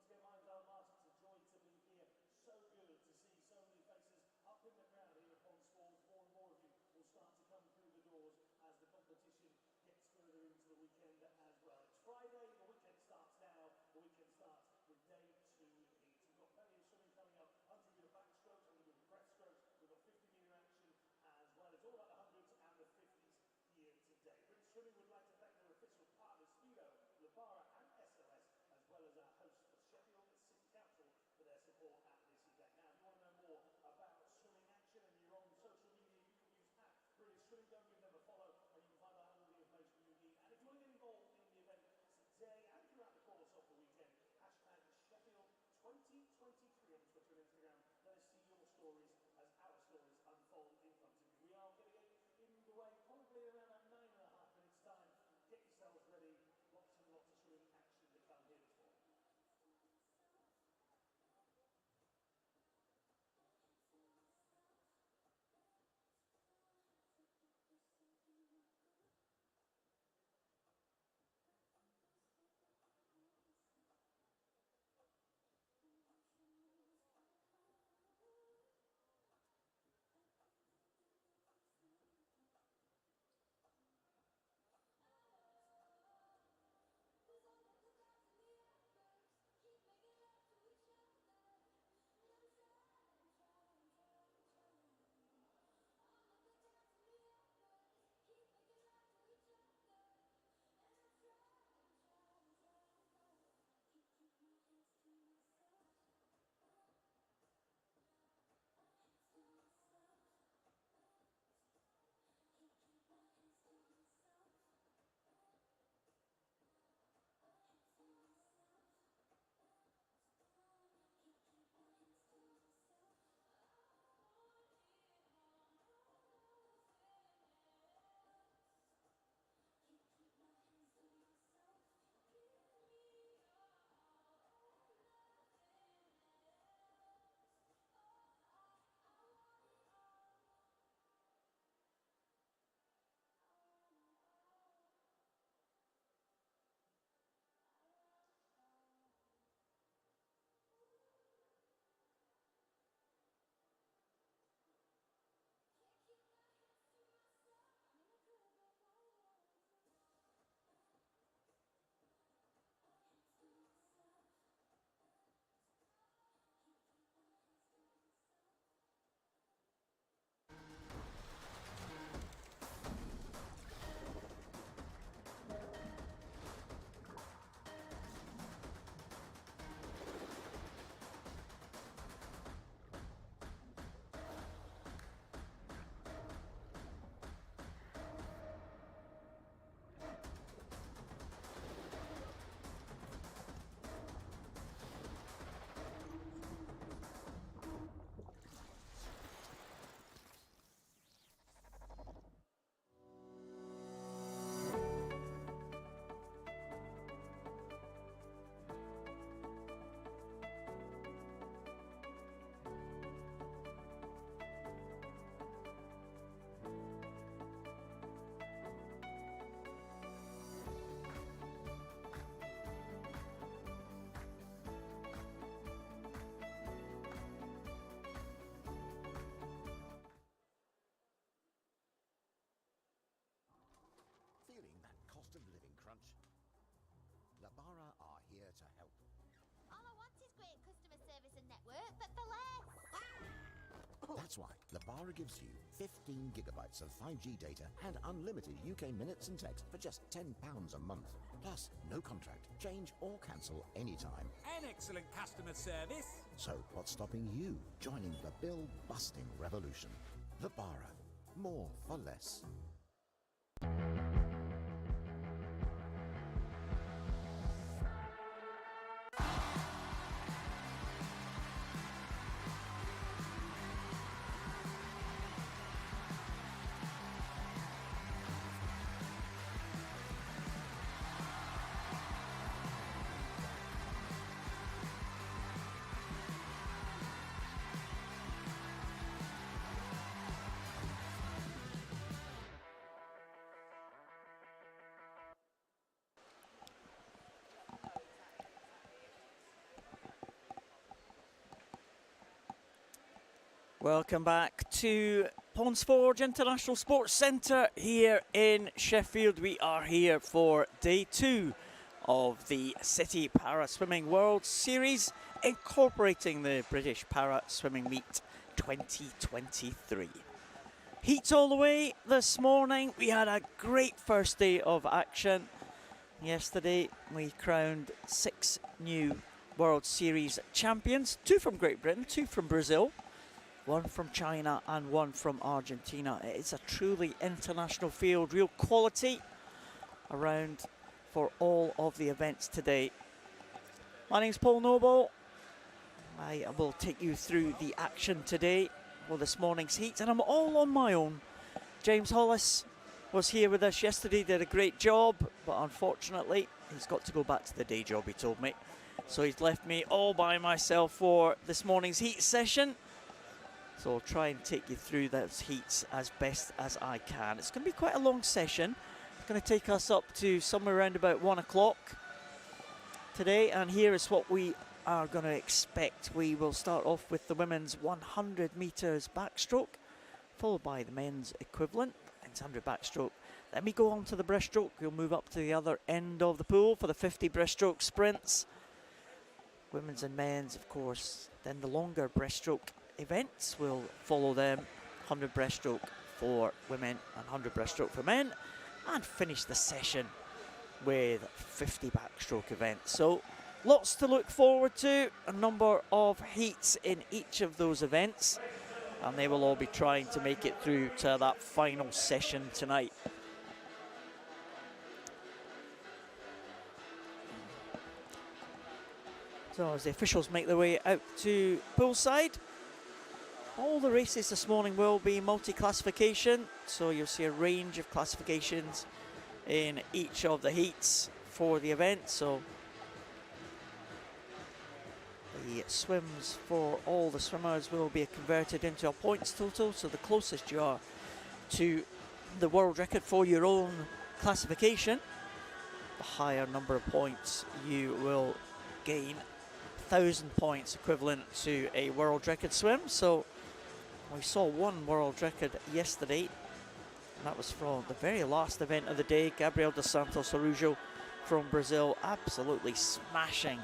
once again, I'm Dale Martin. It's a joy to be here. So good to see so many faces up in the crowd here at Pond Sports. More and more of you will start to come through the doors as the competition gets further into the weekend as well. It's Friday, the weekend starts now. The weekend starts with day 2 heat. We've got plenty of swimming coming up. 100 metre backstroke, 100 metre breaststroke. We've got 50 metre action as well. It's all about the hundreds and the 50s here today. British Swimming would like to thank their official partners, Speedo, Labara and SOS, as well as our host for Sheffield and City Council for their support at this event. Now, if you want to know more about swimming action and you're on social media, you can use British Swimming. Don't give them a follow, and you can find out all the information you need. And if you want to get involved in the event today and throughout the course of the weekend, hashtag Sheffield 2023 on Twitter and Instagram. Let us see your stories as our stories unfold in front of you. We are going to get in the way probably around that 9.5 minutes time. Get yourselves ready. Lots and lots of swimming action to come here this morning. Feeling that cost of living crunch? Labara are here to help. All I want is great customer service and network, but for less. That's why Labara gives you 15 gigabytes of 5G data and unlimited UK minutes and text for just £10 a month. Plus, no contract, change or cancel anytime. And excellent customer service. So what's stopping you joining the bill-busting revolution? Labara. More for less. Welcome back to Ponsforge International Sports Centre here in Sheffield. We are here for day 2 of the Citi Para Swimming World Series, incorporating the British Para Swimming Meet 2023. Heats all the way this morning. We had a great first day of action. Yesterday we crowned 6 new World Series champions, 2 from Great Britain, 2 from Brazil, 1 from China and 1 from Argentina. It is a truly international field, real quality around for all of the events today. My name's Paul Noble. I will take you through the action today for this morning's heat, and I'm all on my own. James Hollis was here with us yesterday, did a great job, but unfortunately he's got to go back to the day job, he told me. So he's left me all by myself for this morning's heat session. So I'll try and take you through those heats as best as I can. It's going to be quite a long session. It's going to take us up to somewhere around about 1 o'clock today, and here is what we are going to expect. We will start off with the women's 100 metres backstroke, followed by the men's equivalent, men's 100 backstroke. Then we go on to the breaststroke. We'll move up to the other end of the pool for the 50 breaststroke sprints. Women's and men's, of course. Then the longer breaststroke events will follow them. 100 breaststroke for women and 100 breaststroke for men, and finish the session with 50 backstroke events. So lots to look forward to, a number of heats in each of those events, and they will all be trying to make it through to that final session tonight. So as the officials make their way out to poolside, all the races this morning will be multi-classification, so you'll see a range of classifications in each of the heats for the event. So the swims for all the swimmers will be converted into a points total, so the closest you are to the world record for your own classification, the higher number of points you will gain. 1,000 points equivalent to a world record swim. So we saw one world record yesterday, and that was from the very last event of the day. Gabriel dos Santos Araujo from Brazil absolutely smashing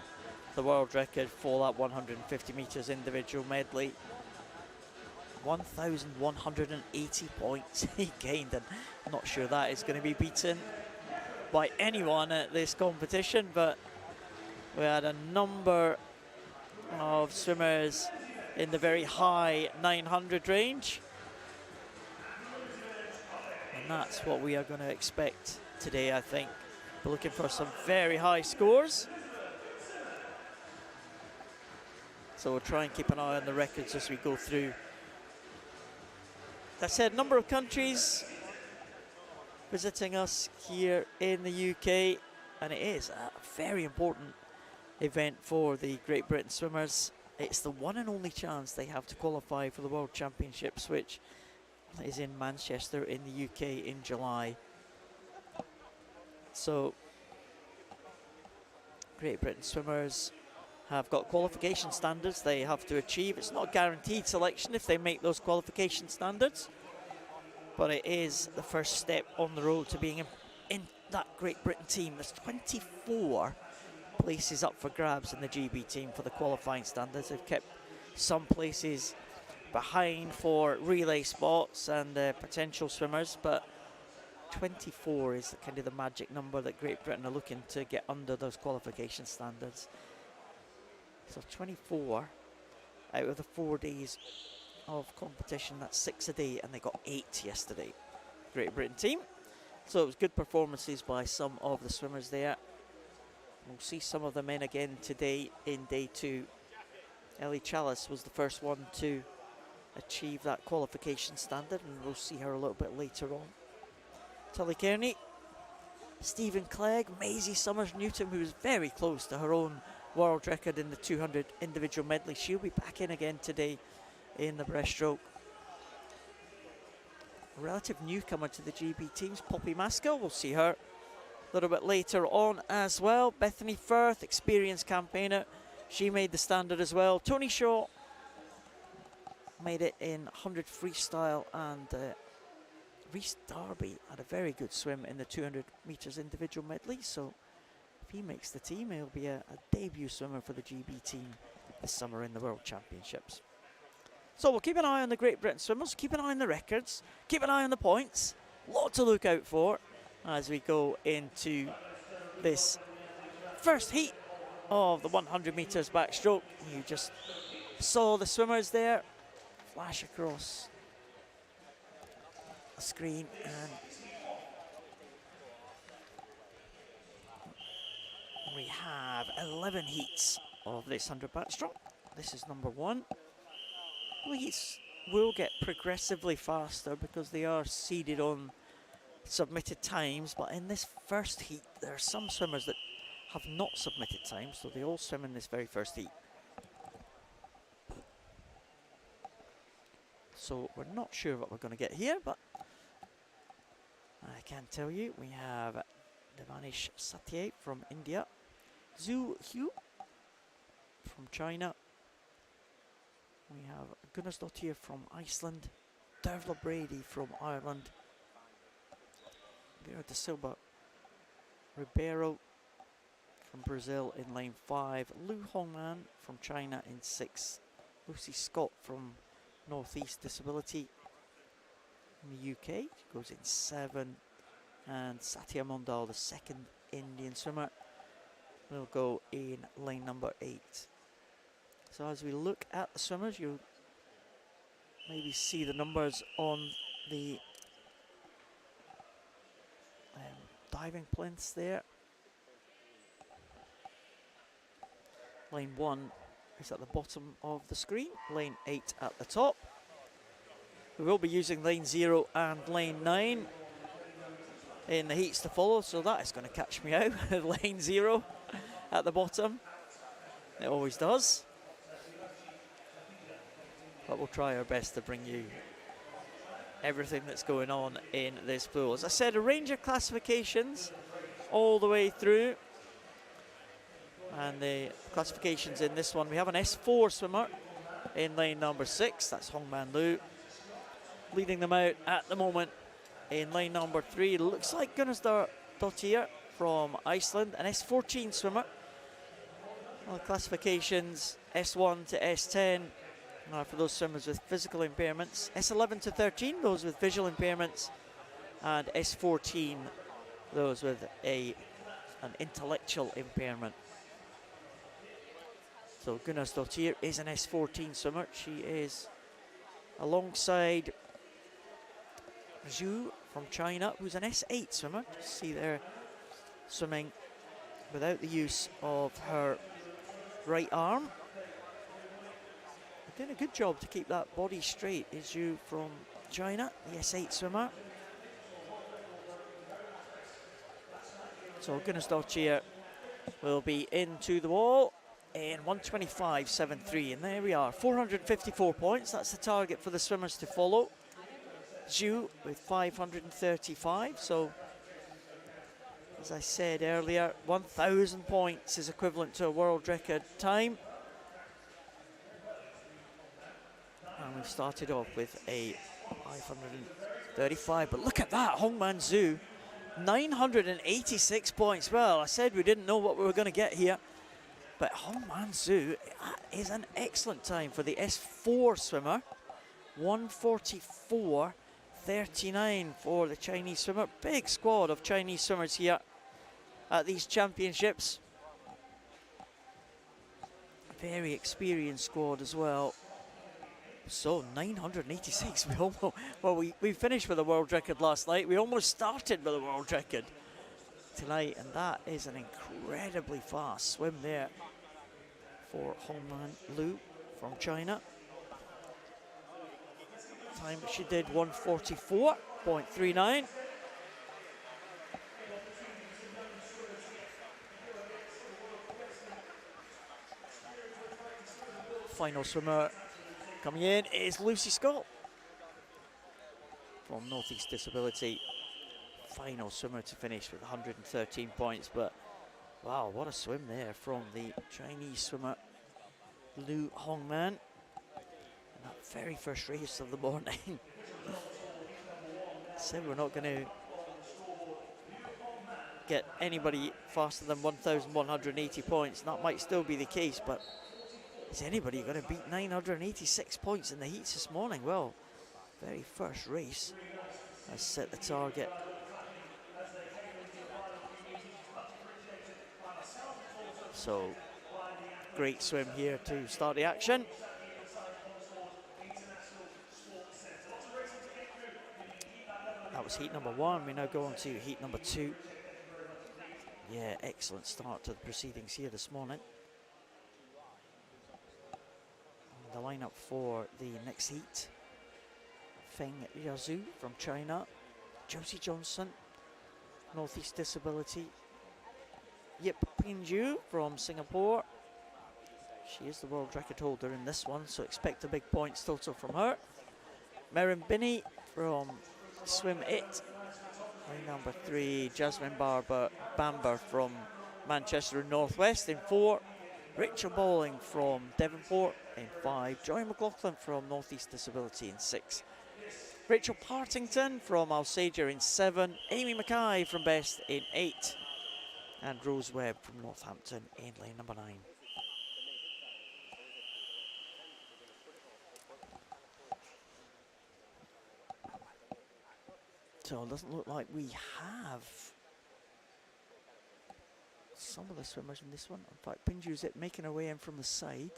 the world record for that 150 metres individual medley. 1,180 points he gained, and I'm not sure that is going to be beaten by anyone at this competition, but we had a number of swimmers in the very high 900 range, and that's what we are going to expect today. I think we're looking for some very high scores, so we'll try and keep an eye on the records as we go through. That said, number of countries visiting us here in the UK, and it is a very important event for the Great Britain swimmers. It's the one and only chance they have to qualify for the World Championships, which is in Manchester in the UK in July. So Great Britain swimmers have got qualification standards they have to achieve. It's not a guaranteed selection if they make those qualification standards, but it is the first step on the road to being in that Great Britain team. There's 24 places up for grabs in the GB team for the qualifying standards. They've kept some places behind for relay spots and potential swimmers, but 24 is kind of the magic number that Great Britain are looking to get under those qualification standards. So 24 out of the 4 days of competition, that's 6 a day, and they got 8 yesterday, Great Britain team. So it was good performances by some of the swimmers there. We'll see some of them in again today in day 2. Ellie Chalice was the first one to achieve that qualification standard, and we'll see her a little bit later on. Tully Kearney, Stephen Clegg, Maisie Summers-Newton, who was very close to her own world record in the 200 individual medley. She'll be back in again today in the breaststroke. A relative newcomer to the GB teams, Poppy Maskell, we'll see her a little bit later on as well. Bethany Firth, experienced campaigner, she made the standard as well. Tony Shaw, made it in 100 freestyle, and Rhys Darby had a very good swim in the 200 metres individual medley, so if he makes the team, he'll be a debut swimmer for the GB team this summer in the World Championships. So we'll keep an eye on the Great Britain swimmers, keep an eye on the records, keep an eye on the points. Lot to look out for as we go into this first heat of the 100 metres backstroke. You just saw the swimmers there flash across the screen, and we have 11 heats of this 100 backstroke. This is number 1. The heats will get progressively faster because they are seeded on submitted times, but in this first heat there are some swimmers that have not submitted times, so they all swim in this very first heat. So we're not sure what we're going to get here, but I can tell you we have Devanish Satye from India, Zhu Hu from China, we have Gunnarsdottir from Iceland, Dervla Brady from Ireland, Vera da Silva Ribeiro from Brazil in lane 5, Lu Hongman from China in 6, Lucy Scott from Northeast Disability in the UK goes in 7, and Satya Mondal, the second Indian swimmer, will go in lane number 8. So as we look at the swimmers, you'll maybe see the numbers on the diving plinths there. Lane 1 is at the bottom of the screen, lane 8 at the top. We will be using lane 0 and lane 9 in the heats to follow, so that is going to catch me out. Lane 0 at the bottom, it always does. But we'll try our best to bring you everything that's going on in this pool. As I said, a range of classifications all the way through. And the classifications in this one, we have an S4 swimmer in lane number 6, that's Hongman Lu. Leading them out at the moment in lane number 3, looks like Gunnarsdottir from Iceland, an S14 swimmer. Well, classifications S1 to S10 for those swimmers with physical impairments, S11 to 13, those with visual impairments, and S14, those with an intellectual impairment. So Gunnarsdottir is an S14 swimmer. She is alongside Zhu from China, who's an S8 swimmer. See there, swimming without the use of her right arm. Doing a good job to keep that body straight is Zhu from China, the S8 swimmer. So Gunnarsdottir will be into the wall in 125.73, and there we are, 454 points. That's the target for the swimmers to follow. Zhu with 535, so as I said earlier, 1,000 points is equivalent to a world record time. And we've started off with a 535, but look at that, Hongman Zhu, 986 points. Well, I said we didn't know what we were going to get here, but Hongman Zhu is an excellent time for the S4 swimmer. 144.39 for the Chinese swimmer. Big squad of Chinese swimmers here at these championships. Very experienced squad as well. So 986, we finished with a world record last night. We almost started with a world record tonight, and that is an incredibly fast swim there for Hongman Lu from China. Time she did 144.39. Final swimmer coming in is Lucy Scott from Northeast Disability. Final swimmer to finish with 113 points, but wow, what a swim there from the Chinese swimmer Lu Hongman. And that very first race of the morning. Said we're not going to get anybody faster than 1,180 points. That might still be the case, but is anybody going to beat 986 points in the heats this morning? Well, very first race has set the target. So, great swim here to start the action. That was heat number 1. We now go on to heat number 2. Yeah, excellent start to the proceedings here this morning. And the lineup for the next heat: Feng Yazhu from China, Josie Johnson, Northeast Disability, Yip Pinju from Singapore. She is the world record holder in this one, so expect a big points total from her. Merin Binney from Swim It. Line number 3, Jasmine Bamber from Manchester and Northwest in 4. Rachel Bowling from Devonport in 5. Joy McLaughlin from Northeast Disability in 6. Rachel Partington from Alsager in 7. Amy Mackay from Best in 8. And Rose Webb from Northampton in lane number 9. So it doesn't look like we have some of the swimmers in this one. In fact, Pinju's making her way in from the side.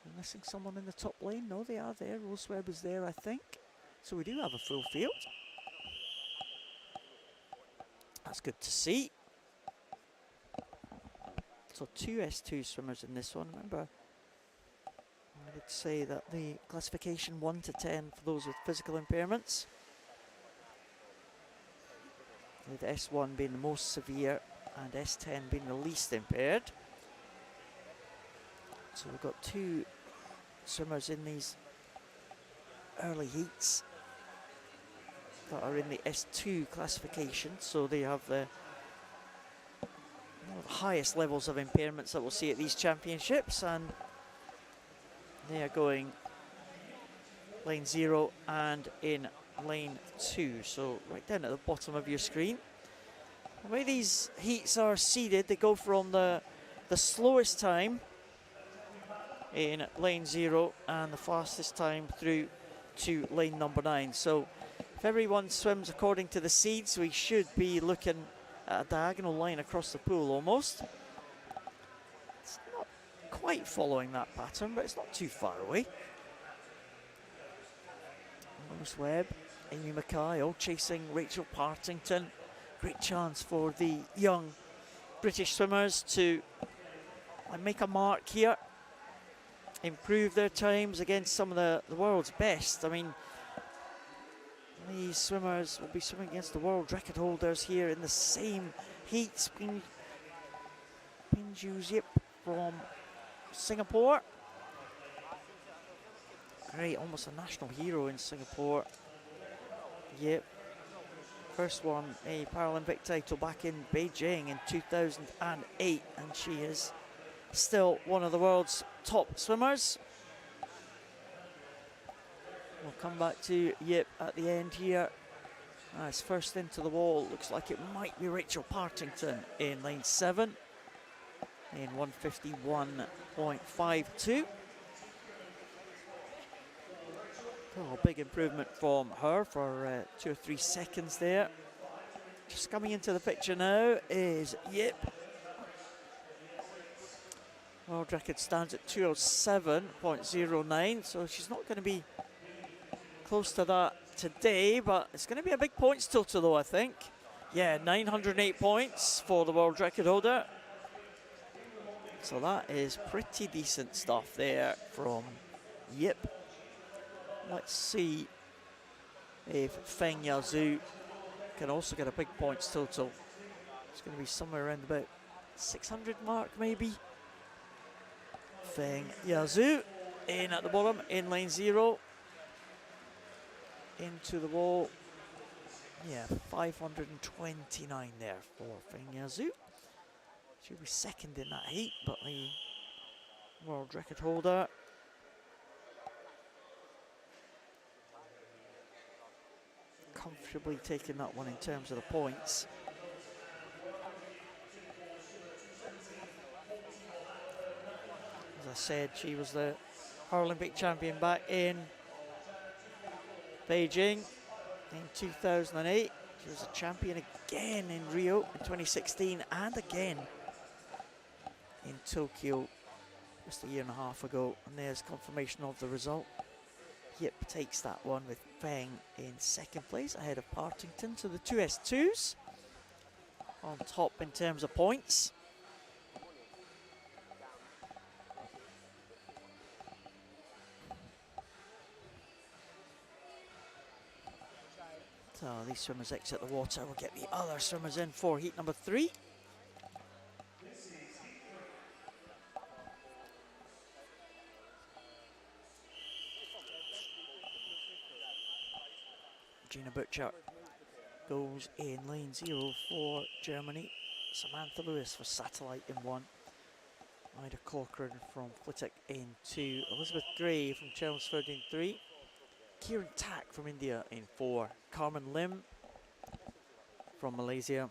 We're missing someone in the top lane. No, they are there. Rose Webb is there, I think. So we do have a full field. That's good to see. So 2 S2 swimmers in this one. Remember, I would say that the classification 1 to 10 for those with physical impairments, with S1 being the most severe and S10 being the least impaired. So we've got 2 swimmers in these early heats that are in the S2 classification, so they have the one of the highest levels of impairments that we'll see at these championships, and they are going lane 0 and in lane 2, so right down at the bottom of your screen. The way these heats are seeded, they go from the slowest time in lane 0 and the fastest time through to lane number 9. So if everyone swims according to the seeds, we should be looking at a diagonal line across the pool almost. It's not quite following that pattern, but it's not too far away. Rose Webb, Amy Mackay, all chasing Rachel Partington. Great chance for the young British swimmers to make a mark here, improve their times against some of the world's best. I mean, these swimmers will be swimming against the world record holders here in the same heats. Pinju Yip from Singapore. Great, almost a national hero in Singapore. Yep. First won a Paralympic title back in Beijing in 2008, and she is still one of the world's top swimmers. We'll come back to Yip at the end here. As first into the wall, looks like it might be Rachel Partington in lane 7 in 151.52. Oh, big improvement from her for 2 or 3 seconds there. Just coming into the picture now is Yip. World record stands at 207.09, so she's not going to be close to that today, but it's going to be a big points total though, I think. Yeah, 908 points for the world record holder. So that is pretty decent stuff there from Yip. Let's see if Feng Yazhu can also get a big points total. It's going to be somewhere around about 600 mark maybe. Feng Yazhu in at the bottom in lane 0. Into the wall. Yeah, 529 there for Feng Yazhu. She'll be second in that heat, but the world record holder comfortably taking that one in terms of the points. As I said, she was the Paralympic champion back in Beijing in 2008. She was a champion again in Rio in 2016 and again in Tokyo just a year and a half ago. And there's confirmation of the result. Yip takes that one with Feng in second place ahead of Partington. So the two S2s on top in terms of points. So these swimmers exit the water. We'll get the other swimmers in for heat number 3. Gina Butcher goes in lane 0 for Germany. Samantha Lewis for Satellite in 1. Ida Corcoran from Flitwick in 2. Elizabeth Gray from Chelmsford in 3. Kieran Tak from India in 4. Carmen Lim from Malaysia.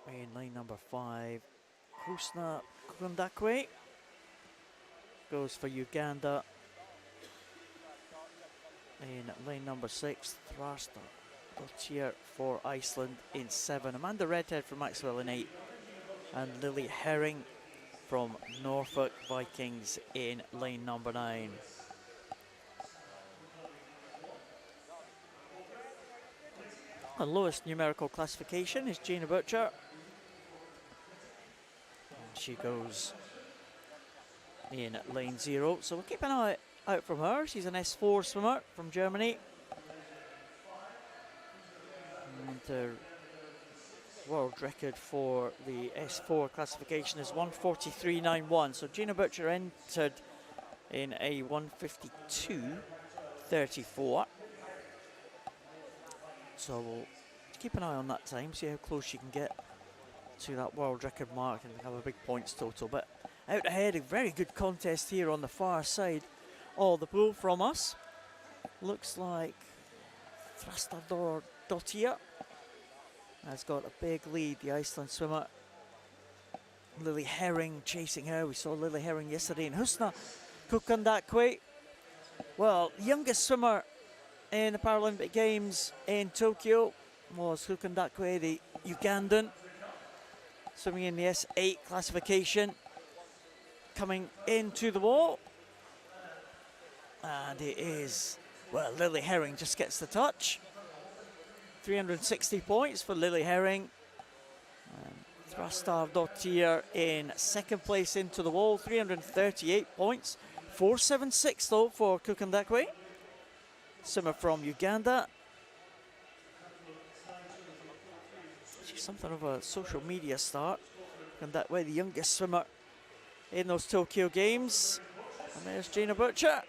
In lane number 5, Husna Kundakwe goes for Uganda. In lane number 6, Thrasta Dottir for Iceland in 7. Amanda Redhead from Maxwell in 8. And Lily Herring from Norfolk Vikings in lane number 9. The lowest numerical classification is Gina Butcher. And she goes in lane 0. So we'll keep an eye out from her. She's an S4 swimmer from Germany. And her world record for the S4 classification is 1:43.91. So Gina Butcher entered in a 1:52.34. So we'll keep an eye on that time, see how close she can get to that world record mark and have a big points total. But out ahead, a very good contest here on the far side of the pool from us. Looks like Þrastardóttir Dottir has got a big lead, the Iceland swimmer. Lily Herring chasing her. We saw Lily Herring yesterday. And Husna Kukandakwe, well, the youngest swimmer in the Paralympic Games in Tokyo was Kukandakwe, the Ugandan, swimming in the S8 classification, coming into the wall. And it is, well, Lily Herring just gets the touch. 360 points for Lily Herring. Þrastardóttir in second place into the wall, 338 points. 476 though for Kukandakwe, swimmer from Uganda. She's something of a social media star. Kukandakwe, the youngest swimmer in those Tokyo Games. And there's Gina Butcher,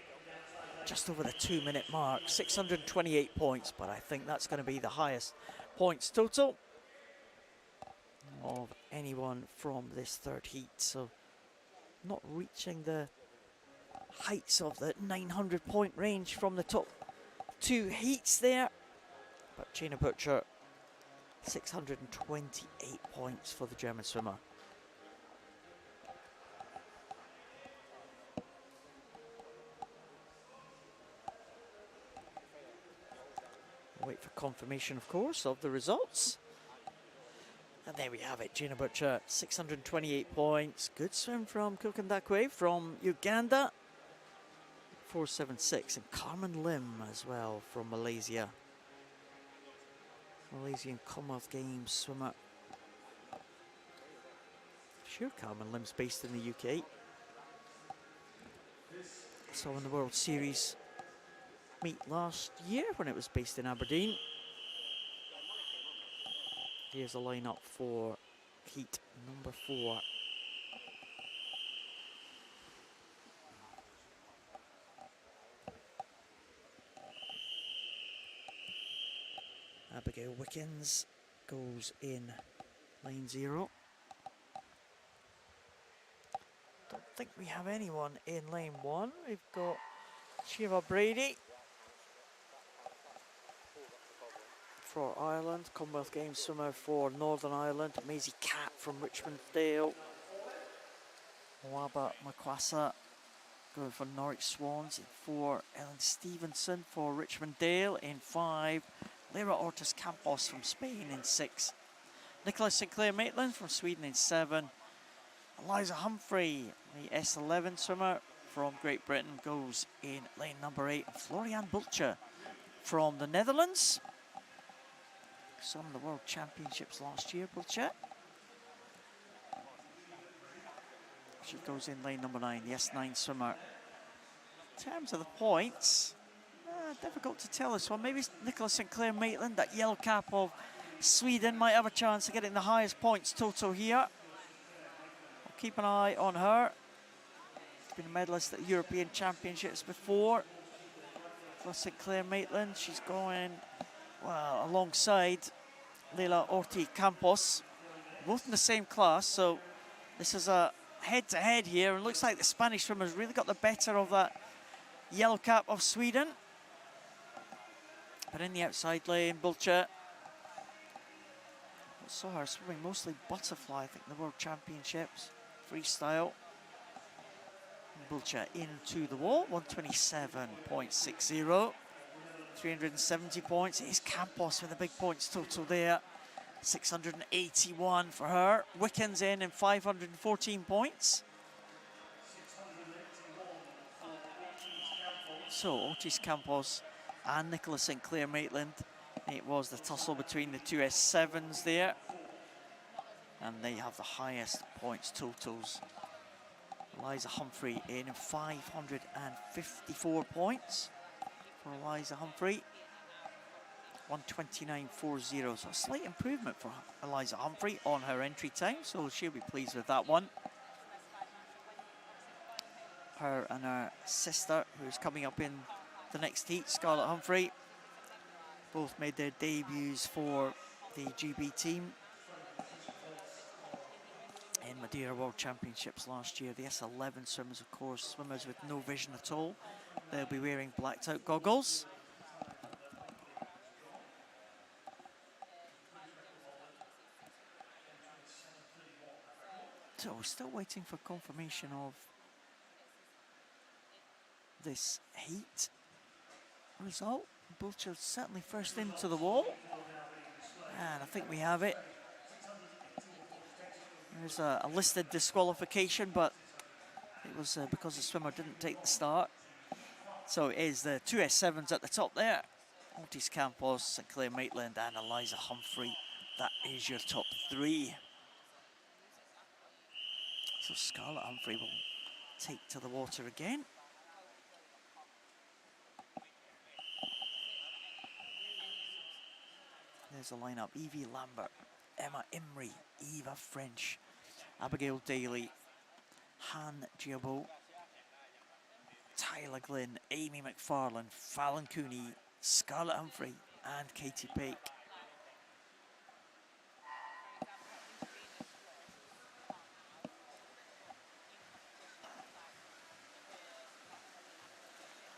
just over the 2-minute mark, 628 points, but I think that's going to be the highest points total of anyone from this third heat. So not reaching the heights of the 900 point range from the top 2 heats there, but Gina Butcher, 628 points for the German swimmer. Wait for confirmation, of course, of the results. And there we have it, Gina Butcher, 628 points. Good swim from Kukandakwe from Uganda, 476. And Carmen Lim as well from Malaysia. Malaysian Commonwealth Games swimmer. Sure, Carmen Lim's based in the UK. Saw in the World Series meet last year when it was based in Aberdeen. Here's a lineup for heat number 4. Abigail Wickens goes in lane 0. Don't think we have anyone in lane 1. We've got Shiva Brady for Ireland. Commonwealth Games swimmer for Northern Ireland. Maisie Catt from Richmond Dale. Waba Makwasa going for Norwich Swans. In 4, Ellen Stevenson for Richmond Dale. In 5, Lera Ortiz Campos from Spain. In 6, Nicola Sinclair Maitland from Sweden. In 7, Eliza Humphrey, the S11 swimmer from Great Britain, goes in lane number 8. Florian Bulcher from the Netherlands. Some of the World Championships last year, Bulcher. She goes in lane number 9, the S9 swimmer. In terms of the points, difficult to tell this one. Maybe Nicola Sinclair Maitland, that yellow cap of Sweden, might have a chance of getting the highest points total here. I'll keep an eye on her. She's been a medalist at the European Championships before. Nicola Sinclair Maitland, she's going, well, alongside Leila Ortiz Campos, both in the same class, so this is a head-to-head here, and looks like the Spanish swimmers really got the better of that yellow cap of Sweden. But in the outside lane, Bulcher, I saw her swimming mostly butterfly, I think, in the World Championships, freestyle. Bulcher into the wall, 127.60. 370 points. It is Campos with the big points total there. 681 for her. Wickens in 514 points. So Ortiz Campos and Nicola Sinclair Maitland. It was the tussle between the two S7s there. And they have the highest points totals. Eliza Humphrey in 554 points. For Eliza Humphrey, 129.40, so a slight improvement for Eliza Humphrey on her entry time, so she'll be pleased with that one. Her and her sister, who's coming up in the next heat, Scarlett Humphrey, both made their debuts for the GB team in Madeira World Championships last year. The S11 swimmers, of course, swimmers with no vision at all. They'll be wearing blacked out goggles. So we're still waiting for confirmation of this heat result. Bulcher certainly first into the wall. And I think we have it. There's a listed disqualification, but it was because the swimmer didn't take the start. So it is the two S7s at the top there. Ortiz Campos, Sinclair Maitland and Eliza Humphrey. That is your top 3. So Scarlett Humphrey will take to the water again. There's a lineup: Evie Lambert, Emma Imrie, Eva French, Abigail Daly, Han Giabo, Tyler Glynn, Amy McFarlane, Fallon Cooney, Scarlett Humphrey and Katie Pake.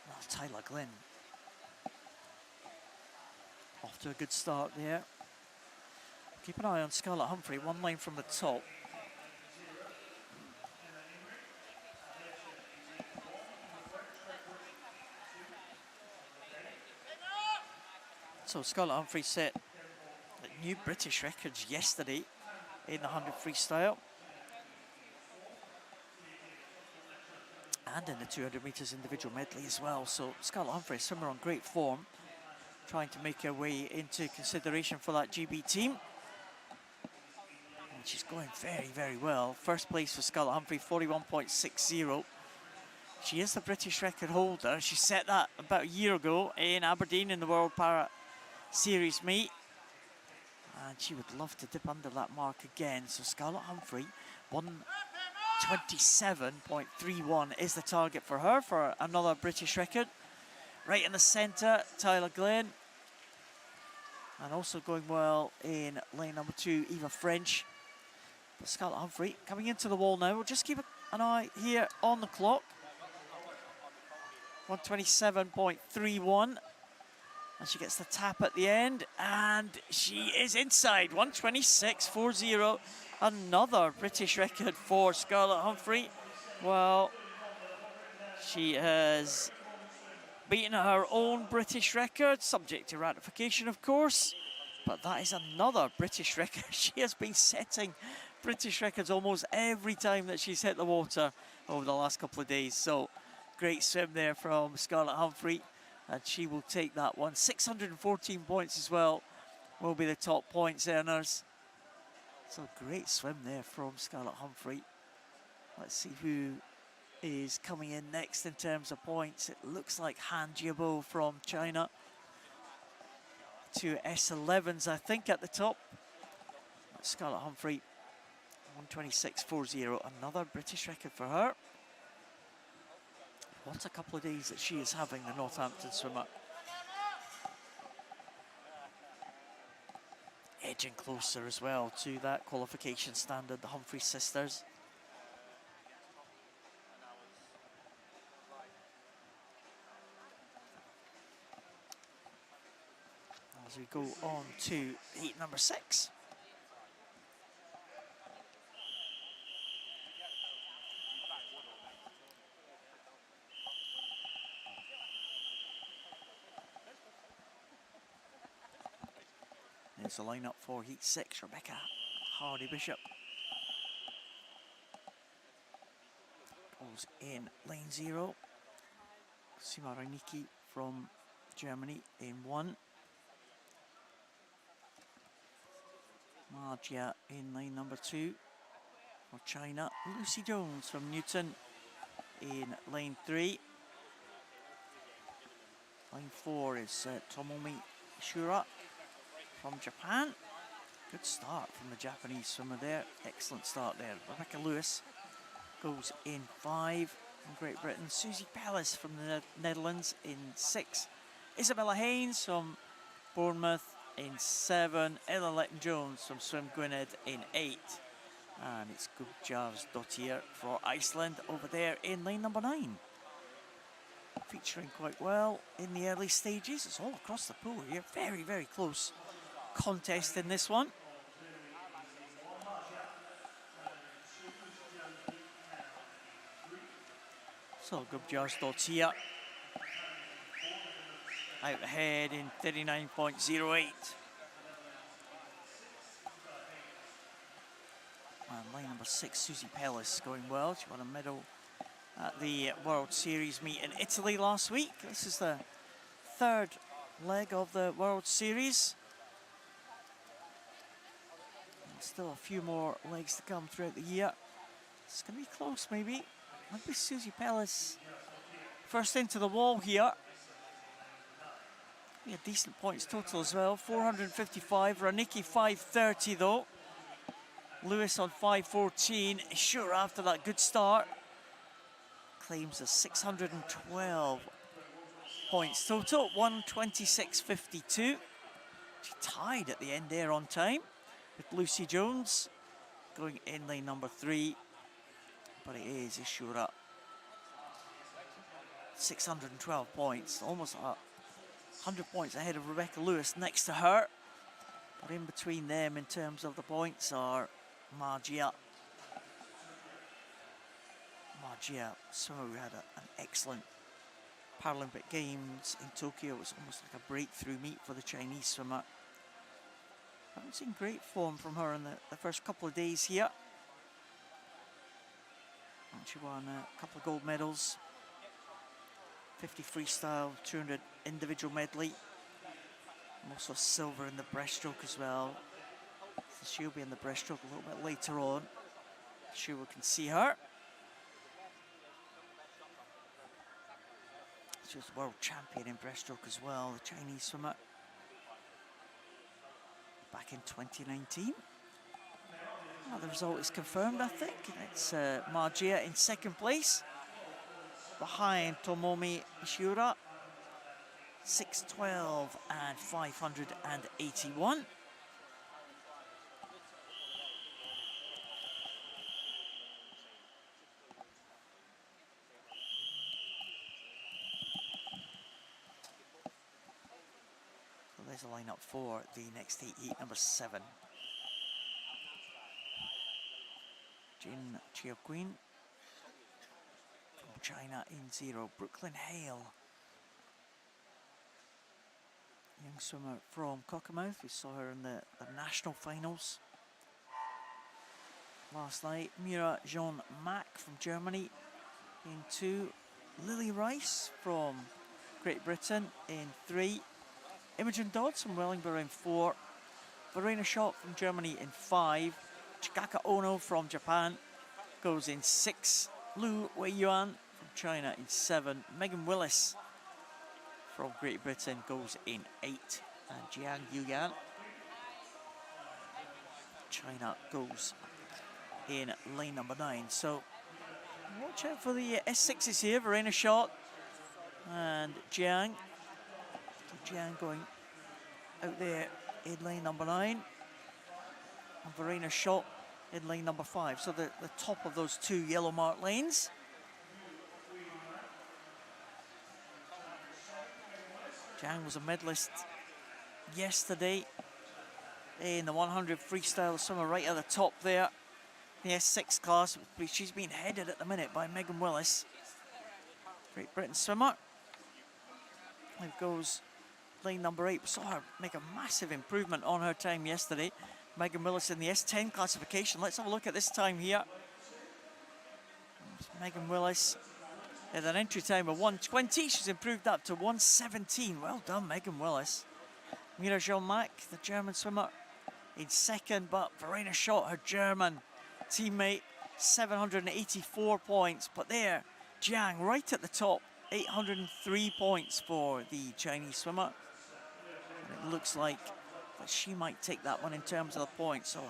Well, Tyler Glynn off to a good start there. Keep an eye on Scarlett Humphrey, one line from the top. So Scarlett Humphrey set new British records yesterday in the 100 freestyle. And in the 200 metres individual medley as well. So Scarlett Humphrey, a swimmer on great form, trying to make her way into consideration for that GB team. And she's going very, very well. First place for Scarlett Humphrey, 41.60. She is the British record holder. She set that about a year ago in Aberdeen in the World Para Series meet. And she would love to dip under that mark again. So Scarlett Humphrey, 127.31 is the target for her for another British record. Right in the centre, Tyler Glynn. And also going well in lane number 2, Eva French. But Scarlett Humphrey coming into the wall now. We'll just keep an eye here on the clock. 127.31. And she gets the tap at the end, and she is inside. 126.40. Another British record for Scarlett Humphrey. Well, she has beaten her own British record, subject to ratification, of course. But that is another British record. She has been setting British records almost every time that she's hit the water over the last couple of days. So, great swim there from Scarlett Humphrey. And she will take that one. 614 points as well will be the top points earners. So great swim there from Scarlett Humphrey. Let's see who is coming in next in terms of points. It looks like Han Jiabo from China. Two S11s, I think, at the top. Scarlett Humphrey, 126.40. Another British record for her. What a couple of days that she is having, the Northampton swimmer. Edging closer as well to that qualification standard, the Humphrey sisters. As we go on to heat number 6. There's the lineup for heat 6. Rebecca Hardy-Bishop goes in lane 0. Sima Reiniki from Germany in 1. Margia in lane number 2 for China. Lucy Jones from Newton in lane 3. Lane 4 is Tomomi Shura from Japan. Good start from the Japanese swimmer there. Excellent start there. Rebecca Lewis goes in 5 from Great Britain. Susie Pellis from the Netherlands in 6. Isabella Haynes from Bournemouth in 7. Ella Letton-Jones from Swim Gwynedd in 8. And it's Gudjars Dottir for Iceland over there in lane number 9. Featuring quite well in the early stages. It's all across the pool here. Very, very close contest in this one. So Gudjars Dottir out ahead in 39.08. And line number 6, Susie Pellis, going well. She won a medal at the World Series meet in Italy last week. This is the 3rd leg of the World Series. And still a few more legs to come throughout the year. It's going to be close, maybe. Might be Susie Pellis first into the wall here. Yeah, decent points total as well. 455. Reiniki 530 though. Lewis on 514. Sure, after that good start, claims a 612 points total. 126.52. She tied at the end there on time with Lucy Jones going in lane number 3. But it is Ishura. 612 points, almost 100 points ahead of Rebecca Lewis next to her. But in between them in terms of the points are Margia. Margia, swimmer who had an excellent Paralympic Games in Tokyo. It was almost like a breakthrough meet for the Chinese swimmer. Haven't seen great form from her in the first couple of days here. And she won a couple of gold medals. 50 freestyle, 200 individual medley. And also silver in the breaststroke as well. So she'll be in the breaststroke a little bit later on. Sure we can see her. She was world champion in breaststroke as well, the Chinese swimmer. Back in 2019. Well, the result is confirmed, I think. It's Margia in 2nd place. Behind Tomomi Ishura. 612 and 581. is the lineup for the next heat number 7. Jin Chiaquin from China in 0. Brooklyn Hale, young swimmer from Cockermouth. We saw her in the national finals last night. Mira Jean Mack from Germany in 2. Lily Rice from Great Britain in 3. Imogen Dodds from Wellingborough in 4. Verena Schott from Germany in 5. Chikaka Ono from Japan goes in 6. Lu Weiyuan from China in 7. Megan Willis from Great Britain goes in 8. And Jiang Yuyan, China, goes in lane number 9. So watch out for the S6s here. Verena Schott and Jiang. Jiang going out there in lane number 9. And Verena Schott in lane number 5. So the top of those 2 yellow marked lanes. Jiang was a medalist yesterday in the 100 freestyle swimmer, right at the top there. The S6 class, she's being headed at the minute by Megan Willis. Great Britain swimmer. There goes lane number 8. We saw her make a massive improvement on her time yesterday. Megan Willis in the S10 classification. Let's have a look at this time here. There's Megan Willis at an entry time of 1:20. She's improved up to 1:17. Well done, Megan Willis. Mira Jean-Mac, the German swimmer, in 2nd, but Verena Schott, her German teammate, 784 points. But there, Jiang right at the top, 803 points for the Chinese swimmer. And it looks like that she might take that one in terms of the points. So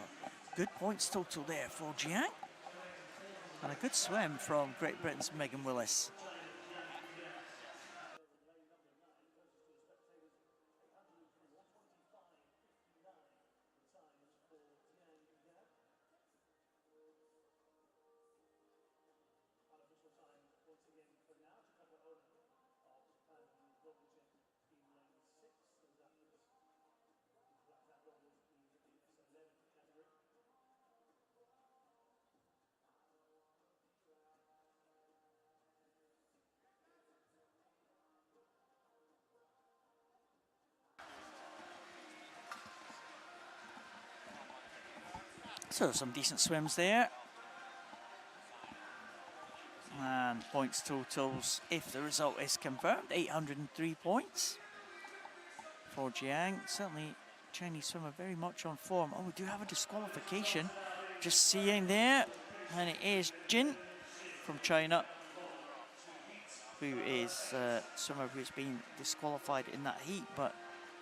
good points total there for Jiang. And a good swim from Great Britain's Megan Willis. So some decent swims there. And points totals, if the result is confirmed, 803 points for Jiang. Certainly Chinese swimmer very much on form. Oh, we do have a disqualification. Just seeing there. And it is Jin from China, who is a swimmer who's been disqualified in that heat, but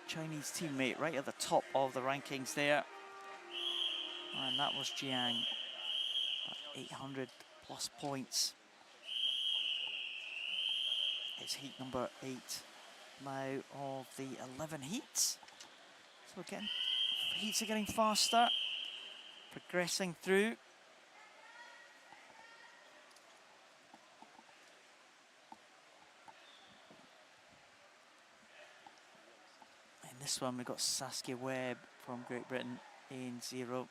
Chinese teammate right at the top of the rankings there. And that was Jiang, 800 plus points. It's heat number 8 now of the 11 heats. So again, heats are getting faster, progressing through. In this one, we've got Saskia Webb from Great Britain in 0.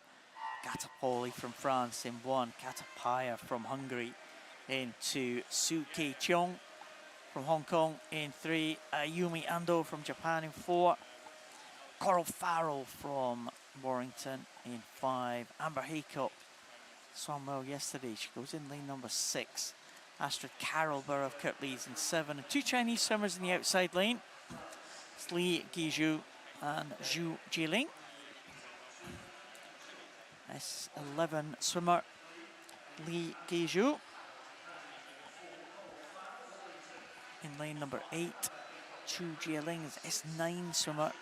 Katapoli from France in 1. Katapaya from Hungary in 2. Su Kei Cheong from Hong Kong in 3. Ayumi Ando from Japan in 4. Coral Farrell from Warrington in 5. Amber Haycock swam well yesterday. She goes in lane number 6. Astrid Carroll, Borough of Kirklees in 7. And 2 Chinese swimmers in the outside lane. It's Li Gizhu and Zhu Jiling. S11 swimmer Li Gizhu in lane number 8. Chu Jieling is S9 swimmer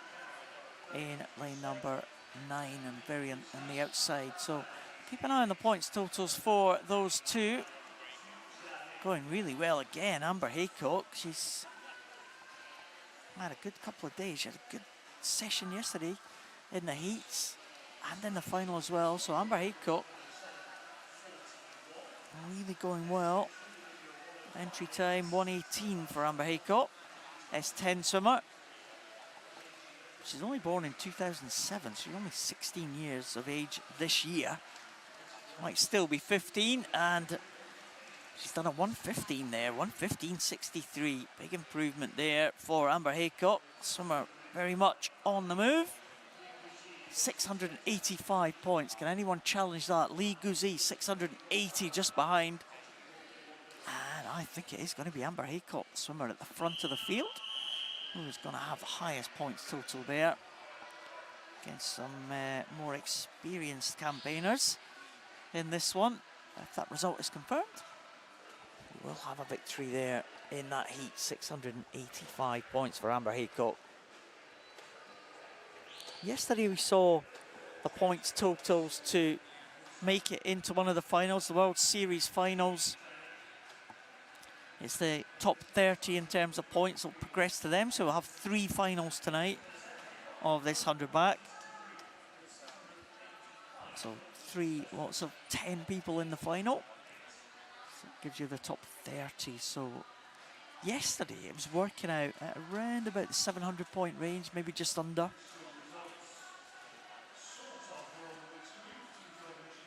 in lane number 9, and Variant on the outside. So keep an eye on the points totals for those 2. Going really well again. Amber Haycock, she's had a good couple of days. She had a good session yesterday in the heats and in the final as well. So Amber Haycock really going well. Entry time 1:18 for Amber Haycock, S10 swimmer. She's only born in 2007, so she's only 16 years of age this year. Might still be 15, and she's done a 1:15 there, 1:15.63. Big improvement there for Amber Haycock. Swimmer very much on the move. 685 points. Can anyone challenge that? Lee Guzzi, 680 just behind. And I think it is going to be Amber Haycock, swimmer at the front of the field, who's going to have the highest points total there against some more experienced campaigners in this one. If that result is confirmed, we will have a victory there in that heat. 685 points for Amber Haycock. Yesterday we saw the points totals to make it into one of the finals, the World Series finals. It's the top 30 in terms of points will progress to them, so we'll have 3 finals tonight of this 100 back. So 3 lots of 10 people in the final. So it gives you the top 30. So yesterday it was working out at around about the 700 point range, maybe just under.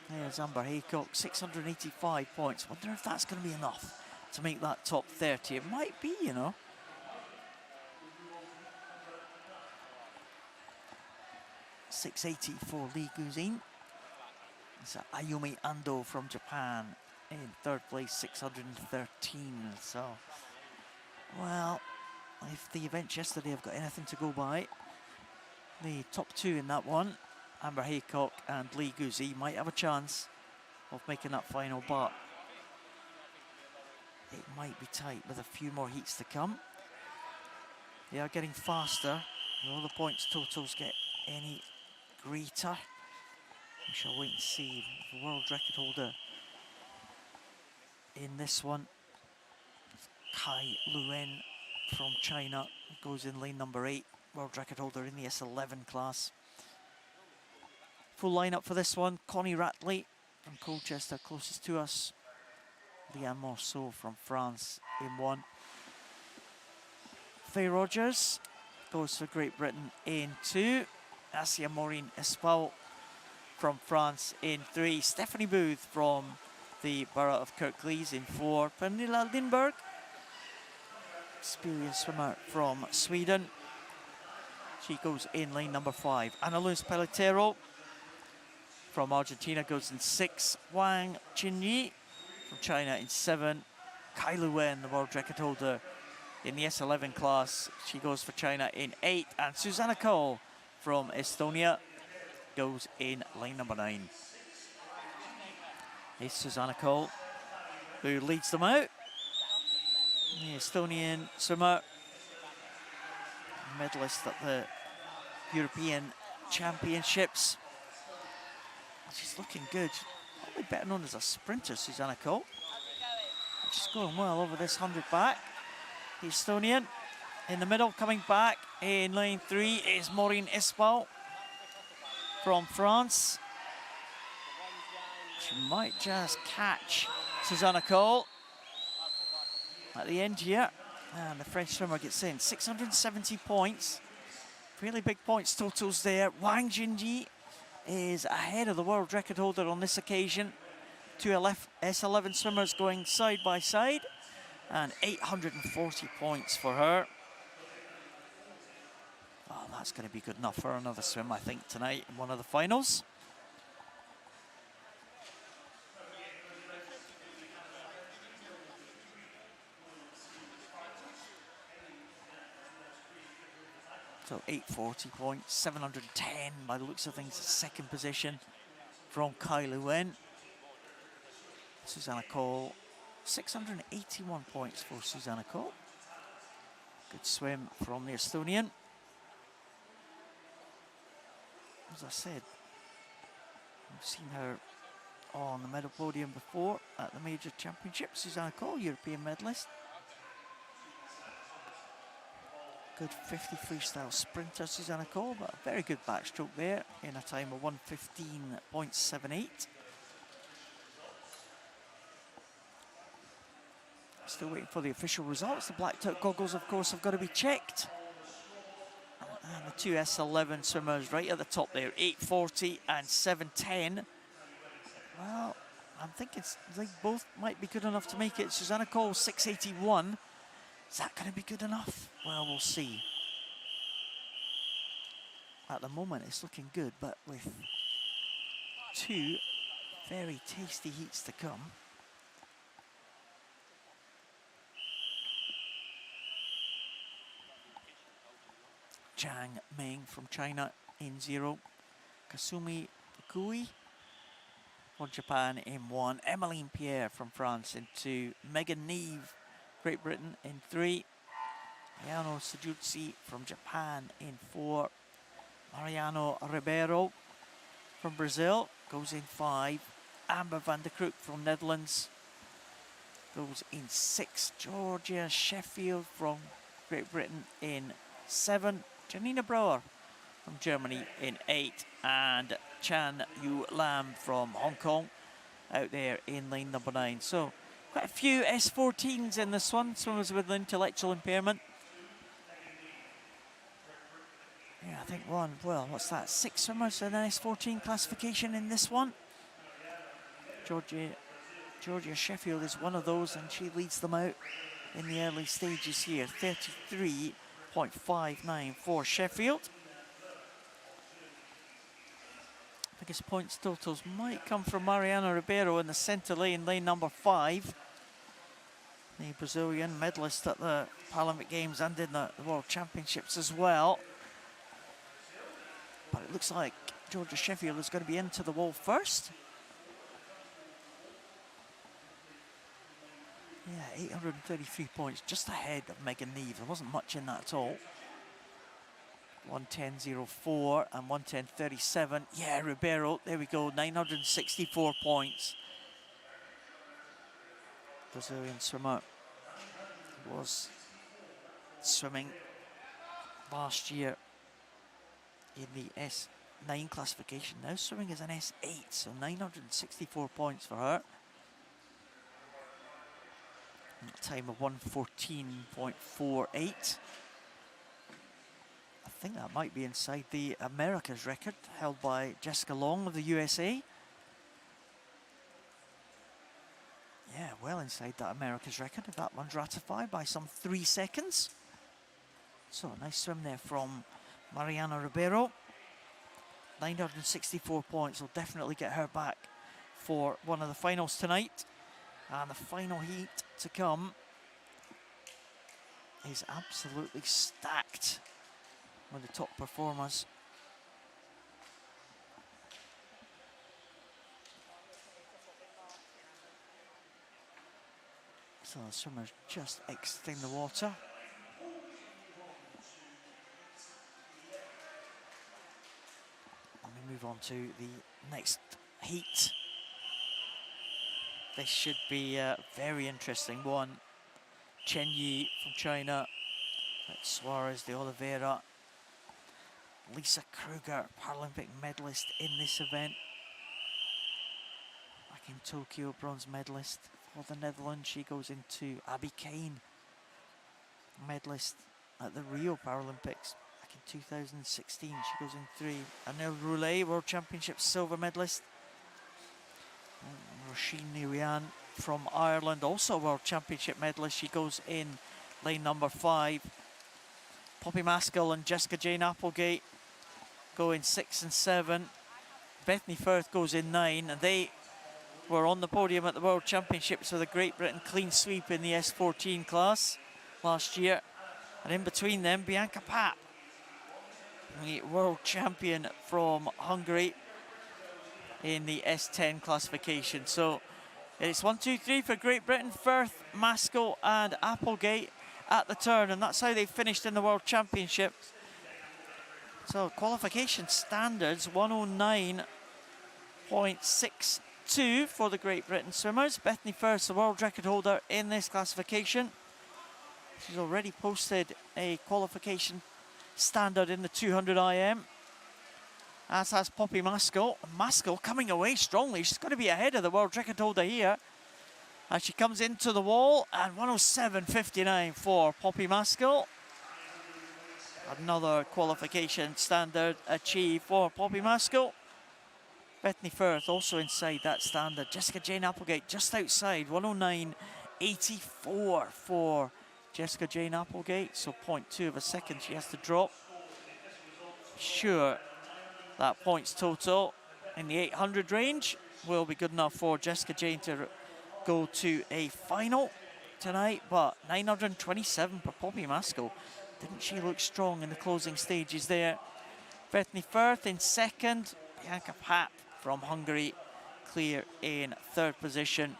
There's Amber Haycock, 685 points. Wonder if that's going to be enough to make that top 30. It might be, you know. .680 for Lee Guzin. It's Ayumi Ando from Japan in 3rd place, 613. So, well, if the events yesterday have got anything to go by, the top 2 in that one, Amber Haycock and Lee Guzzi, might have a chance of making that final, but it might be tight with a few more heats to come. They are getting faster. Will the points totals get any greater? We shall wait and see. The world record holder in this one, Kai Luen from China, goes in lane number 8, world record holder in the S11 class. Full lineup for this one: Connie Ratley from Colchester, closest to us. Leanne Morceau from France in 1. Faye Rogers goes for Great Britain in 2. Asia Maureen Espal from France in 3. Stephanie Booth from the borough of Kirklees in 4. Pernilla Lindberg, experienced swimmer from Sweden. She goes in lane number 5. Ana Luz Pelotero from Argentina goes in 6. Wang Jinyi from China in 7. Kai Luen, the world record holder in the S11 class, she goes for China in 8. And Susanna Cole from Estonia goes in lane number 9. It's Susanna Cole who leads them out. The Estonian swimmer, medalist at the European Championships. She's looking good. Probably better known as a sprinter, Susanna Cole. She's going well over this 100 back. The Estonian in the middle, coming back in lane 3 is Maureen Espal from France. She might just catch Susanna Cole at the end here. And the French swimmer gets in. 670 points. Really big points totals there. Wang Jinji is ahead of the world record holder on this occasion. 2 S11 swimmers going side by side, and 840 points for her. Well, that's going to be good enough for another swim, I think, tonight in one of the finals. So 840 points, 710 by the looks of things, second position from Kai Luen. Susanna Cole, 681 points for Susanna Cole. Good swim from the Estonian. As I said, we've seen her on the medal podium before at the major championships. Susanna Cole, European medalist. Good 50 freestyle sprinter, Susanna Cole, but a very good backstroke there in a time of 1:15.78. Still waiting for the official results. The blacked out goggles, of course, have got to be checked. And the two S11 swimmers right at the top there, 8:40 and 7:10. Well, I'm thinking they both might be good enough to make it. Susanna Cole, 6:81. Is that going to be good enough? Well, we'll see. At the moment, it's looking good, but with two very tasty heats to come. Zhang Meng from China in 0. Kasumi Fukui for Japan in 1. Emmeline Pierre from France in 2. Megan Neve, Great Britain in 3. Ayano Sujutsi from Japan in 4. Mariano Ribeiro from Brazil goes in 5. Amber van der Kroek from Netherlands goes in 6. Georgia Sheffield from Great Britain in 7. Janina Brouwer from Germany in 8. And Chan Yu Lam from Hong Kong out there in lane number 9. So quite a few S14s in this one, swimmers with intellectual impairment. Yeah, I think well, what's that? 6 swimmers in an S14 classification in this one. Georgia Sheffield is one of those, and she leads them out in the early stages here. 33.59 for Sheffield. Biggest points totals might come from Mariana Ribeiro in the centre lane, lane number 5. The Brazilian medalist at the Paralympic Games and in the World Championships as well. But it looks like Georgia Sheffield is going to be into the wall first. Yeah, 833 points, just ahead of Megan Neve. There wasn't much in that at all. 110.04 and 110.37. Yeah, Ribeiro, there we go, 964 points. Brazilian swimmer was swimming last year in the S9 classification, now swimming as an S8, so 964 points for her. A time of 1:14.48. I think that might be inside the America's record held by Jessica Long of the USA. Yeah, well inside that America's record, if that one's ratified by some 3 seconds. So a nice swim there from Mariana Ribeiro. 964 points will definitely get her back for one of the finals tonight. And the final heat to come is absolutely stacked with the top performers. So the swimmers just exiting the water. And we move on to the next heat. This should be a very interesting one. Chen Yi from China, Suarez de Oliveira, Lisa Kruger, Paralympic medalist in this event. Back in Tokyo, bronze medalist for the Netherlands. She goes into Abby Kane, medalist at the Rio Paralympics back in 2016. She goes in 3. Anil Roulet, World Championship silver medalist. Roisin Nguyen from Ireland, also a World Championship medalist. She goes in lane number 5. Poppy Maskell and Jessica Jane Applegate go in 6 and 7. Bethany Firth goes in 9, and they were on the podium at the World Championships with a Great Britain clean sweep in the S14 class last year. And in between them, Bianca Papp, the world champion from Hungary, in the S10 classification. So it's 1, 2, 3 for Great Britain. Firth, Maskell and Applegate at the turn, and that's how they finished in the World Championship. So qualification standards 109.62 for the Great Britain swimmers. Bethany Firth, the world record holder in this classification. She's already posted a qualification standard in the 200 IM. As has Poppy Maskell. Maskell coming away strongly. She's going to be ahead of the world record holder here as she comes into the wall. And 107.59 for Poppy Maskell. Another qualification standard achieved for Poppy Maskell. Bethany Firth also inside that standard. Jessica Jane Applegate just outside, 109.84 for Jessica Jane Applegate. So 0.2 of a second she has to drop. Sure, that points total in the 800 range will be good enough for Jessica Jane to go to a final tonight, but 927 for Poppy Maskell. Didn't she look strong in the closing stages there? Bethany Firth in second, Bianca Pap from Hungary clear in third position,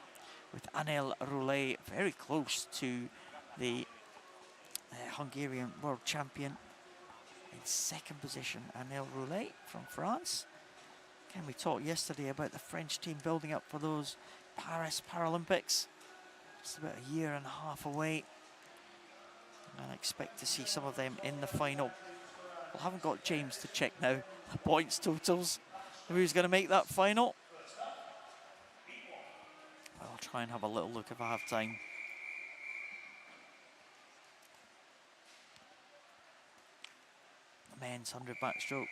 with Anel Roulet very close to the Hungarian world champion in second position. Anel Roulet from France. Again, we talked yesterday about the French team building up for those Paris Paralympics. It's about a year and a half away, and I expect to see some of them in the final. I haven't got James to check now the points totals. Who's going to make that final? I'll try and have a little look if I have time. Men's 100 backstroke.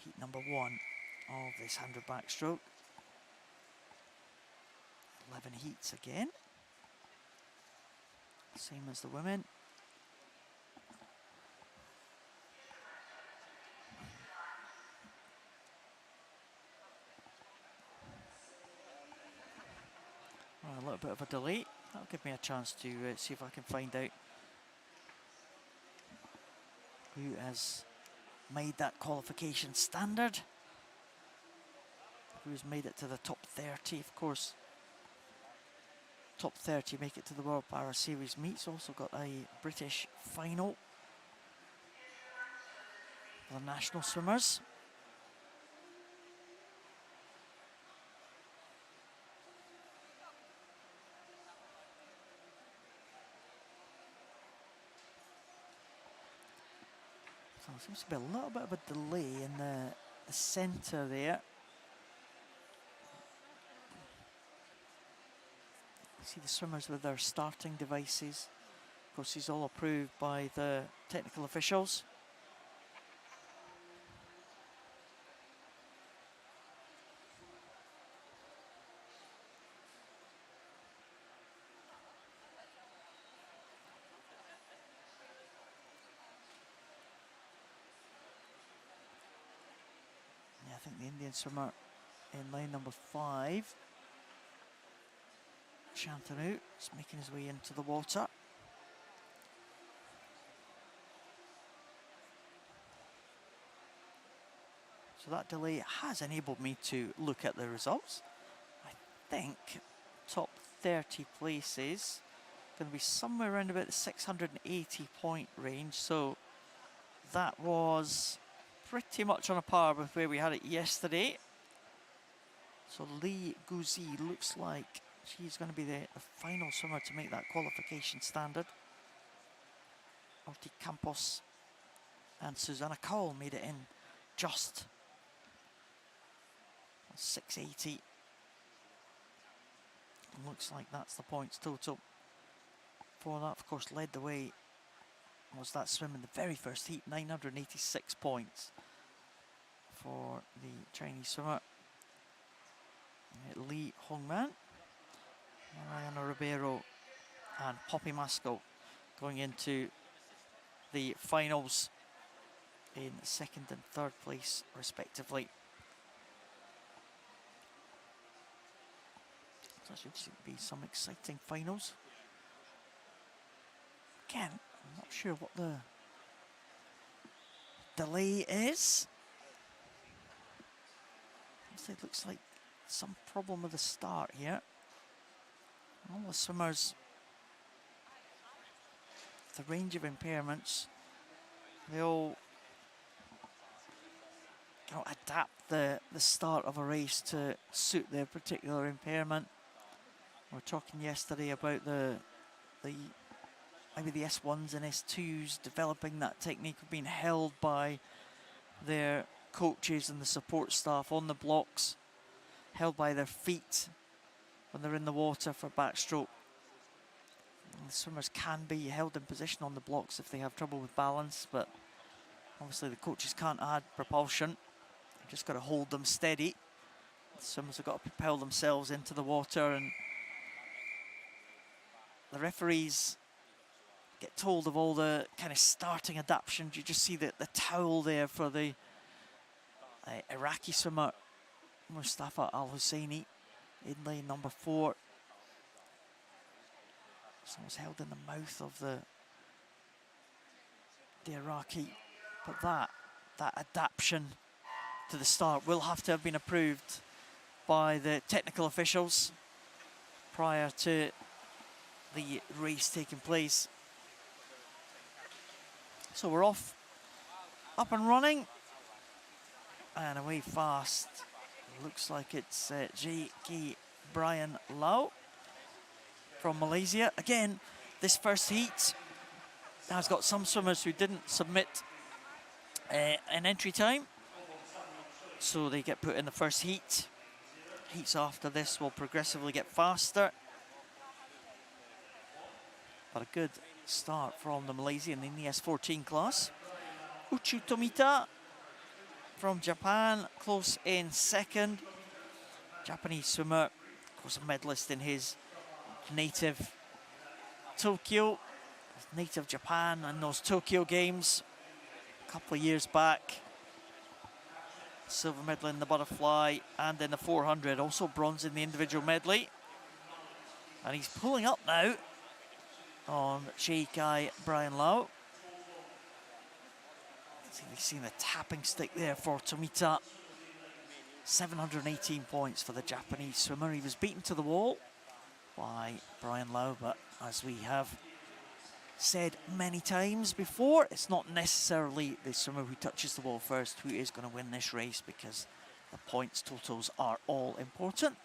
Heat number 1 of this 100 backstroke. 11 heats again. Same as the women. A little bit of a delay. That'll give me a chance to see if I can find out who has made that qualification standard. Who's made it to the top 30, of course. Top 30 make it to the World Para Series meets. Also got a British final for the national swimmers. So there seems to be a little bit of a delay in the centre there. See the swimmers with their starting devices. Of course, these all approved by the technical officials. Yeah, I think the Indian swimmer in lane number 5, Shantanu, is making his way into the water. So that delay has enabled me to look at the results. I think top 30 places going to be somewhere around about the 680 point range. So that was pretty much on a par with where we had it yesterday. So Lee Guzzi looks like she's going to be the final swimmer to make that qualification standard. Orti Campos and Susanna Cole made it in just 680. Looks like that's the points total for that. Of course, led the way was that swim in the very first heat, 986 points for the Chinese swimmer Li Hongman. Mariana Ribeiro and Poppy Maskell going into the finals in second and third place respectively. So that should be some exciting finals. Again, I'm not sure what the delay is. It looks like some problem with the start here. All the swimmers, the range of impairments, they all adapt the start of a race to suit their particular impairment. We were talking yesterday about maybe the S1s and S2s developing that technique of being held by their coaches and the support staff on the blocks, held by their feet when they're in the water for backstroke. And the swimmers can be held in position on the blocks if they have trouble with balance, but obviously the coaches can't add propulsion. They've just got to hold them steady. The swimmers have got to propel themselves into the water, and the referees get told of all the kind of starting adaptations. You just see the towel there for the Iraqi swimmer Mustafa Al-Husseini in lane number 4. Someone's held in the mouth of the Iraqi, but that adaptation to the start will have to have been approved by the technical officials prior to the race taking place. So we're off, up and running, and away fast. Looks like it's J.K. Brian Lau from Malaysia. Again, this first heat has got some swimmers who didn't submit an entry time, so they get put in the first heat. Heats after this will progressively get faster. But a good start from the Malaysian in the S14 class. Uchu Tomita from Japan, close in second. Japanese swimmer, of course a medalist in his native Tokyo, native Japan, and those Tokyo Games a couple of years back. Silver medal in the butterfly and in the 400, also bronze in the individual medley. And he's pulling up now on J.K. Brian Lau. You've seen the tapping stick there for Tomita. 718 points for the Japanese swimmer. He was beaten to the wall by Brian Lau, but as we have said many times before, it's not necessarily the swimmer who touches the wall first who is going to win this race, because the points totals are all important.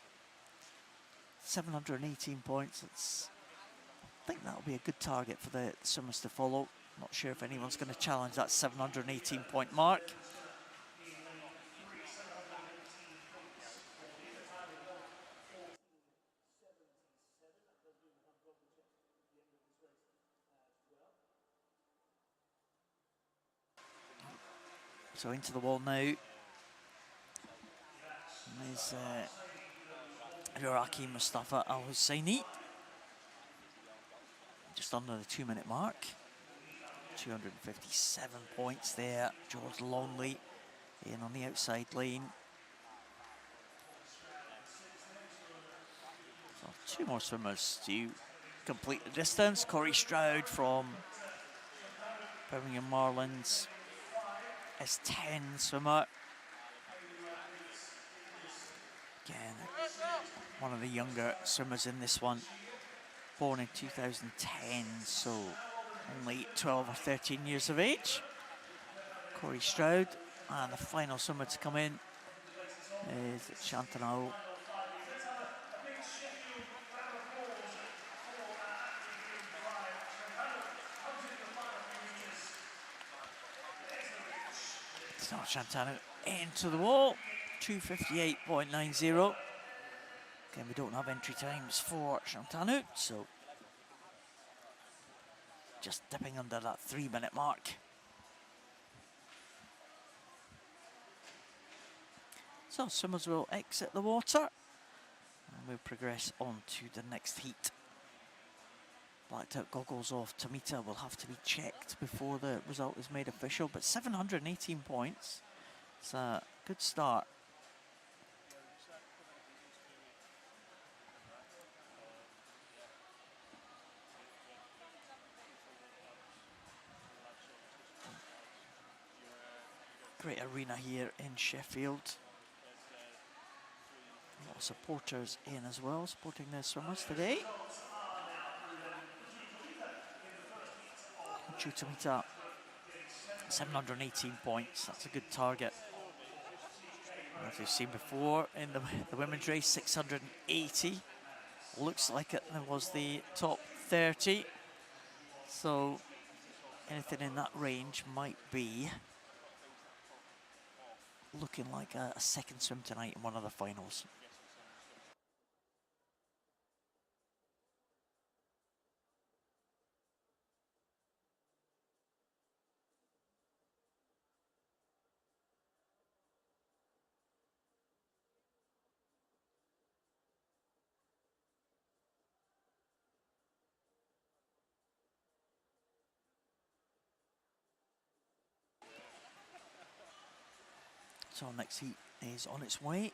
718 points, I think that'll be a good target for the swimmers to follow. Not sure if anyone's going to challenge that 718 point mark. So into the wall now. There's Iraqi Mustafa Al-Husseini. Just under the 2-minute mark. 257 points there. George Longley in on the outside lane. So 2 more swimmers to complete the distance. Corey Stroud from Birmingham Marlins, S10 swimmer. Again, one of the younger swimmers in this one. Born in 2010, so only 12 or 13 years of age. Corey Stroud, and the final swimmer to come in is Shantanu. It's not Shantanu into the wall, 258.90. Again, we don't have entry times for Shantanu, so just dipping under that 3-minute mark. So swimmers will exit the water and we'll progress on to the next heat. Blacked out goggles off Tomita will have to be checked before the result is made official, but 718 points, it's a good start. Great arena here in Sheffield. A lot of supporters in as well, supporting the swimmers today. Tomita, 718 points, that's a good target. As we've seen before in the women's race, 680. Looks like it was the top 30. So anything in that range might be looking like a second swim tonight in one of the finals. So next heat is on its way.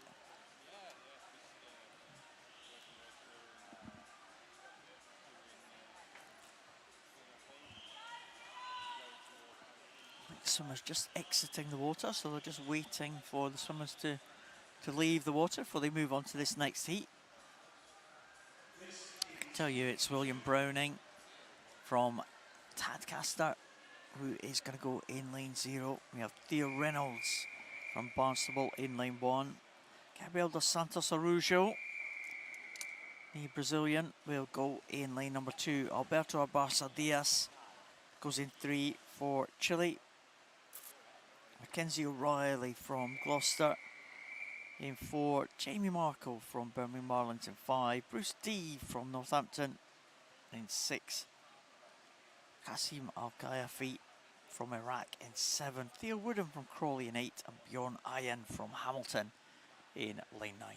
Swimmers just exiting the water, so they're just waiting for the swimmers to leave the water before they move on to this next heat. I can tell you it's William Browning from Tadcaster who is going to go in lane 0. We have Theo Reynolds from Barnstable in lane 1. Gabriel dos Santos Arujo, the Brazilian, will go in lane number 2. Alberto Abarca Diaz goes in 3 for Chile. Mackenzie O'Reilly from Gloucester in 4. Jamie Markle from Birmingham Marlins in 5. Bruce D from Northampton in 6. Qasim Al-Kayafi from Iraq in 7. Theo Wooden from Crawley in 8. And Bjorn Ayen from Hamilton in lane 9.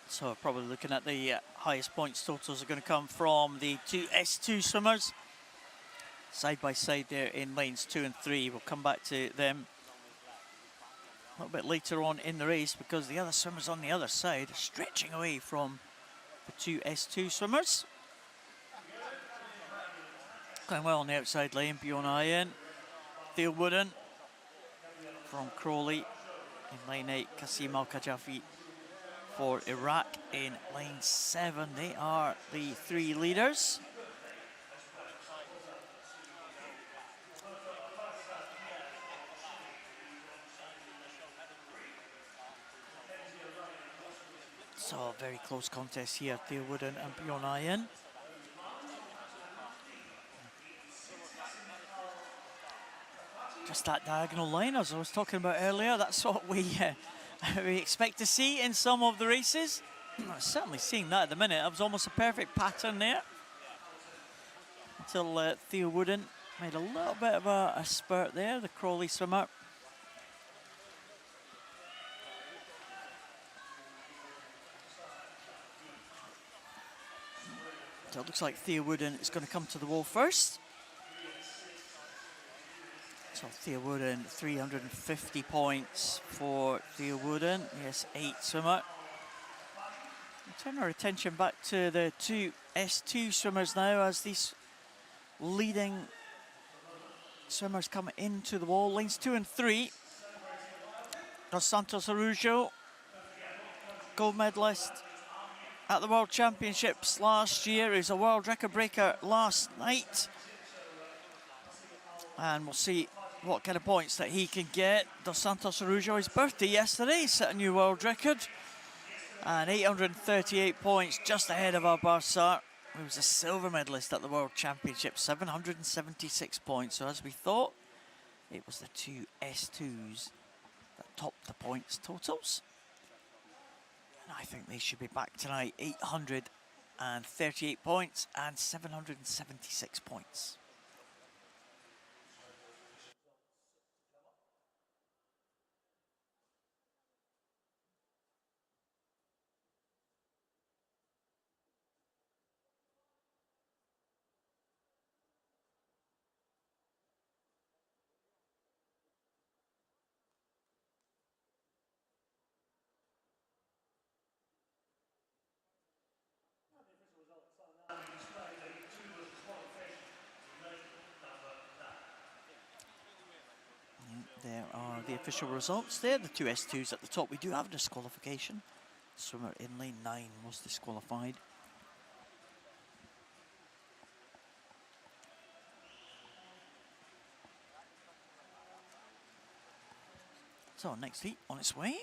So probably looking at the highest points totals are going to come from the two S2 swimmers. Side by side there in lanes 2 and 3. We'll come back to them a little bit later on in the race because the other swimmers on the other side are stretching away from the two S2 swimmers. Going well on the outside lane, Bjorn Ayen. Theo Wooden from Crawley in lane 8. Qasim Al-Kajafi for Iraq in lane 7. They are the 3 leaders. So a very close contest here, Theo Wooden and Bjorn Ayen. Just that diagonal line, as I was talking about earlier, that's what we expect to see in some of the races. I'm certainly seeing that at the minute. It was almost a perfect pattern there. Until Theo Wooden made a little bit of a spurt there, the Crawley swimmer. So it looks like Theo Wooden is going to come to the wall first. So Theo Wooden, 350 points for Theo Wooden. Yes, 8 swimmer. We'll turn our attention back to the two S2 swimmers now as these leading swimmers come into the wall. Lanes 2 and 3. Dos Santos Arujo, gold medalist at the World Championships last year. He was a world record breaker last night. And we'll see what kind of points that he can get. Dos Santos Arujo, his birthday yesterday, set a new world record. And 838 points, just ahead of Abarca, who was a silver medalist at the World Championship. 776 points. So as we thought, it was the two S2s that topped the points totals. And I think they should be back tonight. 838 points and 776 points. There are the official results there. The two S2s at the top. We do have disqualification. Swimmer in lane 9 was disqualified. So next heat on its way.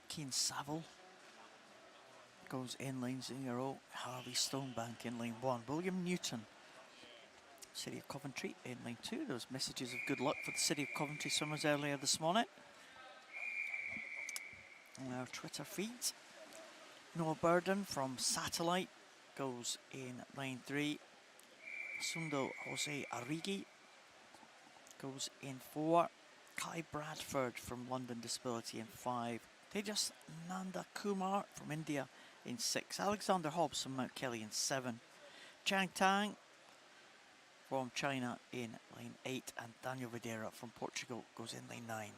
Keen Saville goes in lane 0. Harvey Stonebank in lane 1. William Newton, City of Coventry in lane 2. There was messages of good luck for the City of Coventry swimmers earlier this morning on our Twitter feed. Noah Burden from Satellite goes in lane 3. Sundo Jose Arrighi goes in 4. Kai Bradford from London Disability in 5. Tejas Nanda Kumar from India in 6. Alexander Hobbs from Mount Kelly in 7. Chang Tang from China in lane 8. And Daniel Videira from Portugal goes in lane 9.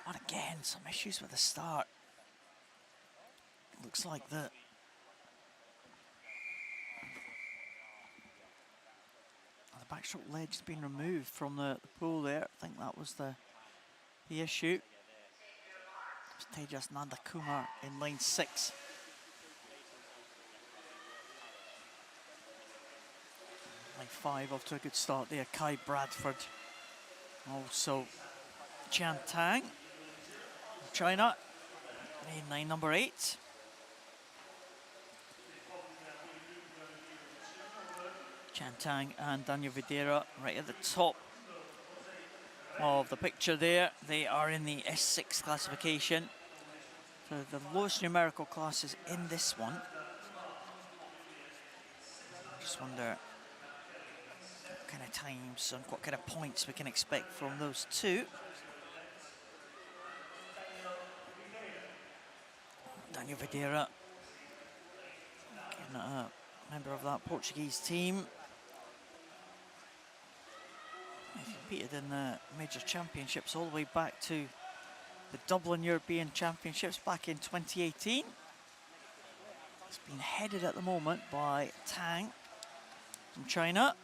And again, some issues with the start. Looks like the backstroke ledge has been removed from the pool there. I think that was the issue. Tejas Nanda Kumar in lane 6. Lane 5 off to a good start there. Kai Bradford. Also Chan Tang, China, in lane number 8. Chan Tang and Daniel Videira right at the top of the picture there. They are in the S6 classification. So the lowest numerical classes in this one. Just wonder what kind of times and what kind of points we can expect from those two. Daniel Videira, a member of that Portuguese team. He competed in the major championships all the way back to the Dublin European Championships back in 2018. It's been headed at the moment by Tang from China.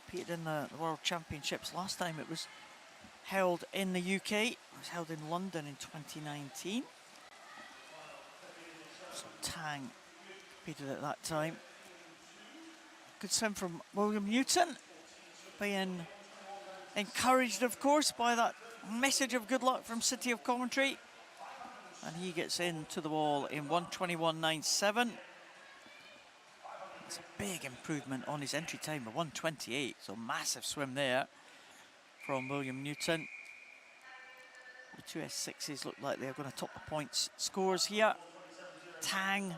Competed in the World Championships last time it was held in the UK. It was held in London in 2019. So Tang competed at that time. Good swim from William Newton, being encouraged, of course, by that message of good luck from City of Coventry. And he gets into the wall in 1:21.97. It's a big improvement on his entry time of 1:28. So massive swim there from William Newton. The two S6s look like they're going to top the points scores here. Tang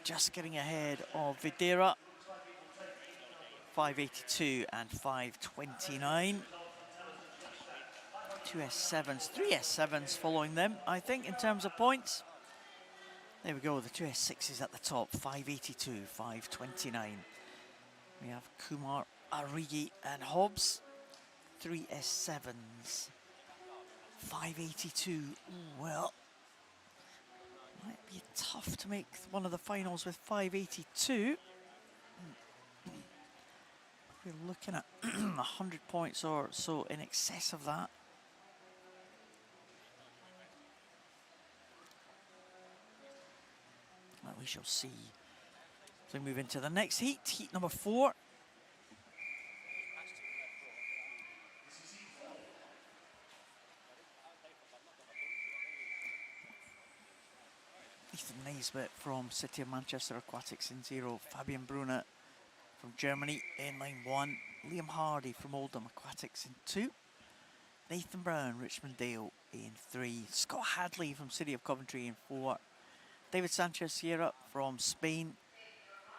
just getting ahead of Videira. 5:82 and 5:29. Two S7s, three S7s following them, I think, in terms of points. There we go, the two S6s at the top, 5:82, 5:29. We have Kumar, Arrighi and Hobbs. Three S7s, 5:82. Ooh, well, might be tough to make one of the finals with 5:82. We're looking at 100 points or so in excess of that. Well, we shall see. So we move into the next heat, heat number 4. Ethan Naisbitt from City of Manchester Aquatics in 0. Fabian Brunner from Germany in lane 1. Liam Hardy from Oldham Aquatics in 2. Nathan Brown, Richmond Dale in 3. Scott Hadley from City of Coventry in 4. David Sanchez Sierra from Spain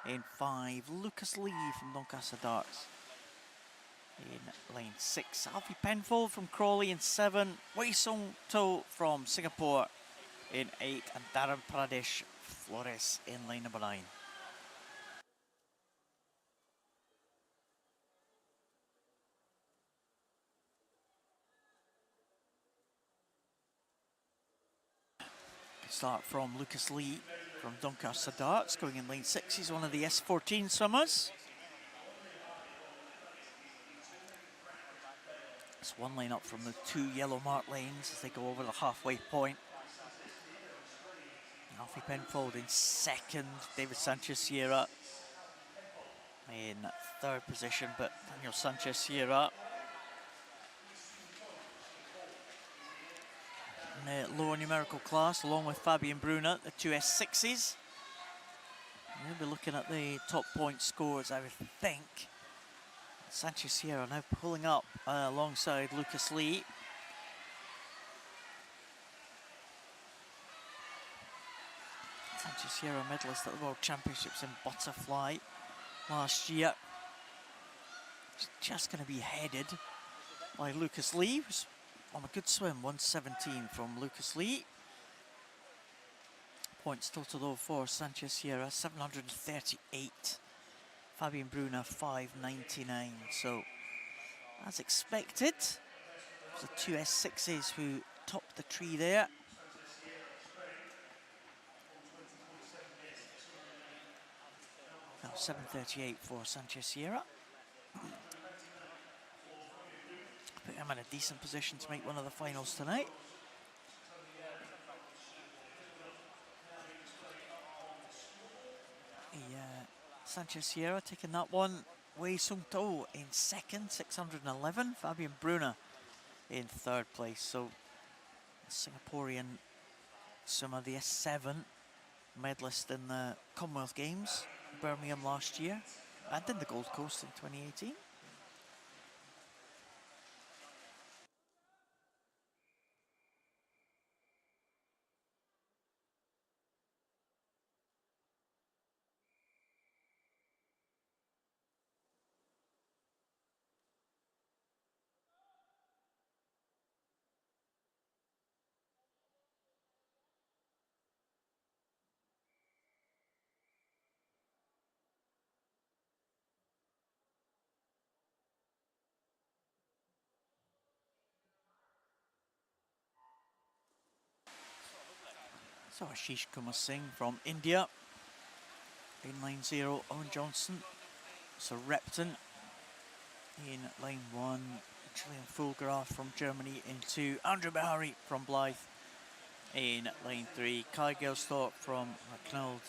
in 5. Lucas Lee from Doncaster Darts in lane 6. Alfie Penfold from Crawley in 7. Wei Song To from Singapore in 8. And Darren Pradesh Flores in lane number 9. Start from Lucas Lee from Doncaster Darts, going in lane 6. He's one of the S14 swimmers. It's one lane up from the two yellow marked lanes as they go over the halfway point. Alfie Penfold in second. David Sanchez Sierra in third position, but Daniel Sanchez Sierra in the lower numerical class, along with Fabian Brunner, the two S6s. We'll be looking at the top point scores, I would think. Sanchez Sierra now pulling up alongside Lucas Lee. Sanchez Sierra, medalist at the World Championships in butterfly last year. He's just going to be headed by Lucas Lee, who's on a good swim, 117 from Lucas Lee. Points total though for Sanchez Sierra, 738. Fabian Brunner, 599. So, as expected, the two S6s who topped the tree there. Now 738 for Sanchez Sierra. Put him in a decent position to make one of the finals tonight. Sanchez Sierra taking that one. Wei Sung To in second, 611. Fabian Brunner in third place. So, Singaporean swimmer, the S7 medalist in the Commonwealth Games, Birmingham last year, and in the Gold Coast in 2018. So Ashish Kumar Singh from India, in line 0, Owen Johnson, so Repton in line 1, Julian Fulgraf from Germany in 2, Andrew Behari from Blythe in line 3, Kai Gelsthorpe from Racknold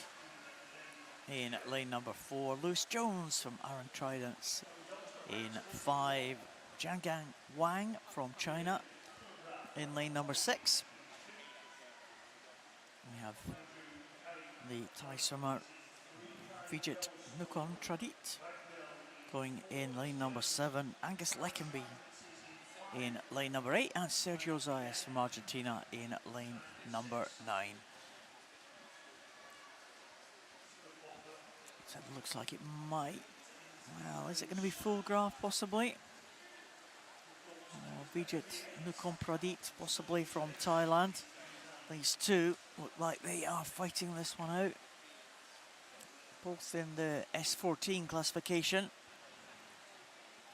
in lane number 4, Lewis Jones from Aaron Tridents in 5, Jiangang Wang from China in lane number 6. We have the Thai swimmer Vijit Nukon Tradit going in lane number 7, Angus Leckenby in lane number 8, and Sergio Zayas from Argentina in lane number 9. So it looks like it might, well, is it going to be Fulgraf possibly? Or Vijit Nukon Pradit possibly from Thailand. These two look like they are fighting this one out. Both in the S14 classification.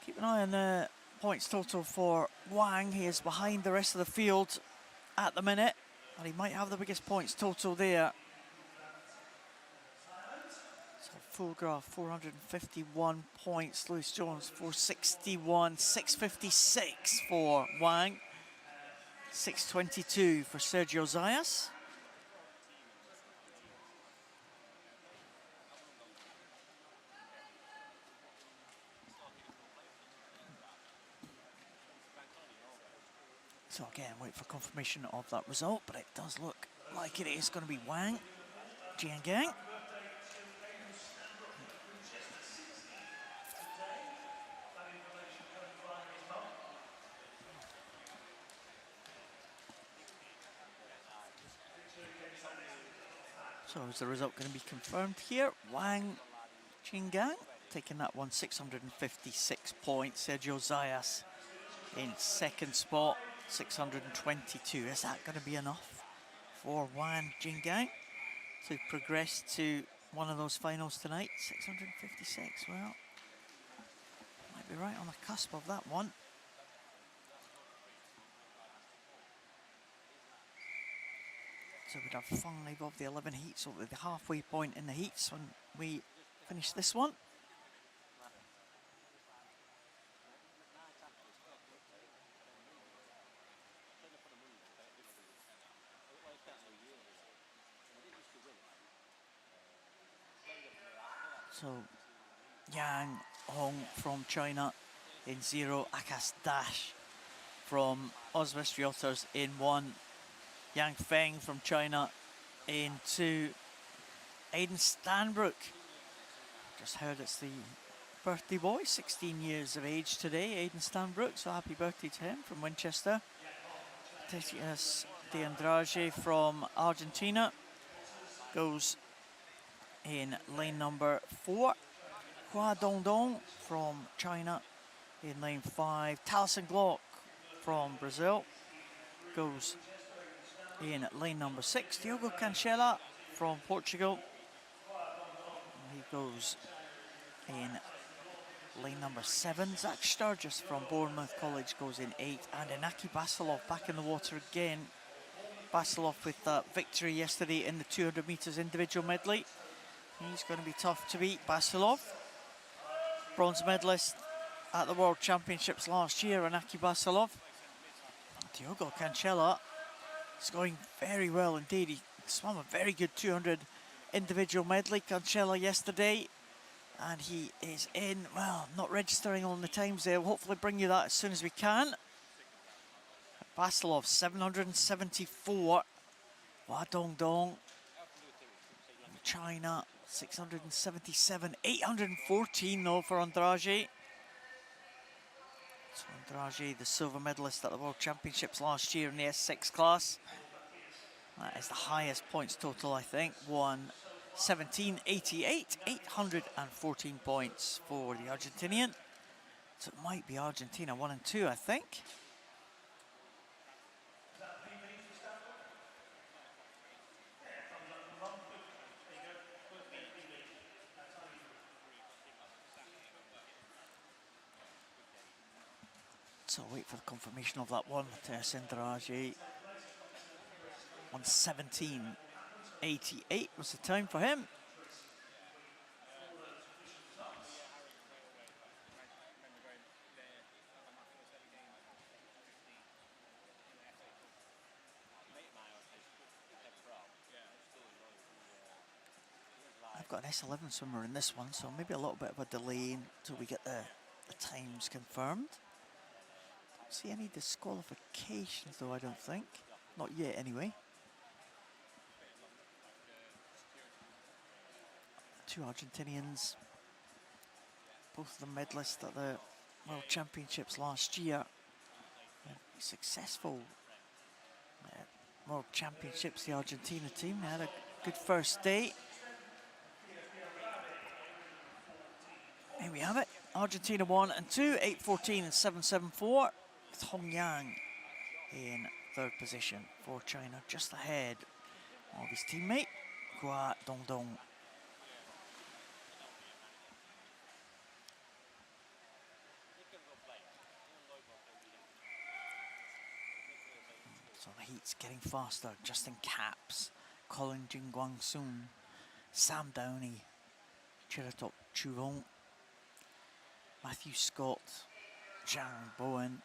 Keep an eye on the points total for Wang. He is behind the rest of the field at the minute, and he might have the biggest points total there. So Fulgraf 451 points, Lewis Jones 461, 656 for Wang. 622 for Sergio Zayas. So again, wait for confirmation of that result, but it does look like it is going to be Wang Jiangang. So is the result going to be confirmed here? Wang Jiangang taking that one, 656 points. Sergio Zayas in second spot, 622. Is that going to be enough for Wang Jiangang to progress to one of those finals tonight? 656, well, might be right on the cusp of that one. So we'd have 5 of the 11 heats over the halfway point in the heats when we finish this one. So Yang Hong from China in 0. Akash Dash from Oswestry in 1. Yang Feng from China in 2. Aiden Stanbrook. Just heard it's the birthday boy, 16 years of age today, Aiden Stanbrook, so happy birthday to him from Winchester. Tetias de Andrade from Argentina goes in lane number 4. Hua Dongdong from China in lane 5. Taliesin Glock from Brazil goes in lane number 6. Diogo Cancela from Portugal, he goes in lane number 7. Zach Sturgis from Bournemouth College goes in 8. And Inaki Basilov back in the water again. Basilov with that victory yesterday in the 200 metres individual medley. He's going to be tough to beat. Basilov, bronze medalist at the World Championships last year, Inaki Basilov. Diogo Cancela is going very well indeed. He swam a very good 200 individual medley, Cancela, yesterday. And he is in, well, not registering on the times there. We'll hopefully bring you that as soon as we can. Basilov, 774. Hua Dongdong, China, 677. 814 though for Andrade. So Andrade, the silver medalist at the World Championships last year in the S6 class. That is the highest points total, I think. 1:17.88, 814 points for the Argentinian. So it might be Argentina 1 and 2, I think. So wait for the confirmation of that one. Tess Andrade. 1:17.88 was the time for him. I've got an S11 swimmer in this one, so maybe a little bit of a delay until we get the times confirmed. Don't see any disqualifications though, I don't think. Not yet anyway. Two Argentinians, both of them medalists at the World Championships last year. Successful World Championships, the Argentina team. They had a good first day. Here we have it. Argentina 1 and 2, 8:14 and 7:74. With Hong Yang in third position for China, just ahead of his teammate, Hua Dongdong. So the heat's getting faster. Justin Capps, Colin Jingguang-sun, Sam Downey, Chiratop Churong, Matthew Scott, Jaron Bowen,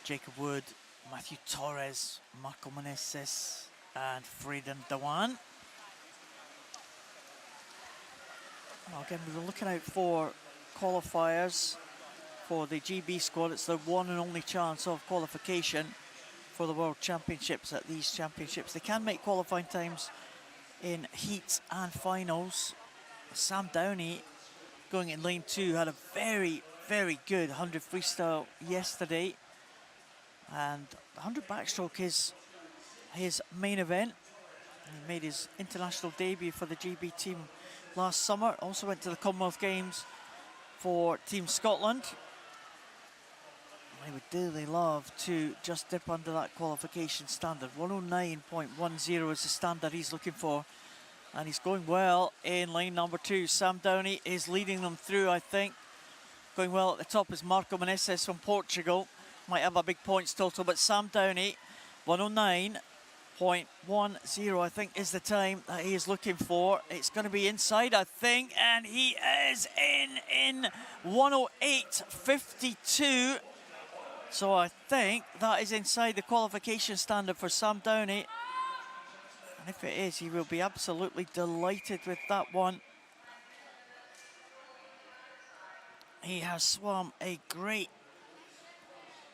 Jacob Wood, Matthew Torres, Marco Meneses, and Freedom Dewan. Well, again, we were looking out for qualifiers for the GB squad. It's the one and only chance of qualification for the World Championships at these championships. They can make qualifying times in heats and finals. Sam Downey, going in lane 2, had a very, very good 100 freestyle yesterday. And the 100 backstroke is his main event. He made his international debut for the GB team last summer. Also went to the Commonwealth Games for Team Scotland. I would dearly love to just dip under that qualification standard. 109.10 is the standard he's looking for. And he's going well in lane number 2. Sam Downey is leading them through, I think. Going well at the top is Marco Meneses from Portugal. Might have a big points total, but Sam Downey, 109.10, I think, is the time that he is looking for. It's going to be inside, I think, and he is in 108.52. So I think that is inside the qualification standard for Sam Downey. And if it is, he will be absolutely delighted with that one. He has swum a great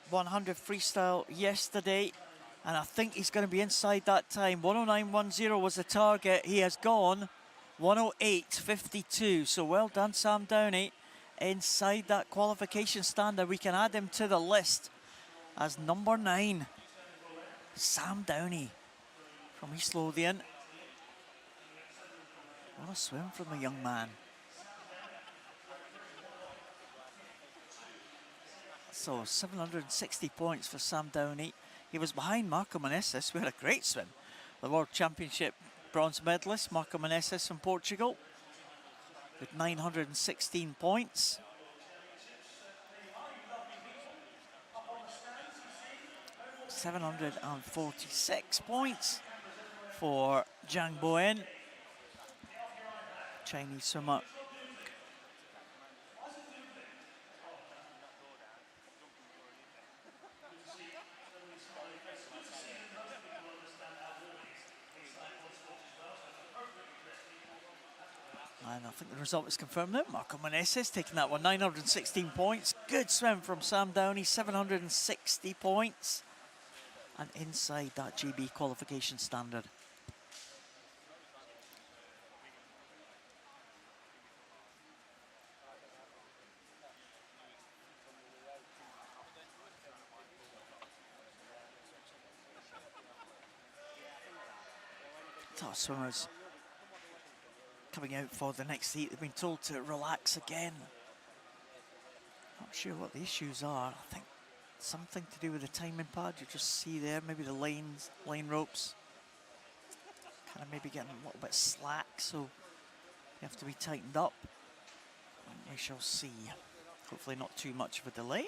100 freestyle yesterday, and I think he's going to be inside that time. 109.10 was the target. He has gone 108.52. So well done, Sam Downey. Inside that qualification standard, we can add him to the list as number 9. Sam Downey from East Lothian. What a swim from the young man. So 760 points for Sam Downey. He was behind Marco Meneses, who had a great swim. The World Championship bronze medalist, Marco Meneses from Portugal, with 916 points. .746 points for Zhang Boen, Chinese swimmer. And I think the result is confirmed now. Marco Meneses taking that one, 916 points. Good swim from Sam Downey, 760 points. And inside that GB qualification standard. Top swimmers coming out for the next heat. They've been told to relax again. Not sure what the issues are. I think something to do with the timing pad. You just see there, maybe the lane ropes kind of maybe getting a little bit slack, so they have to be tightened up. And we shall see. Hopefully not too much of a delay.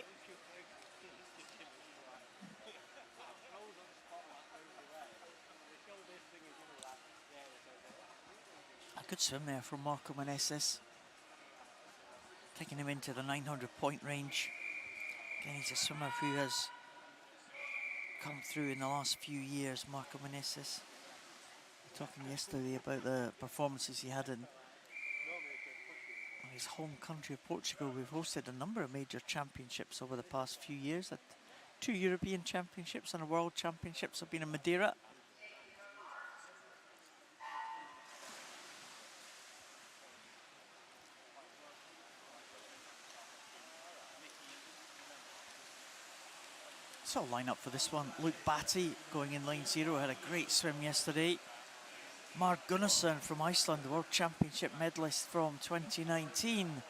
A good swim there from Marco Meneses, taking him into the 900-point range. Again, he's a swimmer who has come through in the last few years, Marco Meneses. Talking yesterday about the performances he had in his home country of Portugal. We've hosted a number of major championships over the past few years. 2 European championships and a World Championships have been in Madeira. So line up for this one. Luke Batty going in lane 0, had a great swim yesterday. Mark Gunnarsson from Iceland, the World Championship medalist from 2019.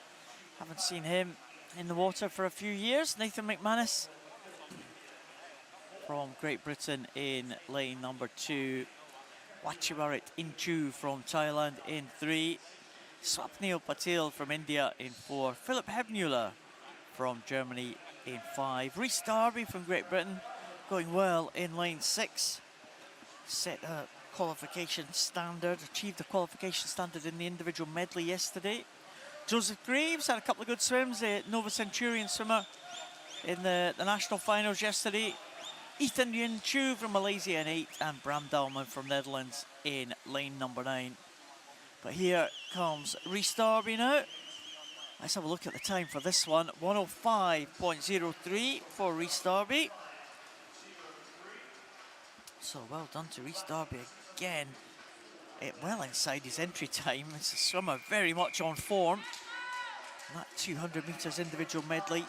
Haven't seen him in the water for a few years. Nathan McManus from Great Britain in lane number 2. Wachiwarit Inchu from Thailand in 3. Swapnil Patil from India in 4. Philip Hebmuller from Germany in 5. Rhys Darby from Great Britain going well in lane 6. Set a qualification standard, achieved the qualification standard in the individual medley yesterday. Joseph Graves had a couple of good swims, the Nova Centurion swimmer in the national finals yesterday. Ethan Yun Chu from Malaysia in 8, and Bram Dalman from Netherlands in lane number 9. But here comes Rhys Darby now. Let's have a look at the time for this one. 105.03 for Rhys Darby. So well done to Rhys Darby again. Well inside his entry time. It's a swimmer very much on form. And that 200 metres individual medley.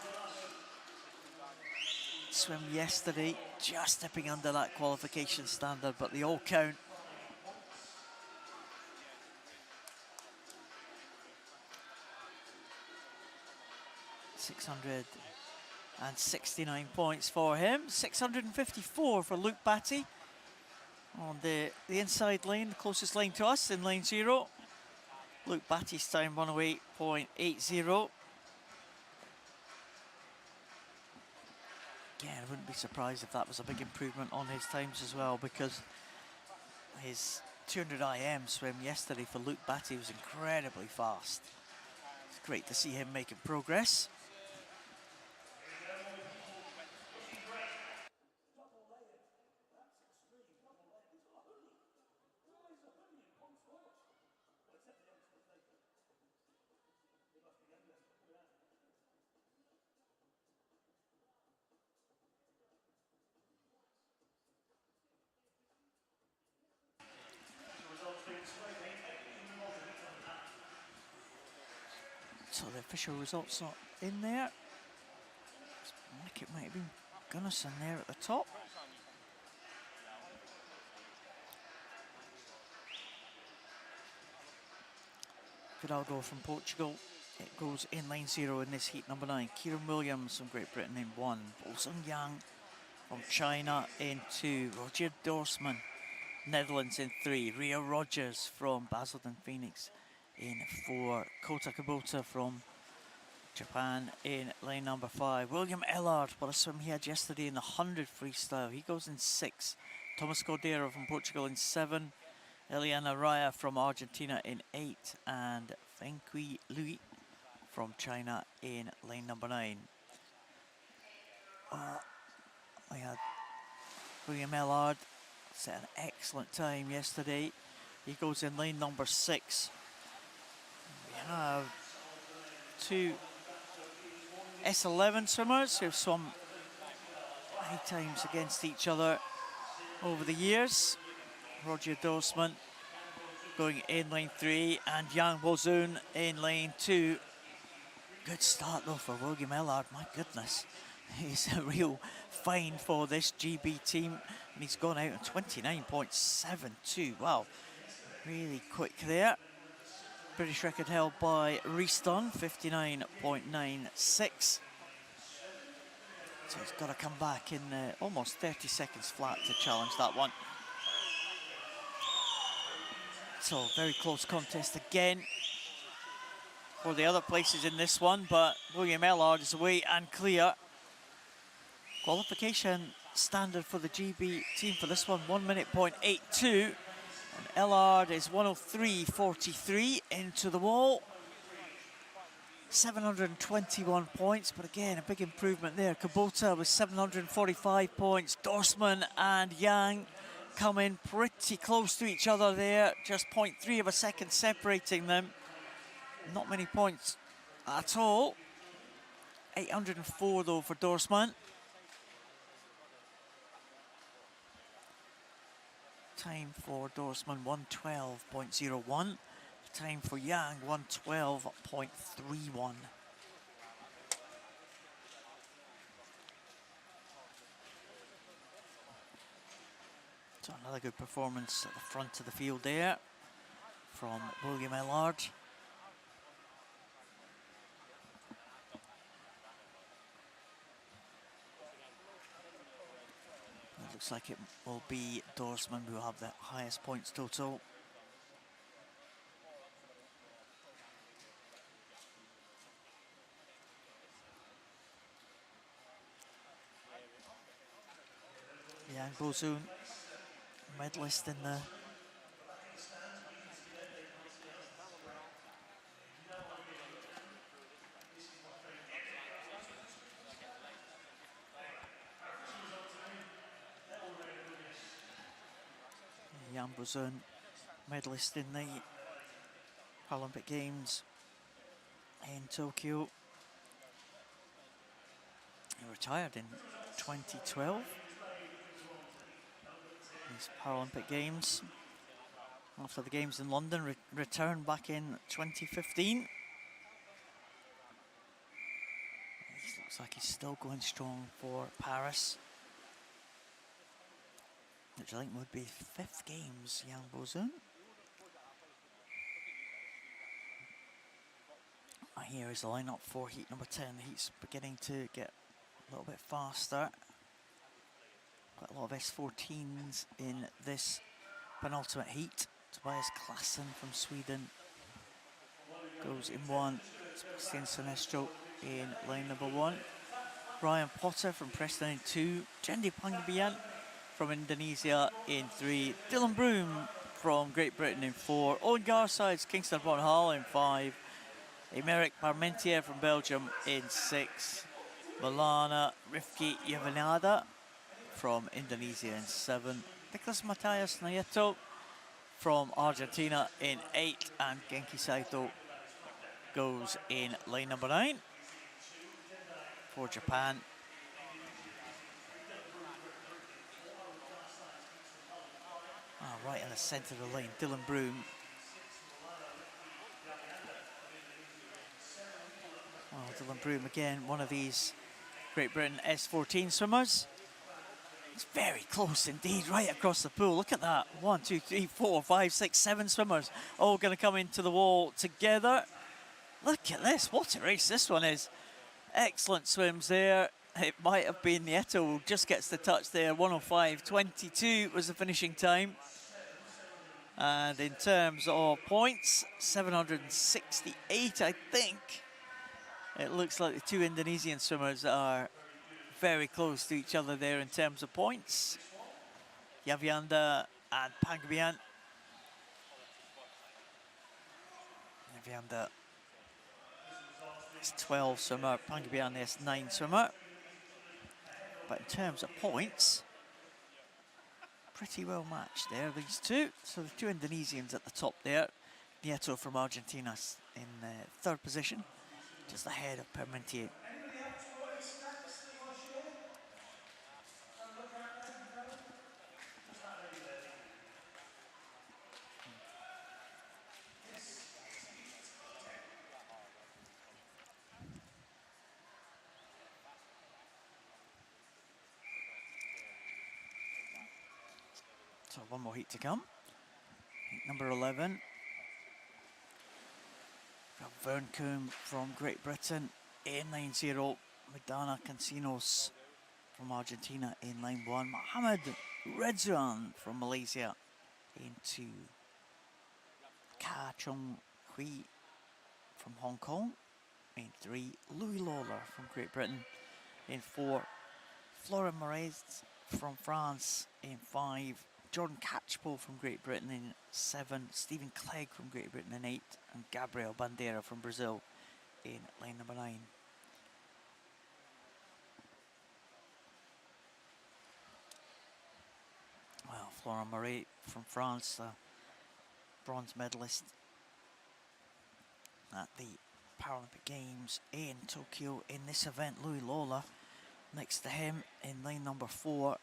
Swim yesterday, just dipping under that qualification standard, but they all count. .669 points for him. 654 for Luke Batty on the inside lane, the closest lane to us in lane 0. Luke Batty's time 108.80. Again, I wouldn't be surprised if that was a big improvement on his times as well, because his 200 IM swim yesterday for Luke Batty was incredibly fast. It's great to see him making progress. So the official results not in there. I think it might have been Gunnarsson there at the top. Fidalgo from Portugal. It goes in line 0 in this heat, number 9. Kieran Williams from Great Britain in 1. Bolsung Yang from China in 2. Roger Dorsman, Netherlands in 3. Rio Rogers from Basildon Phoenix in 4. Kota Kubota from Japan in lane number 5. William Ellard, what a swim he had yesterday in the 100 freestyle. He goes in 6. Thomas Cordero from Portugal in 7. Eliana Raya from Argentina in 8. And Feng Kui Lui from China in lane number 9. I had William Ellard set an excellent time yesterday. He goes in lane number 6. We have 2 S11 swimmers who've swum many times against each other over the years. Roger Dorsman going in lane 3 and Yang Bozun in lane 2. Good start though for William Ellard, my goodness. He's a real find for this GB team, and he's gone out on 29.72. Wow, really quick there. British record held by Rhys Dunn, 59.96. So he's got to come back in almost 30 seconds flat to challenge that one. So very close contest again for the other places in this one, but William Ellard is away and clear. Qualification standard for the GB team for this one, 1 minute .82. And Ellard is 103.43 into the wall. 721 points, but again, a big improvement there. Kubota with 745 points. Dorsman and Yang come in pretty close to each other there. Just 0.3 of a second separating them. Not many points at all. 804 though for Dorsman. Time for Dorsman 112.01. Time for Yang 112.31. So another good performance at the front of the field there from William Ellard. It looks like it will be Dorsman who will have the highest points total. Yang Bozun, medalist in the Yang Bozun, medalist in the Paralympic Games in Tokyo. He retired in 2012. These Paralympic Games. After the Games in London, returned back in 2015. It looks like he's still going strong for Paris, which I think would be 5th Games, Yang Bozun. Here is the lineup for heat number 10. The heat's beginning to get a little bit faster. Quite a lot of S14s in this penultimate heat. Tobias Klassen from Sweden goes in 1. Sebastian Sinestro in lane number 1. Ryan Potter from Preston in 2. Jendi Pangbian from Indonesia in 3. Dylan Broom from Great Britain in 4. Owen Garsides, Kingston upon Hull in 5. Emeric Parmentier from Belgium in 6. Milana Rifki Yavanada from Indonesia in 7. Nicholas Matthias Nieto from Argentina in 8. And Genki Saito goes in lane number 9 for Japan. Right in the centre of the lane, Dylan Broom. Dylan Broom again, one of these Great Britain S14 swimmers. It's very close indeed, right across the pool. Look at that. 1, 2, 3, 4, 5, 6, 7 swimmers all going to come into the wall together. Look at this. What a race this one is. Excellent swims there. It might have been Nieto who just gets the touch there. 105.22 was the finishing time. And in terms of points, 768, I think. It looks like the two Indonesian swimmers are very close to each other there in terms of points. Yavianda and Panggabean. Yavianda is 12 swimmer, Panggabean is 9 swimmer. But in terms of points, pretty well matched there, these two. So the two Indonesians at the top there. Nieto from Argentina in third position, just ahead of Parmentier. So one more heat to come. Heat number 11. Verncombe from Great Britain in line 0. Medana Cancinos from Argentina in line 1. Mohammed Redzuan from Malaysia in 2. Ka Chong Hui from Hong Kong in 3. Louis Lawler from Great Britain in 4. Florent Moraes from France in 5. Jordan Catchpole from Great Britain in 7, Stephen Clegg from Great Britain in 8, and Gabriel Bandeira from Brazil in line number 9. Well, Florent Moraes from France, bronze medalist at the Paralympic Games in Tokyo in this event. Louis Lawler next to him in line number 4.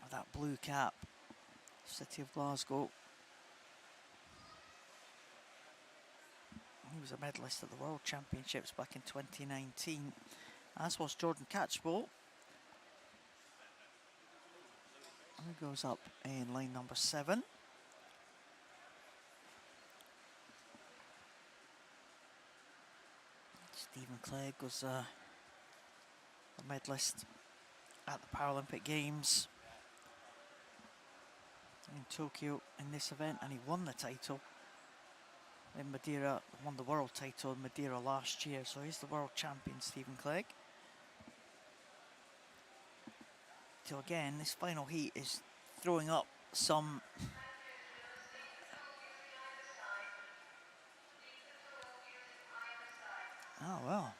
That blue cap, City of Glasgow. He was a medalist at the World Championships back in 2019, as was Jordan Catchpole. He goes up in line number 7. Stephen Clegg was a medalist at the Paralympic Games in Tokyo in this event, and he won the title in Madeira, won the world title in Madeira last year, so he's the world champion, Stephen Clegg. So again, this final heat is throwing up some oh well,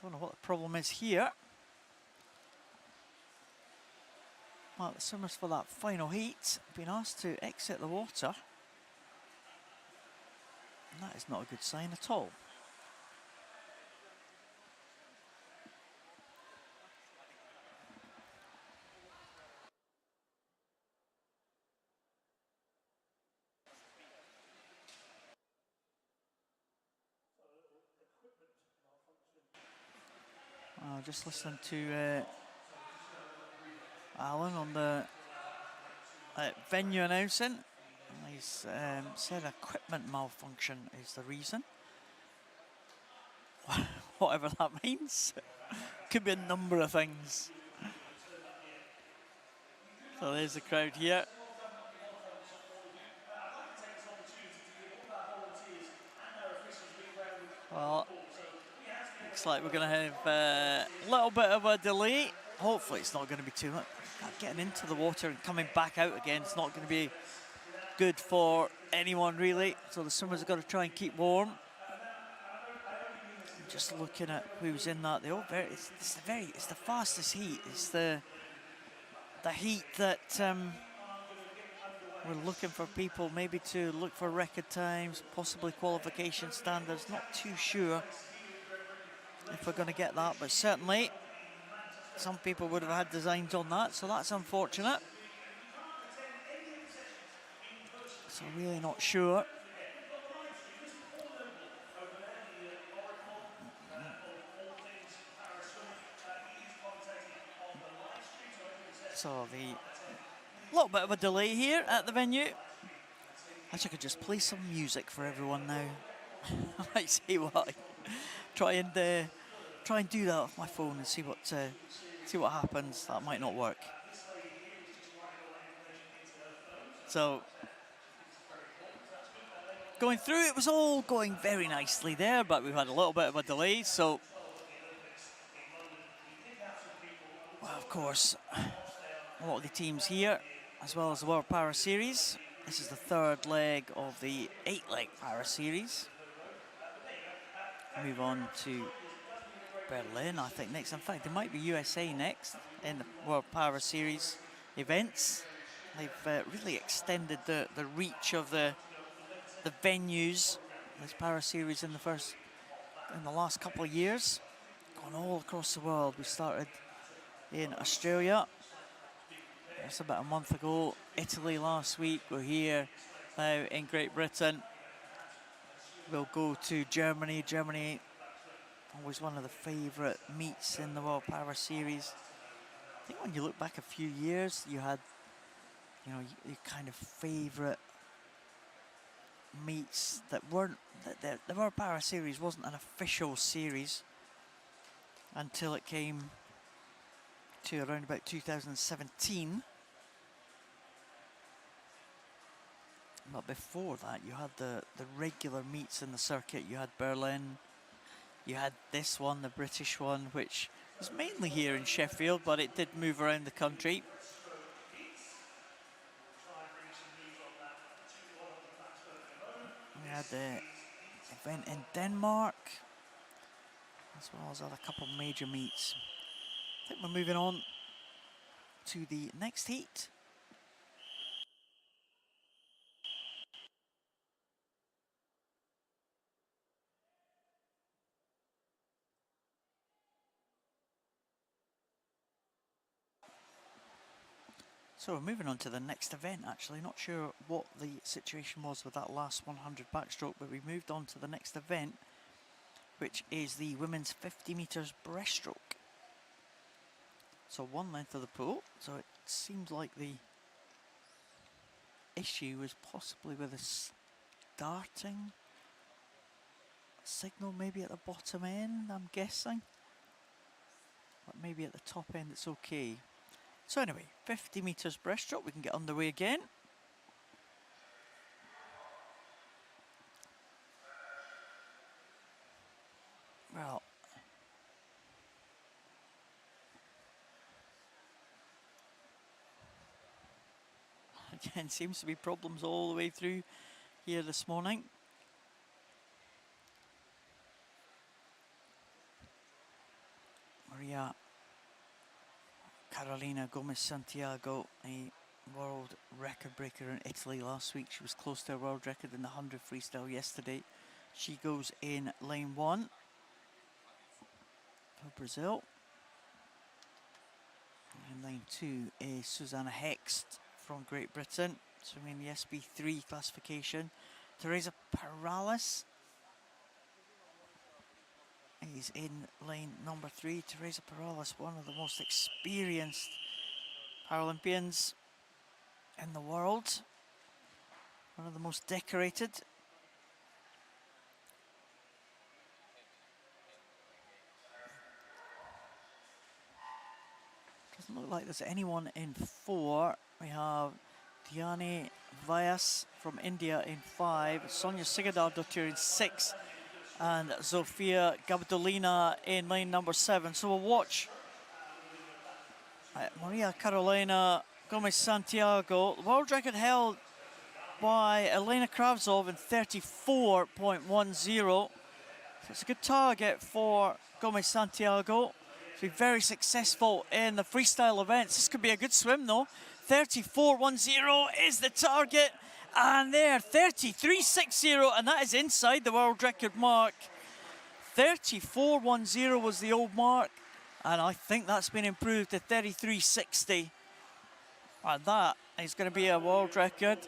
don't know what the problem is here. Well, the swimmers for that final heat have been asked to exit the water. And that is not a good sign at all. Just listening to Alan on the venue announcing. He's said equipment malfunction is the reason. Whatever that means. Could be a number of things. So there's the crowd here. Well, looks like we're going to have a little bit of a delay. Hopefully it's not going to be too much. Getting into the water and coming back out again, it's not going to be good for anyone really. So the swimmers have got to try and keep warm. Just looking at who's in that, it's the fastest heat. It's the heat that we're looking for people maybe to look for record times, possibly qualification standards. Not too sure if we're going to get that, but certainly some people would have had designs on that, so that's unfortunate. So really not sure So the little bit of a delay here at the venue. Actually, I could just play some music for everyone now. I might see what. Try and do that off my phone and see what happens. That might not work. So going through, it was all going very nicely there, but we've had a little bit of a delay. So, well, of course, a lot of the teams here, as well as the World Para Series. This is the third leg of the 8-leg Para Series. Move on to Berlin, I think, next. In fact, there might be USA next in the World Para Series events. They've really extended the reach of the venues, this Para Series in the last couple of years. Gone all across the world. We started in Australia. That's about a month ago. Italy last week. We're here now in Great Britain. We'll go to Germany. Germany, always one of the favourite meets in the World Para Series. I think when you look back a few years, you had, your kind of favourite meets that weren't. The World Para Series wasn't an official series until it came to around about 2017. But before that, you had the regular meets in the circuit. You had Berlin. You had this one, the British one, which was mainly here in Sheffield, but it did move around the country. We had the event in Denmark, as well as a couple of major meets. I think we're moving on to the next heat. So we're moving on to the next event, actually. Not sure what the situation was with that last 100 backstroke, but we moved on to the next event, which is the women's 50 metres breaststroke. So one length of the pool. So it seems like the issue was possibly with a starting signal, maybe at the bottom end, I'm guessing. But maybe at the top end it's okay. So anyway, 50 metres breaststroke, we can get underway again. Well, again, seems to be problems all the way through here this morning. Maria Carolina Gomez Santiago, a world record breaker in Italy last week. She was close to a world record in the 100 freestyle yesterday. She goes in lane 1 for Brazil. And lane 2 is Susanna Hext from Great Britain, swimming the SB3 classification. Teresa Perales is in lane number 3. Teresa Perales, one of the most experienced Paralympians in the world, one of the most decorated. Doesn't look like there's anyone in 4. We have Diani Vyas from India in 5, Sonia Sigadar-Dottir in 6, and Zofia Gabdolina in lane number 7. So we'll watch Maria Carolina Gomez Santiago. The world record held by Elena Kravtsov in 34.10. So it's a good target for Gomez Santiago to be very successful in the freestyle events. This could be a good swim though. 34.10 is the target. And there, 33.60, and that is inside the world record mark. 34.10 was the old mark, and I think that's been improved to 33.60. And that is going to be a world record.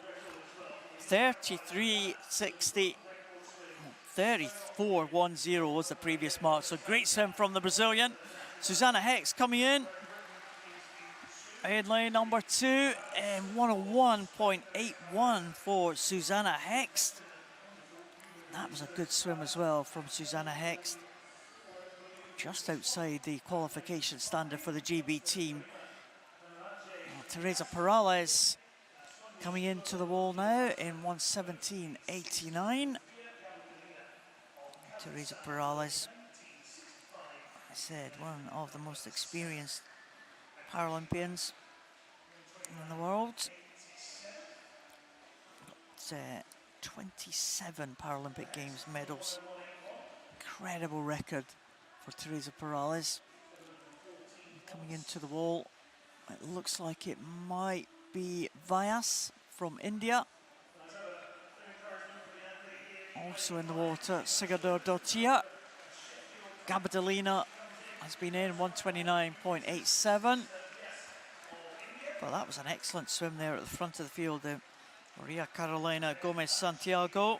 33.60. 34.10 was the previous mark. So great swim from the Brazilian. Susanna Hex coming in. In lane number 2, and 101.81 for Susanna Hext. That was a good swim as well from Susanna Hext. Just outside the qualification standard for the GB team. Teresa Perales coming into the wall now in 117.89. Teresa Perales, I said, one of the most experienced Paralympians in the world. It's 27 Paralympic Games medals. Incredible record for Teresa Perales. Coming into the wall, it looks like it might be Vyas from India. Also in the water, Sigurdar Dottir. Gabardellina has been in 129.87. But that was an excellent swim there at the front of the field. Maria Carolina Gomez Santiago.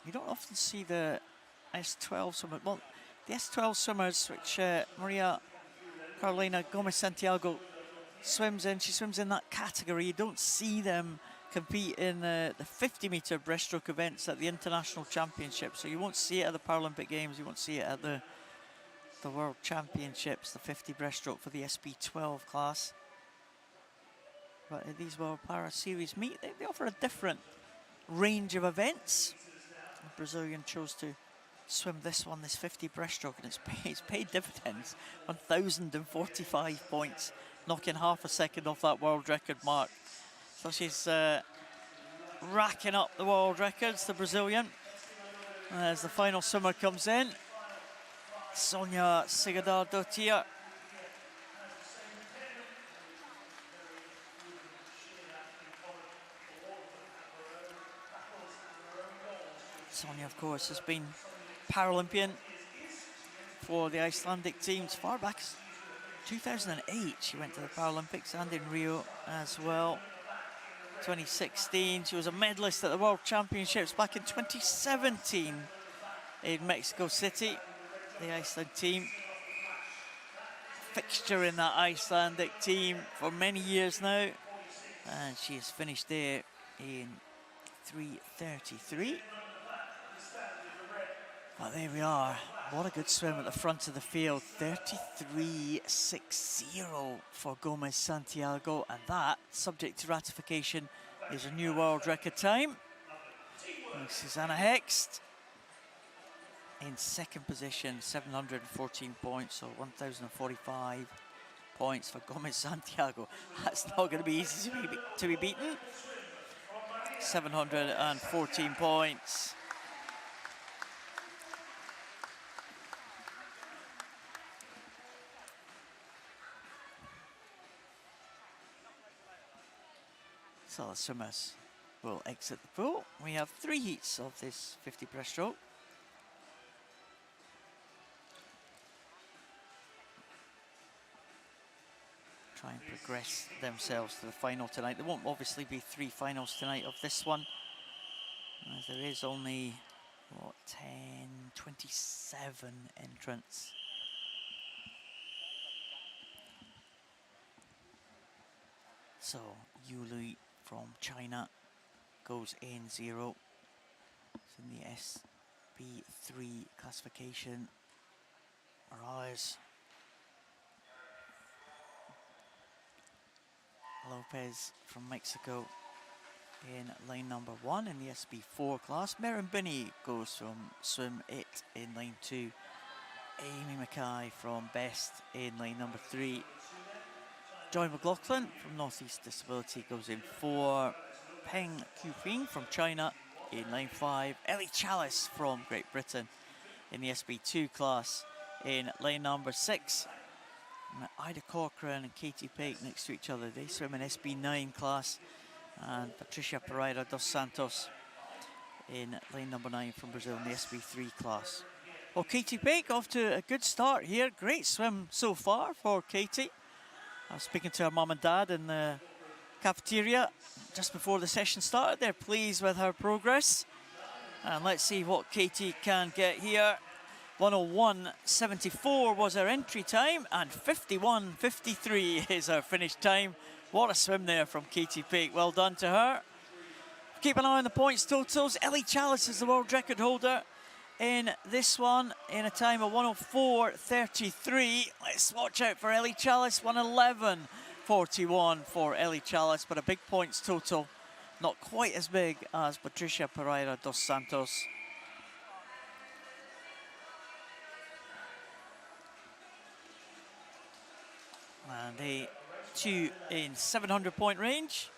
You don't often see the S12 swimmers. Well, the S12 swimmers, which Maria Carolina Gomez Santiago swims in, she swims in that category. You don't see them compete in the 50-metre breaststroke events at the International Championships. So you won't see it at the Paralympic Games, you won't see it at the World Championships, the 50 breaststroke for the SB12 class. But at these World Para Series meet, they offer a different range of events. The Brazilian chose to swim this 50 breaststroke, and it's paid dividends. 1,045 points, knocking half a second off that world record mark. So she's racking up the world records, the Brazilian. As the final swimmer comes in, Sonia Sigurdar Dottir. Sonia, of course, has been Paralympian for the Icelandic team as far back as 2008. She went to the Paralympics and in Rio as well. 2016, she was a medalist at the World Championships back in 2017 in Mexico City. The Iceland team, fixture in that Icelandic team for many years now, and she has finished there in 3:33. But there we are. What a good swim at the front of the field. 33.60 for Gomez Santiago, and that, subject to ratification, is a new world record time. And Susanna Hext in second position, 714 points, so 1,045 points for Gomez Santiago. That's not going to be easy to be beaten. 714 points. So the swimmers will exit the pool. We have 3 heats of this 50 breaststroke. Try and progress themselves to the final tonight. There won't obviously be 3 finals tonight of this one, as there is only, what, 27 entrants. So Yuli from China goes in 0. It's in the SB3 classification. Morales. Lopez from Mexico in lane number 1 in the SB4 class. Merrin Binney goes from swim it in lane 2. Amy Mackay from Best in lane number 3. Joy McLaughlin from Northeast Disability goes in 4. Peng Quping from China in lane 5. Ellie Chalice from Great Britain in the SB2 class in lane number 6. Ida Corcoran and Katie Pake next to each other. They swim in SB9 class. And Patricia Pereira dos Santos in lane number 9 from Brazil in the SB3 class. Well, Katie Pake off to a good start here. Great swim so far for Katie. I was speaking to her mum and dad in the cafeteria just before the session started. They're pleased with her progress. And let's see what Katie can get here. 101.74 was her entry time, and 51.53 is her finish time. What a swim there from Katie Peake. Well done to her. Keep an eye on the points totals. Ellie Chalice is the world record holder in this one in a time of 104.33. Let's watch out for Ellie Chalice. 111.41 for Ellie Chalice, but a big points total. Not quite as big as Patricia Pereira dos Santos. And they two in 700-point range.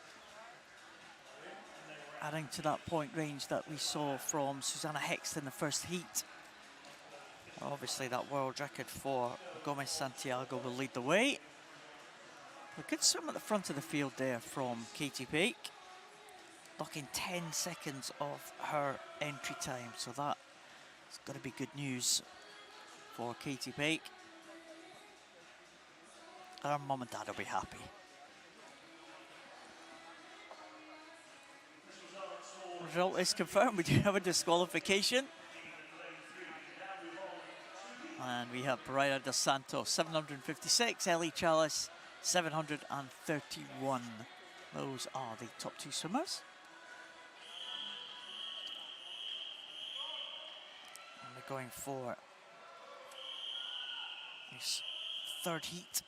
Adding to that point range that we saw from Susanna Hext in the first heat. Obviously that world record for Gomez Santiago will lead the way. A good swim at the front of the field there from Katie Peake. Knocking 10 seconds off her entry time, so that's got to be good news for Katie Peake. Her mum and dad will be happy. Result is confirmed. We do have a disqualification. And we have Pereira dos Santos, 756, Ellie Chalice, 731. Those are the top two swimmers. And we're going for this third heat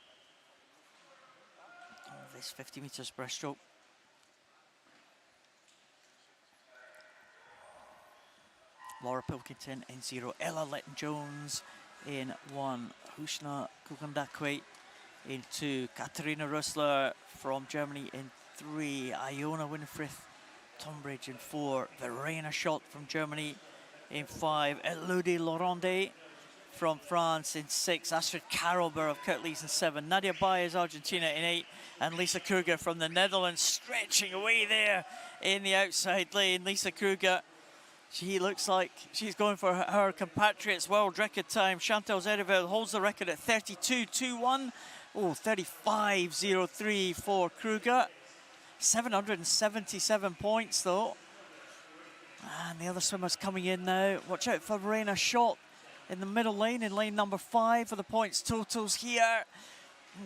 of this 50 metres breaststroke. Laura Pilkington in 0, Ella Letton-Jones in 1, Hushna Kukandakwe in 2, Katharina Rössler from Germany in 3, Iona Winifrith Tonbridge in 4, Verena Schott from Germany in 5, Elodie Laurande from France in 6, Astrid Karelber of Kirtlees in 7, Nadia Baez Argentina in 8, and Lisa Kruger from the Netherlands stretching away there in the outside lane. Lisa Kruger, she looks like she's going for her compatriots' world record time. Chantal Zereville holds the record at 32.21. Oh, 35.03 for Kruger. 777 points though. And the other swimmers coming in now. Watch out for Verena Schott in the middle lane, in lane number 5 for the points totals here.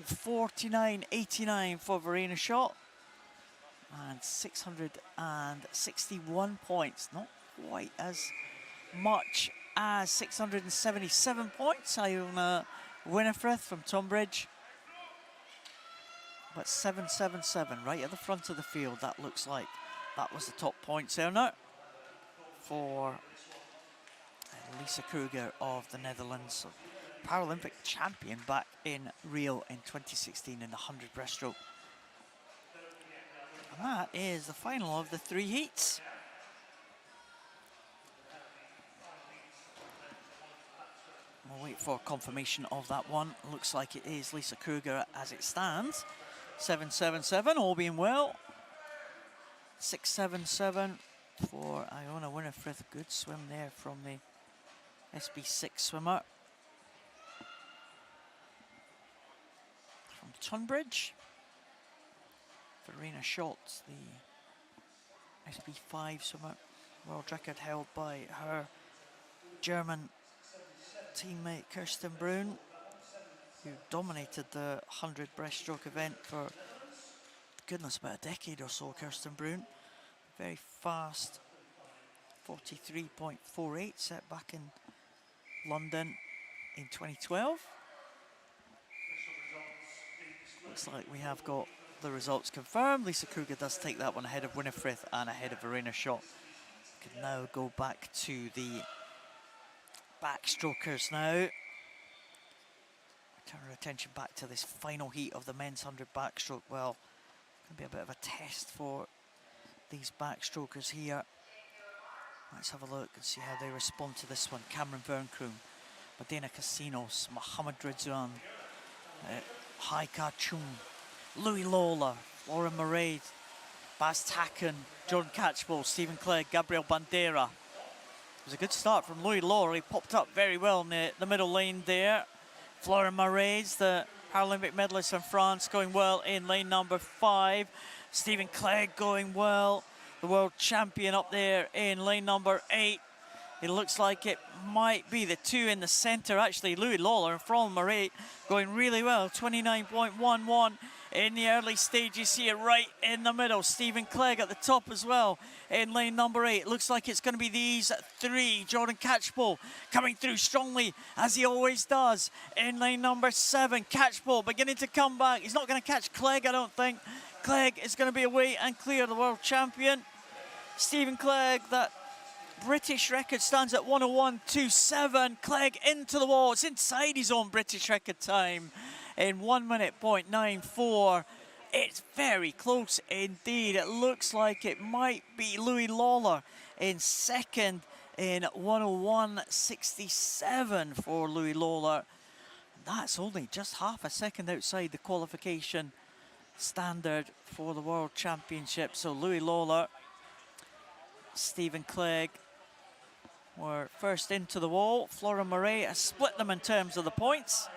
49.89 for Verena Schott. And 661 points. Not quite as much as 677 points. Iona Winifrith from Tonbridge. But 777 right at the front of the field. That looks like that was the top points earner for Lisa Kruger of the Netherlands. Paralympic champion back in Rio in 2016 in the 100 breaststroke. And that is the final of the 3 heats. We'll wait for confirmation of that one. Looks like it is Lisa Kruger as it stands. 777, all being well. 677 for Iona Winifrith. Good swim there from the SB6 swimmer. From Tonbridge. Verena Schott, the SB5 swimmer. World record held by her German teammate Kirsten Brun, who dominated the 100 breaststroke event for, goodness, about a decade or so. Kirsten Brun, very fast 43.48 set back in London in 2012. Looks like we have got the results confirmed. Lisa Kruger does take that one ahead of Winifrith and ahead of Verena Schott. We can now go back to the backstrokers now. Turn our attention back to this final heat of the men's 100 backstroke. Well, it's going to be a bit of a test for these backstrokers here. Let's have a look and see how they respond to this one. Cameron Vernkroon, Madena Casinos, Mohamed Ridwan, Haika Chung, Louis Lawler, Lauren Murray, Baz Tacken, John Catchpole, Stephen Clegg, Gabriel Bandera. It was a good start from Louis Lawler. He popped up very well in the middle lane there. Flora Maraise, the Paralympic medalist from France, going well in lane number 5. Stephen Clegg going well. the world champion up there in lane number 8. It looks like it might be the two in the centre, actually. Louis Lawler and Florent Marais going really well. 29.11 in the early stages here, right in the middle. Stephen Clegg at the top as well in lane number 8. Looks like it's going to be these three. Jordan Catchpole coming through strongly, as he always does, in lane number 7. Catchpole beginning to come back. He's not going to catch Clegg, I don't think. Clegg is going to be away and clear, the world champion. Stephen Clegg, that British record stands at 1:01.27. Clegg into the wall. It's inside his own British record time in 1 minute .94. It's very close indeed. It looks like it might be Louis Lawler in second in 1:01.67 for Louis Lawler. That's only just half a second outside the qualification standard for the World Championship. So Louis Lawler, Stephen Clegg were first into the wall. Florent Marais has split them in terms of the points.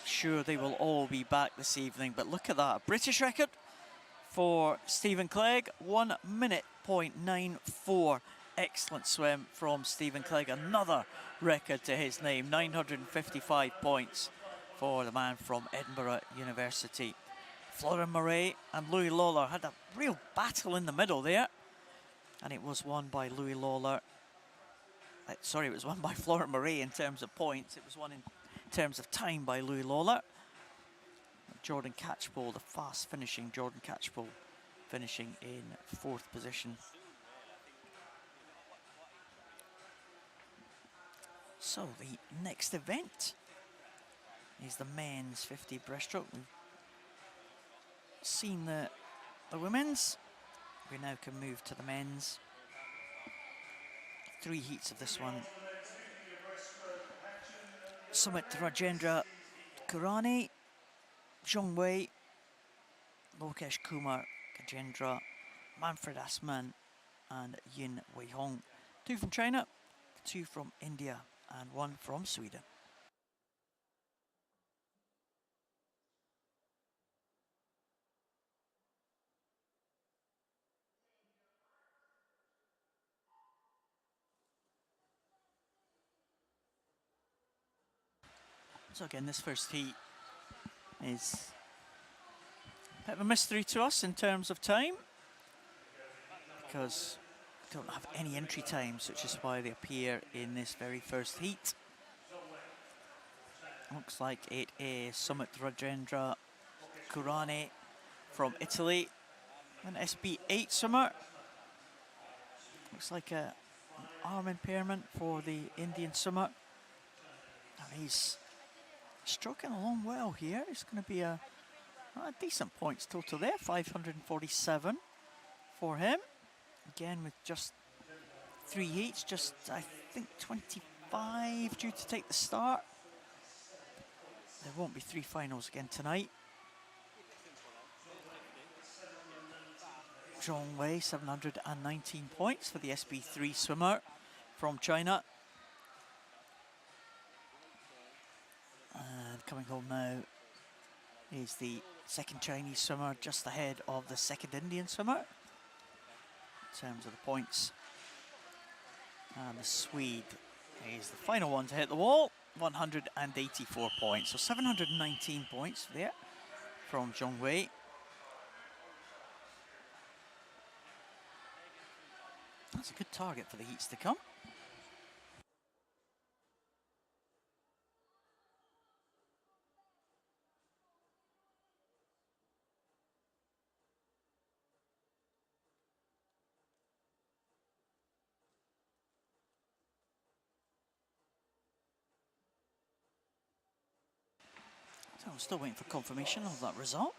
Sure, they will all be back this evening, but look at that. A British record for Stephen Clegg, 1 minute .94. Excellent swim from Stephen Clegg. Another record to his name, 955 points for the man from Edinburgh University. Florent Marais and Louis Lawler had a real battle in the middle there, and it was won by Louis Lawler. Sorry, it was won by Florent Marais in terms of points. It was won in terms of time by Louis Lawler. Jordan Catchpole, the fast finishing Jordan Catchpole, finishing in 4th position. So the next event is the men's 50 breaststroke. We've seen the women's. We now can move to the men's. 3 heats of this one. Sumit Rajendra Kurani, Zhong Wei, Lokesh Kumar Gajendra, Manfred Asman and Yin Wei Hong. 2 from China, 2 from India and 1 from Sweden. So again, this first heat is a bit of a mystery to us in terms of time, because we don't have any entry times, which is why they appear in this very first heat. Looks like it is Sumit Rajendra Kurani from Italy, an SB8 swimmer. Looks like an arm impairment for the Indian swimmer. And he's stroking along well here. It's going to be a decent points total there, 547 for him. Again, with just 3 heats, just I think 25 due to take the start. There won't be 3 finals again tonight. Zhong Wei, 719 points for the SB3 swimmer from China. And coming home now is the second Chinese swimmer, just ahead of the second Indian swimmer in terms of the points. And the Swede is the final one to hit the wall, 184 points. So 719 points there from Zhong Wei. That's a good target for the heats to come. So I'm still waiting for confirmation of that result.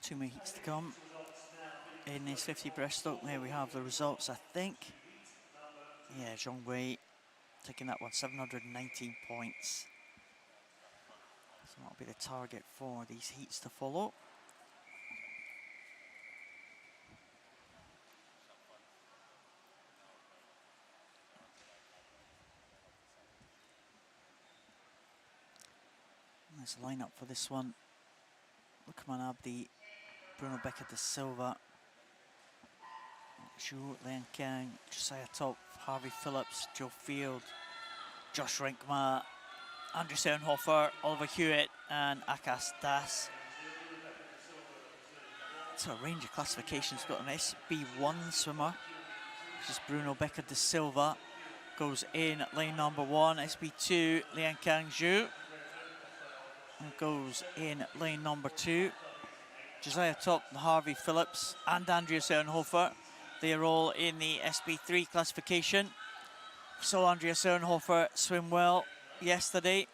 Two more heats to come in this 50 breaststroke. There we have the results, I think. Yeah, Zhong Wei taking that one, 719 points. So that'll be the target for these heats to follow. There's a lineup for this one. Lukman Abdi, Bruno Becker da Silva, Zhu Liankang, Josiah Top, Harvey Phillips, Joe Field, Josh Rinkma, Andrew Sernhofer, Oliver Hewitt and Akash Das. It's a range of classifications. Got an SB1 swimmer, which is Bruno Becker da Silva, goes in lane number 1. SB2, Liankang Zhu, and goes in lane number 2. Josiah Top and Harvey Phillips and Andrea Sernhofer, they are all in the SB3 classification. Saw Andrea Sernhofer swim well yesterday,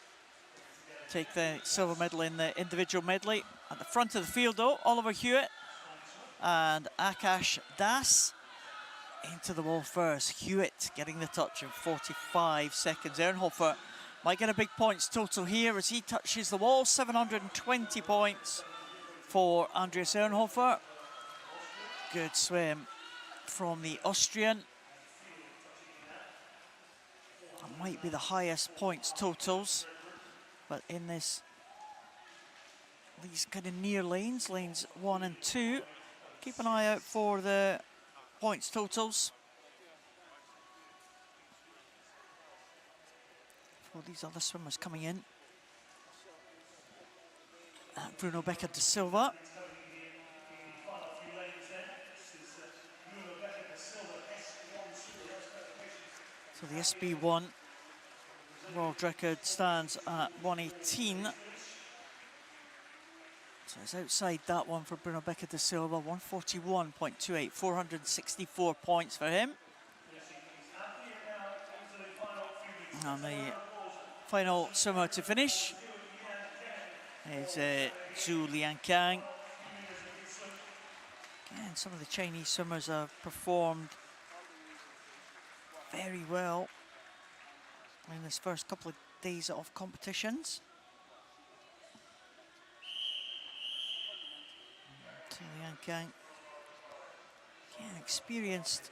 take the silver medal in the individual medley. At the front of the field though, Oliver Hewitt and Akash Das into the wall first. Hewitt getting the touch in 45 seconds. Sernhofer might get a big points total here as he touches the wall. 720 points for Andreas Sernhofer. Good swim from the Austrian. That might be the highest points totals, but in these kind of near lanes, lanes 1 and 2, keep an eye out for the points totals for these other swimmers coming in. Bruno Becker da Silva. So the SB1 world record stands at 118. So it's outside that one for Bruno Becker da Silva. 141.28, 464 points for him. And the final swimmer to finish is Zhu Liankang. Again, some of the Chinese swimmers have performed very well in this first couple of days of competitions. Zhu Liankang, again, experienced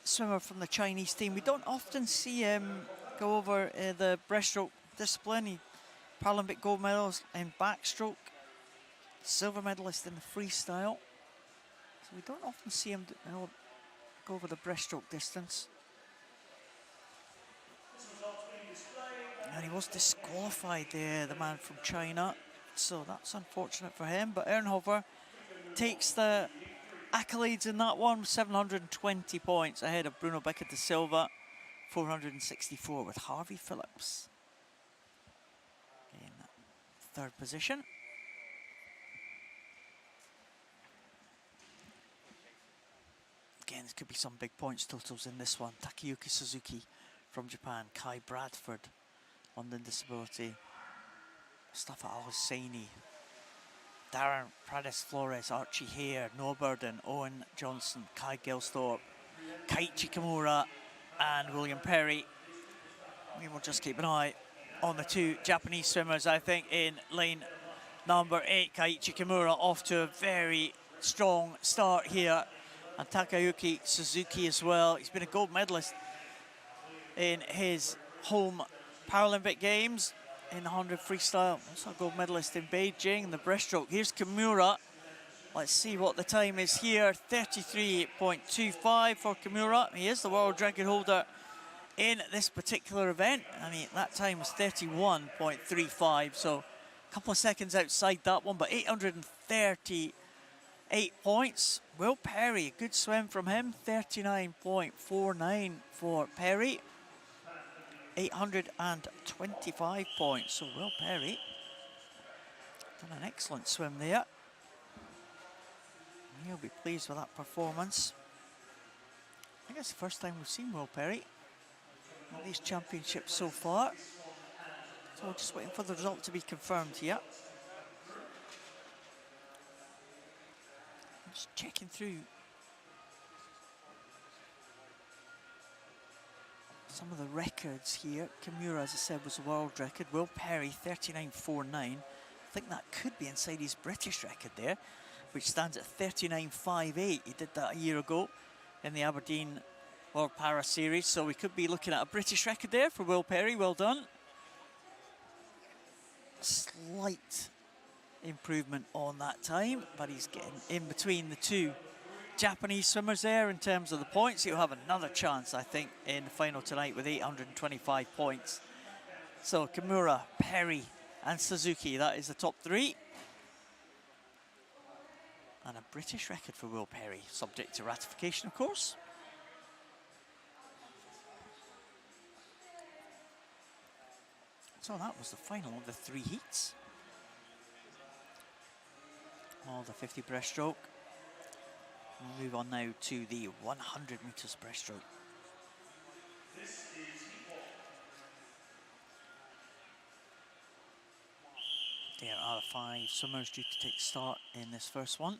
swimmer from the Chinese team. We don't often see him go over the breaststroke discipline. He Paralympic gold medals in backstroke, silver medalist in the freestyle. So we don't often see him go over the breaststroke distance. And he was disqualified there, the man from China. So that's unfortunate for him. But Sernhofer takes the accolades in that one. 720 points ahead of Bruno Becker da Silva. 464 with Harvey Phillips in third position. Again, there could be some big points totals in this one. Takayuki Suzuki from Japan, Kai Bradford, London Disability, Mustafa Al-Husseini, Darren Prades Flores, Archie Hare, Noah Burden, Owen Johnson, Kai Gilsthorpe, Kaiichi Kimura and William Perry. We will just keep an eye on the two Japanese swimmers, I think, in lane number 8. Kaiichi Kimura off to a very strong start here. And Takayuki Suzuki as well. He's been a gold medalist in his home Paralympic Games in the 100 freestyle. Also a gold medalist in Beijing in the breaststroke. Here's Kimura. Let's see what the time is here. 33.25 for Kimura. He is the world record holder in this particular event. I mean, that time was 31.35, so a couple of seconds outside that one, but 838 points. Will Perry, a good swim from him. 39.49 for Perry. 825 points. So Will Perry done an excellent swim there. He'll be pleased with that performance. I think it's the first time we've seen Will Perry at these championships so far. So we're just waiting for the result to be confirmed here. I'm just checking through some of the records here. Kimura, as I said, was a world record. Will Perry, 39.49. I think that could be inside his British record there, which stands at 39.58. He did that a year ago in the Aberdeen World Para Series, so we could be looking at a British record there for Will Perry. Well done. slight improvement on that time, but he's getting in between the two Japanese swimmers there in terms of the points. He'll have another chance, I think, in the final tonight with 825 points. So Kimura, Perry and Suzuki, that is the top three. And a British record for Will Perry, subject to ratification, of course. So that was the final of the 3 heats. All the 50 breaststroke. We'll move on now to the 100 metres breaststroke. There are 5 swimmers due to take start in this first one.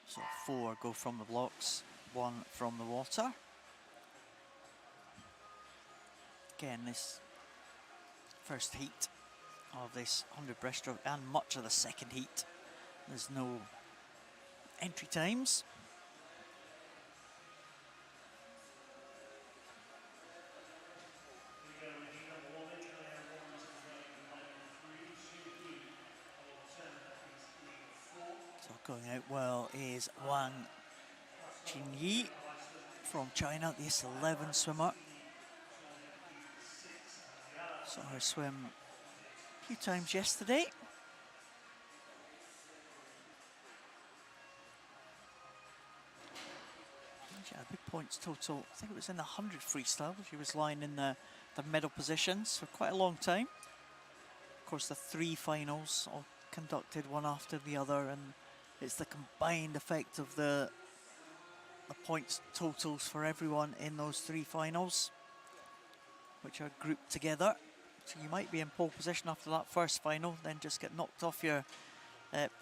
So 4 go from the blocks, 1 from the water. Again, this first heat of this 100 breaststroke and much of the second heat, there's no entry times. So going out well is Wang Jinyi from China, the S11 swimmer. Saw her swim a few times yesterday. She had a big points total. I think it was in the 100 freestyle. She was lying in the medal positions for quite a long time. Of course, the 3 finals all conducted one after the other, and it's the combined effect of the points totals for everyone in those 3 finals, which are grouped together. So you might be in pole position after that first final, then just get knocked off your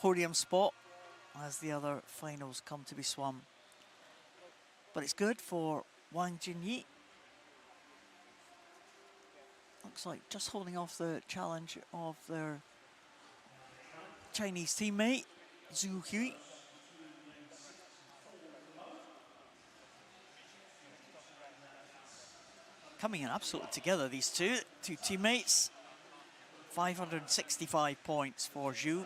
podium spot as the other finals come to be swum. But it's good for Wang Jinyi. Looks like just holding off the challenge of their Chinese teammate, Zhu Hui. Coming in absolutely together, these two teammates. 565 points for Zhu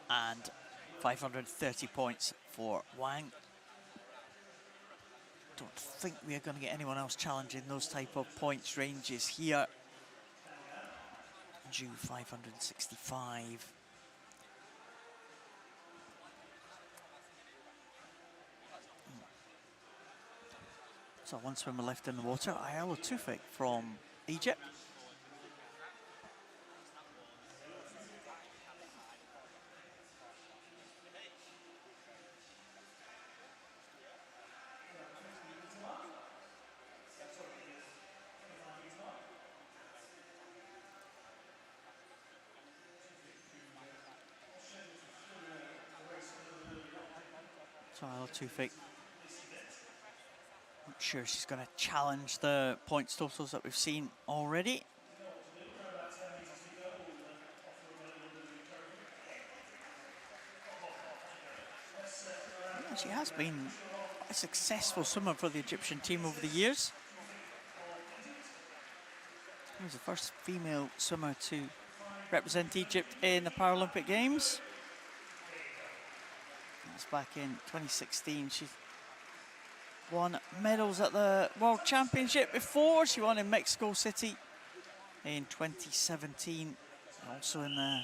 and 530 points for Wang. Don't think we are going to get anyone else challenging those type of points ranges here. Zhu 565. So 1 swimmer left in the water, Ayala Tufik from Egypt. So Ayala Tufik, not sure she's going to challenge the points totals that we've seen already. Yeah, she has been a successful swimmer for the Egyptian team over the years. She was the first female swimmer to represent Egypt in the Paralympic Games. That's back in 2016. She won medals at the World Championship before. She won in Mexico City in 2017. Also in the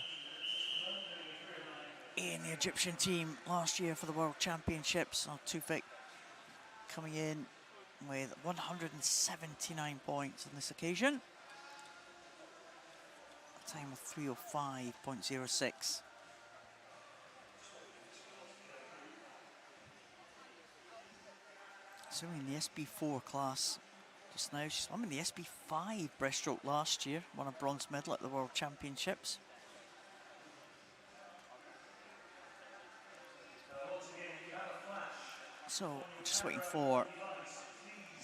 Egyptian team last year for the World Championships. Tufik coming in with 179 points on this occasion. A time of 3:05.06. Swimming in the SB4 class just now. She swam in the SB5 breaststroke last year, won a bronze medal at the World Championships. So just waiting for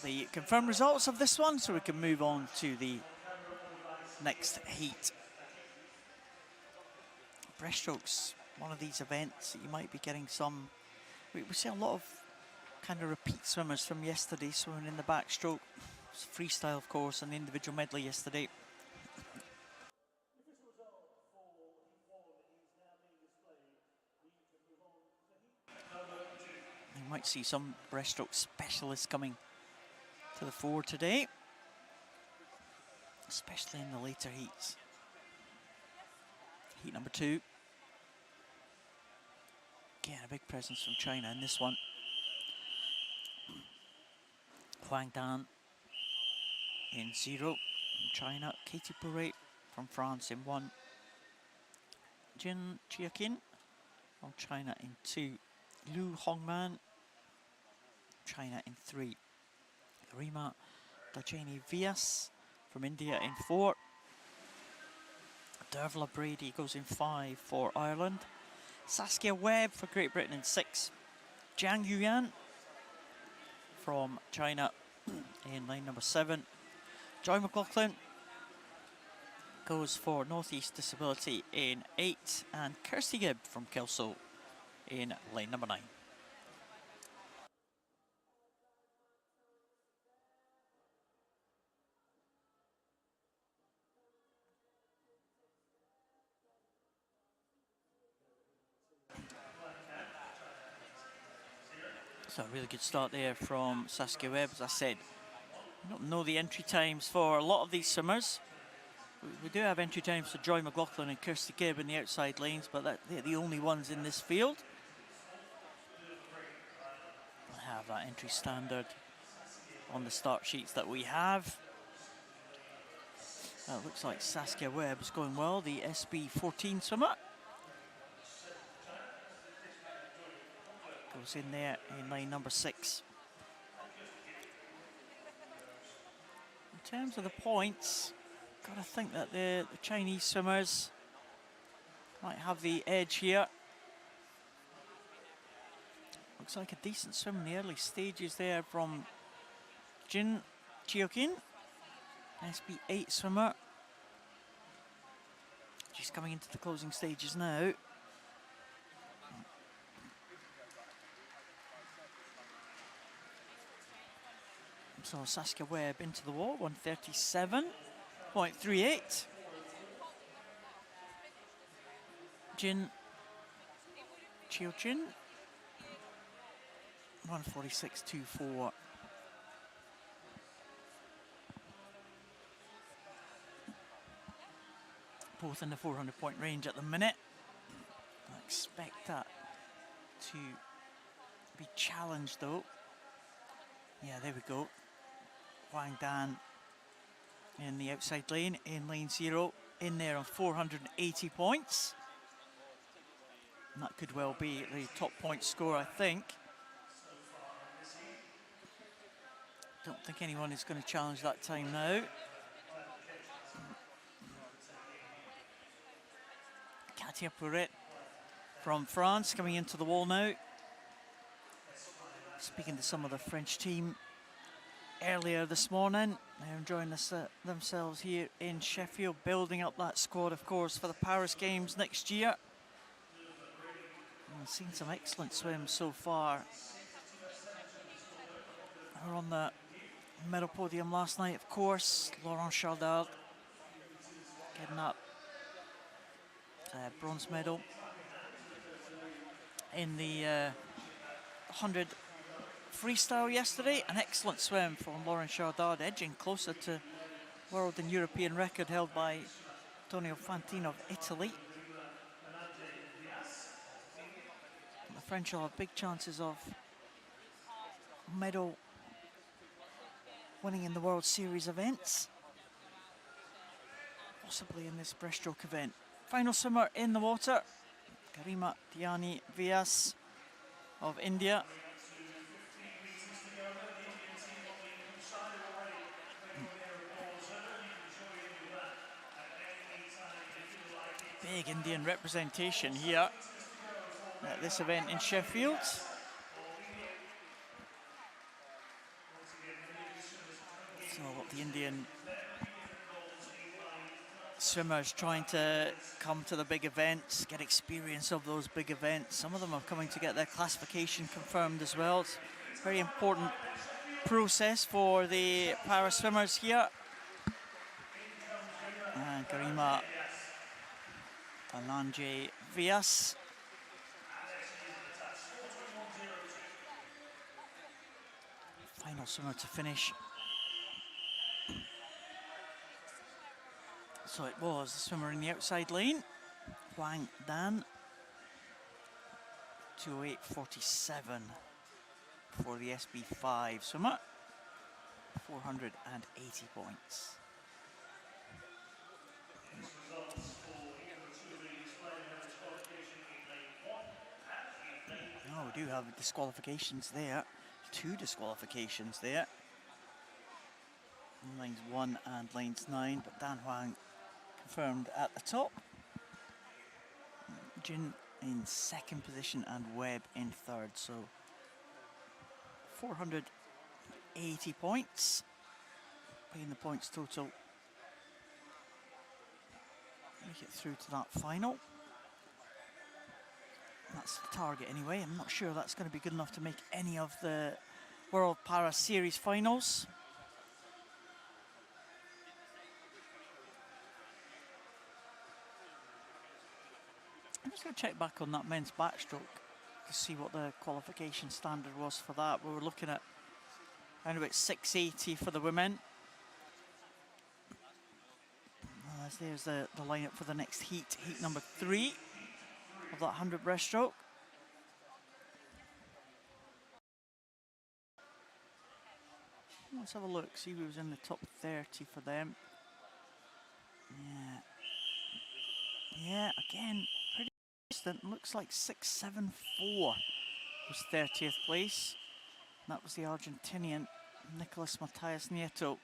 the confirmed results of this one so we can move on to the next heat. Breaststroke's one of these events that you might be getting some. We see a lot of kind of repeat swimmers from yesterday swimming in the backstroke. It's freestyle, of course, and the individual medley yesterday. You might see some breaststroke specialists coming to the fore today, especially in the later heats. Heat number 2. Again, a big presence from China in this one. Huang Dan in 0 from China. Katie Pouret from France in 1. Jin Chiakin from China in 2. Liu Hongman, China in 3. Rima Dajani Vyas from India in 4. Dervla Brady goes in 5 for Ireland. Saskia Webb for Great Britain in 6. Jiang Yuan from China in line number 7. Joy McLaughlin goes for Northeast Disability in 8. And Kirsty Gibb from Kelso in lane number 9. So a really good start there from Saskia Webb. As I said, I don't know the entry times for a lot of these swimmers. We do have entry times for Joy McLaughlin and Kirsty Gibb in the outside lanes, but they're the only ones in this field. I have that entry standard on the start sheets that we have. It looks like Saskia Webb is going well, the SB14 swimmer. Goes in there in line number 6. In terms of the points, got to think that the Chinese swimmers might have the edge here. Looks like a decent swim in the early stages there from Jin Chiokin, SB8 swimmer. She's coming into the closing stages now. So Saskia Webb into the wall, 137.38. Jin Chiochin, 146.24. Both in the 400-point range at the minute. I expect that to be challenged though. Yeah, there we go. Huang Dan in the outside lane, in lane 0, in there on 480 points. And that could well be the top point score, I think. Don't think anyone is going to challenge that time now. Katia Pouret from France coming into the wall now. Speaking to some of the French team earlier this morning, they're enjoying themselves here in Sheffield, building up that squad, of course, for the Paris Games next year. I've seen some excellent swims so far. We're on the medal podium last night, of course. Laurent Chardard getting that bronze medal in the 100 freestyle yesterday. An excellent swim from Laurent Chardard, edging closer to world and European record held by Antonio Fantino of Italy. And the French will have big chances of medal winning in the World Series events, possibly in this breaststroke event. Final swimmer in the water, Garima Dhyani Vyas of India. Big Indian representation here at this event in Sheffield. So the Indian swimmers trying to come to the big events, get experience of those big events. Some of them are coming to get their classification confirmed as well. It's a very important process for the para swimmers here. And Garima Alanje Vias. Final swimmer to finish. So it was the swimmer in the outside lane, Huang Dan, 208.47 for the SB5 swimmer, 480 points. Oh, we do have disqualifications there, 2 disqualifications there. In lanes 1 and lanes 9, but Dan Huang confirmed at the top. Jin in 2nd position and Webb in 3rd, so 480 points, paying the points total. Make it through to that final. That's the target anyway. I'm not sure that's going to be good enough to make any of the World Para Series finals. I'm just going to check back on that men's backstroke to see what the qualification standard was for that. We were looking at around about 680 for the women. There's the lineup for the next heat, heat number 3 of that 100 breaststroke. Let's have a look, see who was in the top 30 for them. Yeah, again, pretty distant. Looks like 674 was 30th place. And that was the Argentinian Nicolas Matias Nieto.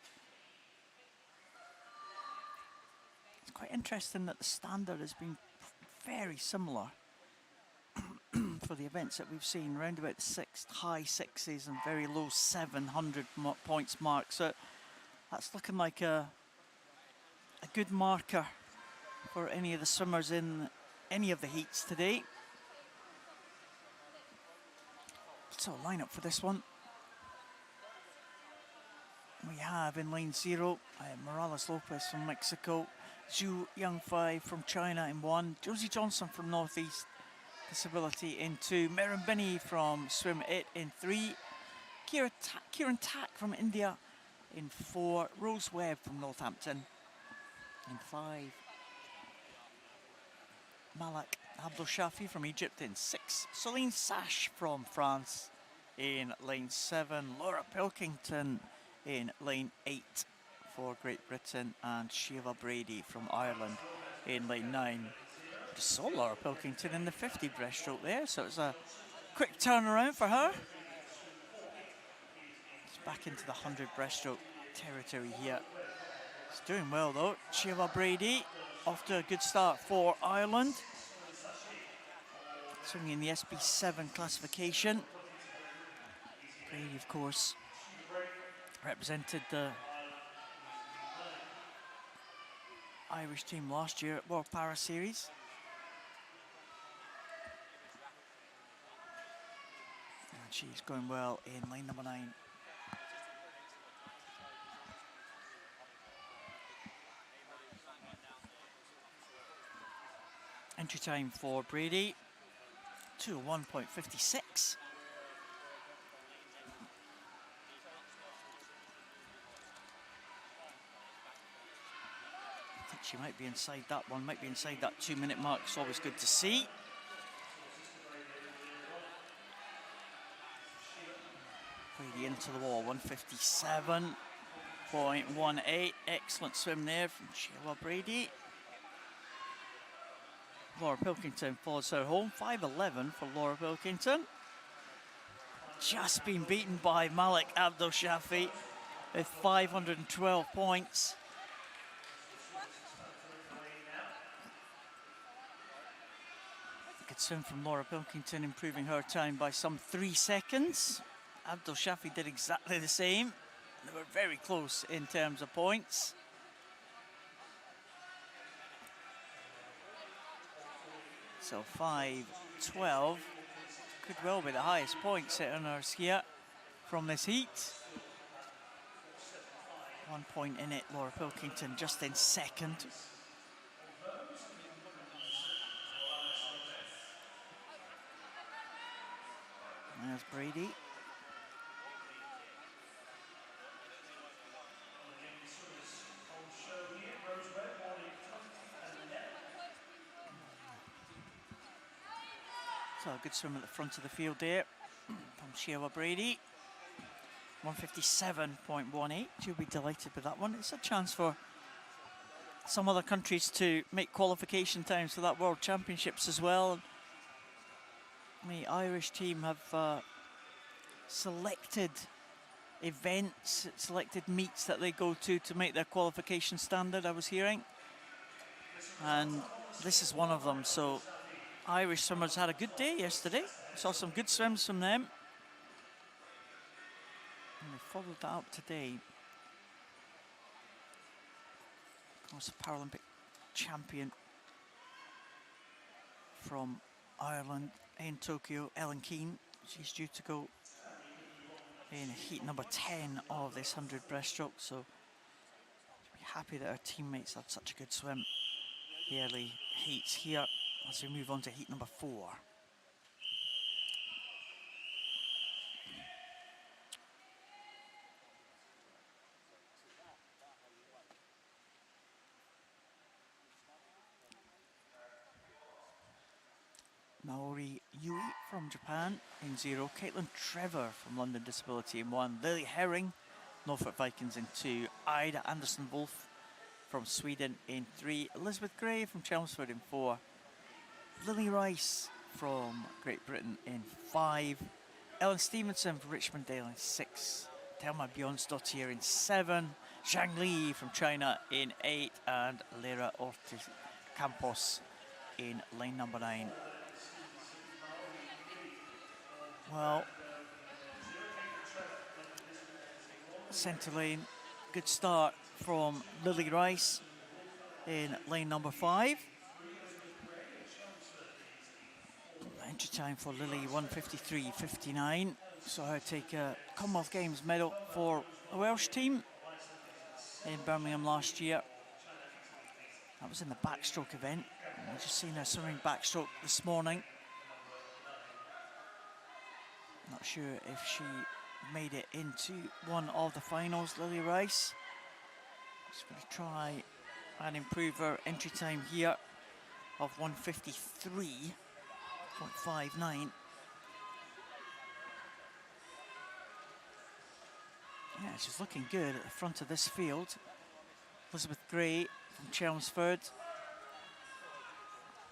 It's quite interesting that the standard has been very similar for the events that we've seen, around about the high sixes and very low 700 points mark. So that's looking like a good marker for any of the swimmers in any of the heats today. So lineup for this one. We have in lane 0, Morales Lopez from Mexico, Zhu Yangfei from China in 1, Josie Johnson from Northeast Disability in 2, Merin Binny from Swim It in 3, Kieran Tak from India in 4, Rose Webb from Northampton in 5, Malak Abdul Shafi from Egypt in 6, Celine Sash from France in lane 7, Laura Pilkington in lane 8 for Great Britain, and Shiva Brady from Ireland in lane 9. Just saw Laura Pilkington in the 50 breaststroke there, so it's a quick turnaround for her. It's back into the 100 breaststroke territory here. It's doing well though. Shiva Brady off to a good start for Ireland. Swimming in the SB7 classification. Brady, of course, represented the Irish team last year at World Para Series. And she's going well in lane number 9. Entry time for Brady, 2:01.56. I think she might be inside that one, might be inside that 2-minute mark. It's always good to see. Brady into the wall, 157.18. Excellent swim there from Sheila Brady. Laura Pilkington follows her home, 5:11 for Laura Pilkington. Just been beaten by Malik Abdul Shafi with 512 points. Good swim from Laura Pilkington, improving her time by some 3 seconds. Abdul Shafi did exactly the same. They were very close in terms of points. So 5:12 could well be the highest point set on our skier from this heat. 1 point in it, Laura Pilkington just in second. There's Brady. So a good swim at the front of the field there from Sheila Brady. 157.18. She'll be delighted with that one. It's a chance for some other countries to make qualification times for that World Championships as well. The Irish team have selected events, selected meets that they go to make their qualification standard, I was hearing. And this is one of them. So Irish swimmers had a good day yesterday. Saw some good swims from them. And they followed that up today. Of course, Paralympic champion from Ireland in Tokyo, Ellen Keane. She's due to go in heat number 10 of this 100 breaststroke. So she'll be happy that her teammates had such a good swim. The early heats here as we move on to heat number 4. Naori Yui from Japan in 0. Caitlin Trevor from London Disability in 1. Lily Herring, Norfolk Vikings in 2. Ida Anderson-Wolf from Sweden in 3. Elizabeth Gray from Chelmsford in 4. Lily Rice from Great Britain in 5. Ellen Stevenson from Richmond Dale in 6. Thelma Bjornsdottir in 7. Zhang Li from China in 8. And Lera Ortiz Campos in lane number 9. Well, centre lane, good start from Lily Rice in lane number 5. Entry time for Lily 1:53.59. Saw her take a Commonwealth Games medal for the Welsh team in Birmingham last year. That was in the backstroke event. I've just seen her swimming backstroke this morning. Not sure if she made it into one of the finals, Lily Rice. Just going to try and improve her entry time here of 1:53.59. Yeah, she's looking good at the front of this field. Elizabeth Gray from Chelmsford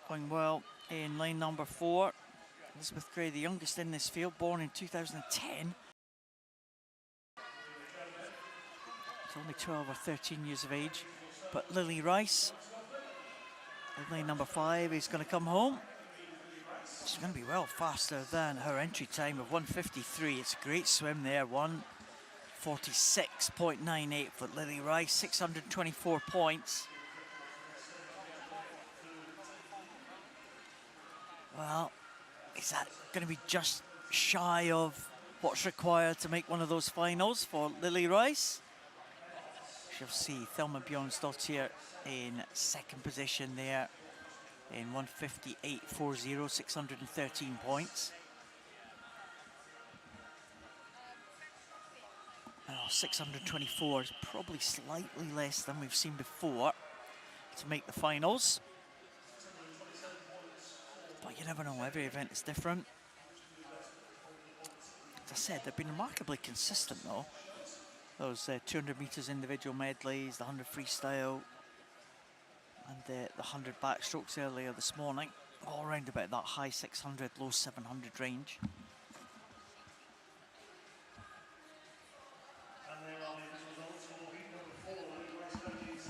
going well in lane number 4. Elizabeth Gray, the youngest in this field, born in 2010. She's only 12 or 13 years of age. But Lily Rice, in lane number 5, is going to come home. She's going to be well faster than her entry time of 1:53. It's a great swim there, 1:46.98 for Lily Rice, 624 points. Well, is that going to be just shy of what's required to make one of those finals for Lily Rice? She'll see Thelma Bjornsdottir in second position there in 1:58.40, 613 points. Oh, 624 is probably slightly less than we've seen before to make the finals. But you never know, every event is different. As I said, they've been remarkably consistent though. Those 200 metres individual medleys, the 100 freestyle, and the 100 backstrokes earlier this morning, all around about that high 600, low 700 range.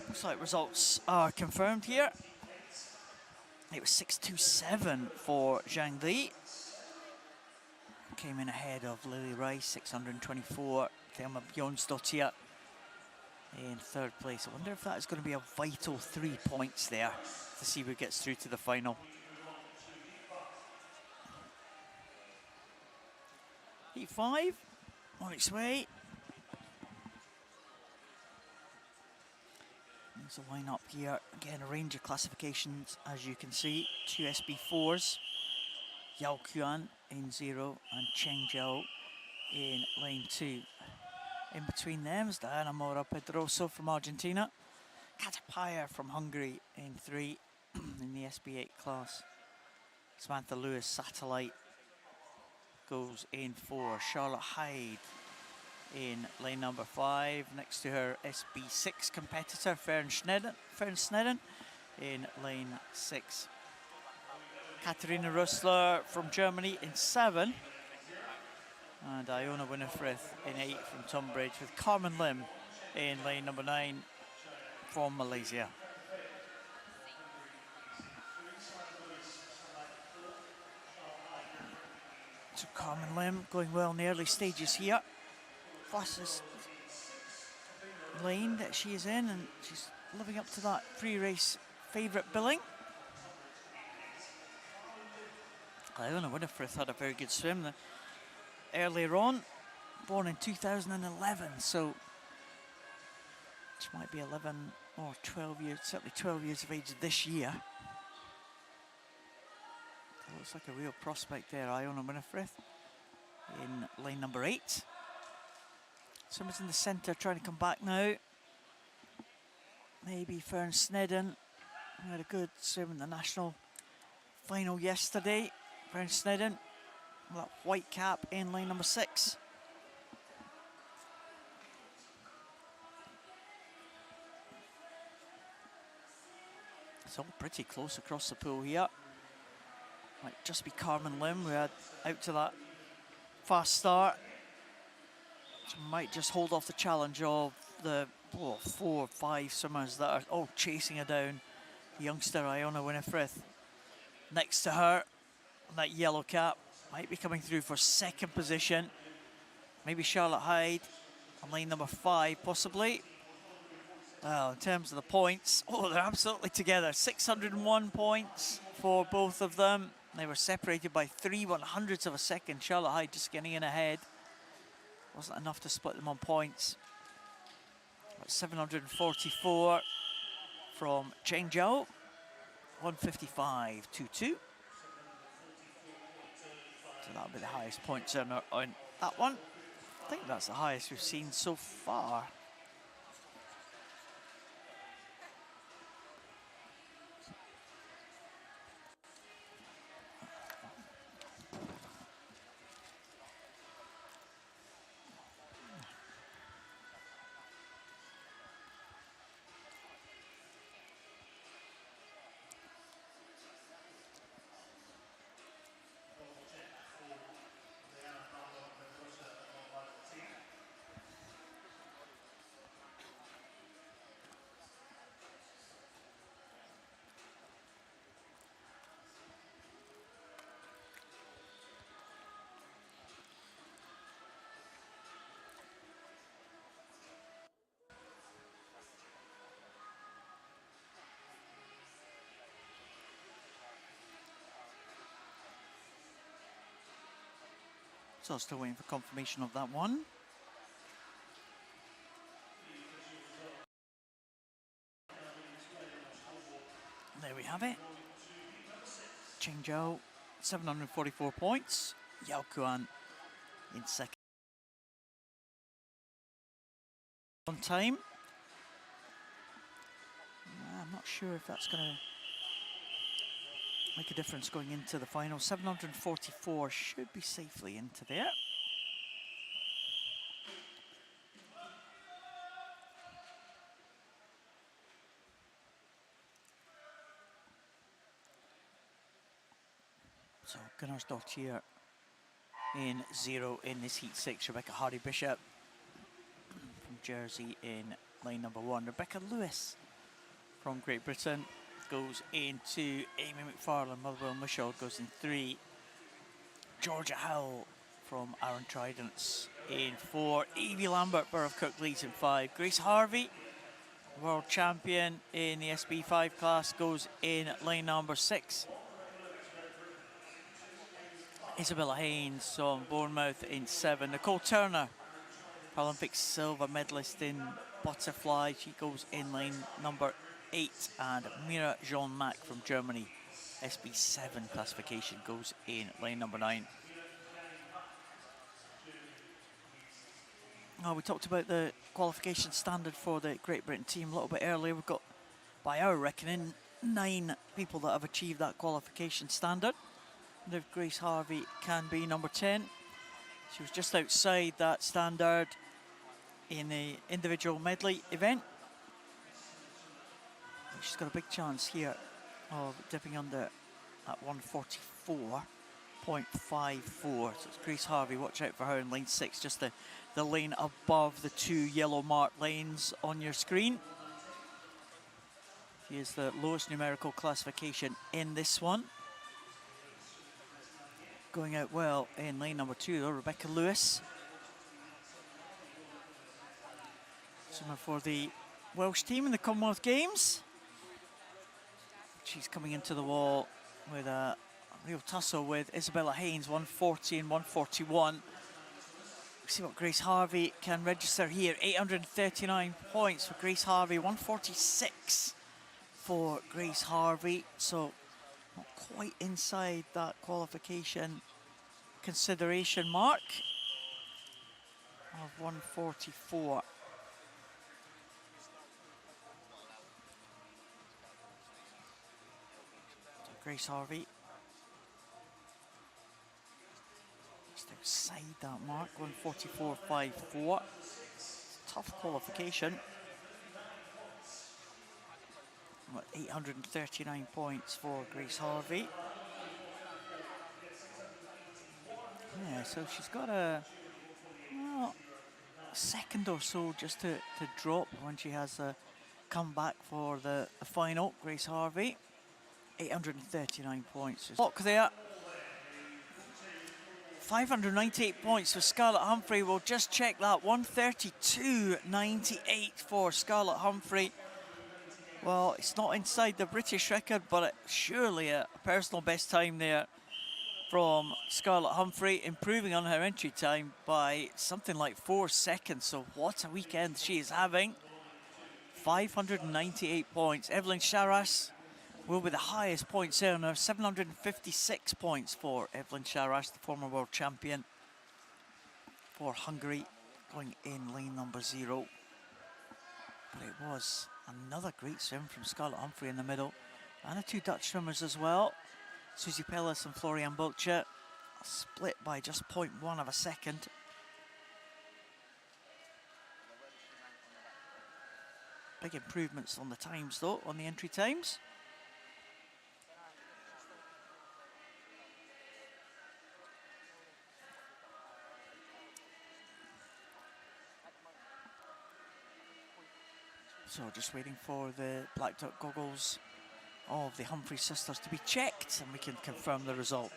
Looks like results are confirmed here. It was 6:27 for Zhang Li. Came in ahead of Lily Rice, 624. Thelma Bjornsdottir in third place. I wonder if that is going to be a vital 3 points there to see who gets through to the final. Heat 5 on its way. There's a line up here. Again, a range of classifications, as you can see. 2 SB4s. Yao Kuan in 0 and Cheng Zhao in lane 2. In between them is Diana Mora Pedroso from Argentina. Katapaya from Hungary in 3 in the SB8 class. Samantha Lewis Satellite goes in 4. Charlotte Hyde in lane number 5. Next to her SB6 competitor Fern Snedden in lane 6. Katharina Rössler from Germany in 7. And Iona Winifrith in 8 from Tunbridge, with Carmen Lim in lane number 9 from Malaysia. So Carmen Lim going well in the early stages here. Fastest lane that she is in, and she's living up to that pre-race favourite billing. Iona Winifrith had a very good swim earlier on, born in 2011, so she might be 11 or 12 years, certainly 12 years of age this year. Looks like a real prospect there, Iona Winifrith in lane number 8. Someone's in the centre trying to come back now. Maybe Fern Snedden, who had a good swim in the national final yesterday. Fern Snedden, that white cap in lane number 6. It's all pretty close across the pool here. Might just be Carmen Lim, who had out to that fast start. She might just hold off the challenge of the 4 or 5 swimmers that are all chasing her down. The youngster Iona Winifrith next to her, that yellow cap, might be coming through for second position. Maybe Charlotte Hyde on lane number 5, possibly. Well, in terms of the points, oh, they're absolutely together. 601 points for both of them. They were separated by 3/100ths of a second. Charlotte Hyde just getting in ahead. Wasn't enough to split them on points. But 744 from Cheng Zhao. 155.22. So that'll be the highest points on that one. I think that's the highest we've seen so far. So still waiting for confirmation of that one. There we have it. Cheng Zhao, 744 points. Yao Kuan in second. On time. I'm not sure if that's going to make a difference going into the final. 744 should be safely into there. So Gunnarsdottir in 0 in this heat 6. Rebecca Hardy-Bishop from Jersey in lane number 1. Rebecca Lewis from Great Britain goes into Amy McFarlane. Motherwell Michaud goes in 3. Georgia Howell from Aaron Tridents in 4. Evie Lambert, Borough of Cook leads in 5. Grace Harvey, world champion in the SB5 class, goes in lane number 6. Isabella Haynes on Bournemouth in 7. Nicole Turner, Paralympic silver medalist in butterfly, she goes in lane number 8. And Mira Jean-Mac from Germany, SB7 classification, goes in lane number 9. We talked about the qualification standard for the Great Britain team a little bit earlier. We've got, by our reckoning, 9 people that have achieved that qualification standard. And if Grace Harvey can be number 10. She was just outside that standard in the individual medley event. She's got a big chance here of dipping under at 144.54. So it's Grace Harvey, watch out for her in lane 6, just the lane above the 2 yellow marked lanes on your screen. She is the lowest numerical classification in this one. Going out well in lane number 2 though, Rebecca Lewis. Swimmer for the Welsh team in the Commonwealth Games. She's coming into the wall with a real tussle with Isabella Haynes, 140 and 141. See what Grace Harvey can register here. 839 points for Grace Harvey, 146 for Grace Harvey. So not quite inside that qualification consideration mark of 144. So Grace Harvey just outside that mark, 144.54. Tough qualification. 839 points for Grace Harvey. Yeah, so she's got a second or so just to drop when she has a comeback for the final. Grace Harvey, 839 points. Look there. 598 points for Scarlett Humphrey. We'll just check that. 132.98 for Scarlett Humphrey. Well, it's not inside the British record, but surely a personal best time there from Scarlett Humphrey, improving on her entry time by something like 4 seconds. So what a weekend she is having. 598 points. Evelyn Charas will be the highest points earner. 756 points for Evelyn Charas, the former world champion for Hungary, going in lane number 0. But it was another great swim from Scarlett Humphrey in the middle, and the 2 Dutch swimmers as well, Susie Pellis and Florian Bulcher, split by just 0.1 of a second. Big improvements on the times though, on the entry times. So just waiting for the black duck goggles of the Humphrey sisters to be checked and we can confirm the result.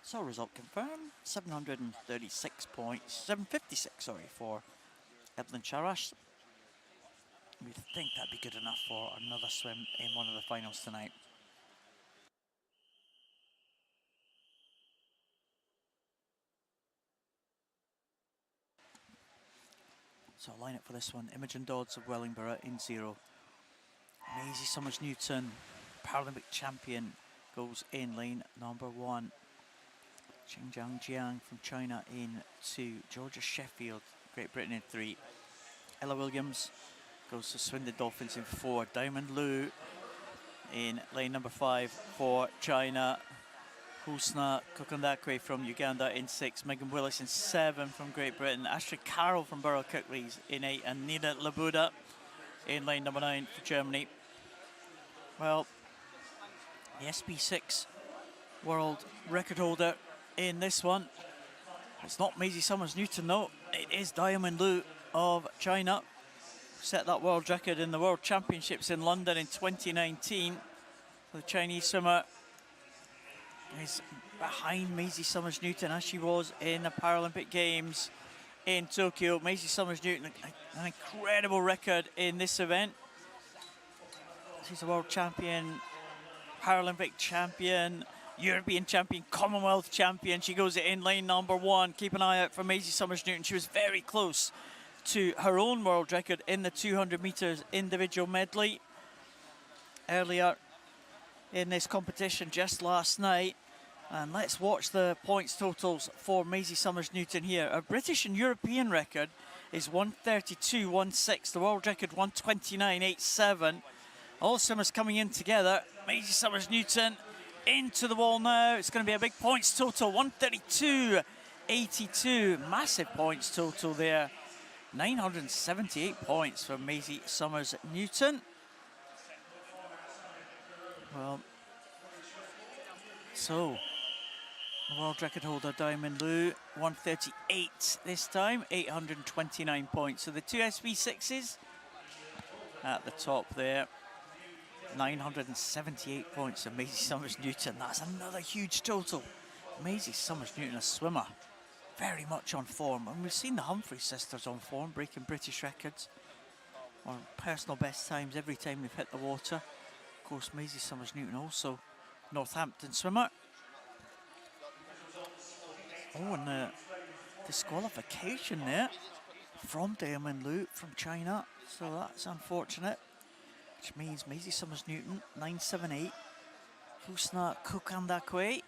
So result confirmed, 756 for Evelyn Charas. We'd think that'd be good enough for another swim in one of the finals tonight. So line up for this one, Imogen Dodds of Wellingborough in 0. Maisie Summers-Newton, Paralympic champion, goes in lane number 1. Xinjiang Jiang from China in 2. Georgia Sheffield, Great Britain in 3. Ella Williams goes to Swindon Dolphins in 4. Diamond Liu in lane number 5 for China. Husna Kokondakwe from Uganda in 6, Megan Willis in 7 from Great Britain, Astrid Carroll from Borough Kirklees in 8, and Nina Labuda in lane number 9 for Germany. Well, the SB6 world record holder in this one, it's not Maisie Summers-Newton, no, it is Diamond Lu of China. Set that world record in the World Championships in London in 2019. The Chinese swimmer is behind Maisie Summers-Newton as she was in the Paralympic Games in Tokyo. Maisie Summers-Newton, an incredible record in this event. She's a world champion, Paralympic champion, European champion, Commonwealth champion. She goes in lane number 1. Keep an eye out for Maisie Summers-Newton. She was very close to her own world record in the 200 metres individual medley earlier in this competition just last night. And let's watch the points totals for Maisie Summers-Newton here. Her British and European record is 132.16. The world record 129.87. All swimmers coming in together. Maisie Summers-Newton into the wall now. It's going to be a big points total, 132.82. Massive points total there. 978 points for Maisie Summers-Newton. Well, so the world record holder Diamond Lu, 138 this time, 829 points. So the two SB6s at the top there. 978 points of Maisie Summers-Newton. That's another huge total. Maisie Summers-Newton, a swimmer, very much on form. And we've seen the Humphrey sisters on form, breaking British records or personal best times every time they've hit the water. Of course, Maisie Summers-Newton also Northampton swimmer. Oh, and the disqualification there from Diamond Lu from China. So that's unfortunate. Which means Maisie Summers-Newton, 978. Husna Kokandakwe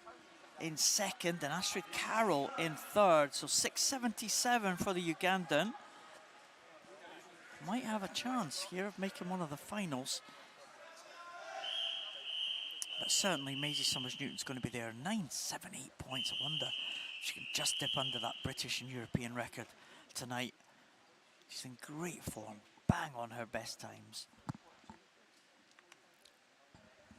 in second, and Astrid Carroll in third. So 677 for the Ugandan. Might have a chance here of making one of the finals. But certainly Maisie Summers-Newton's going to be there. 978 points. I wonder if she can just dip under that British and European record tonight. She's in great form. Bang on her best times.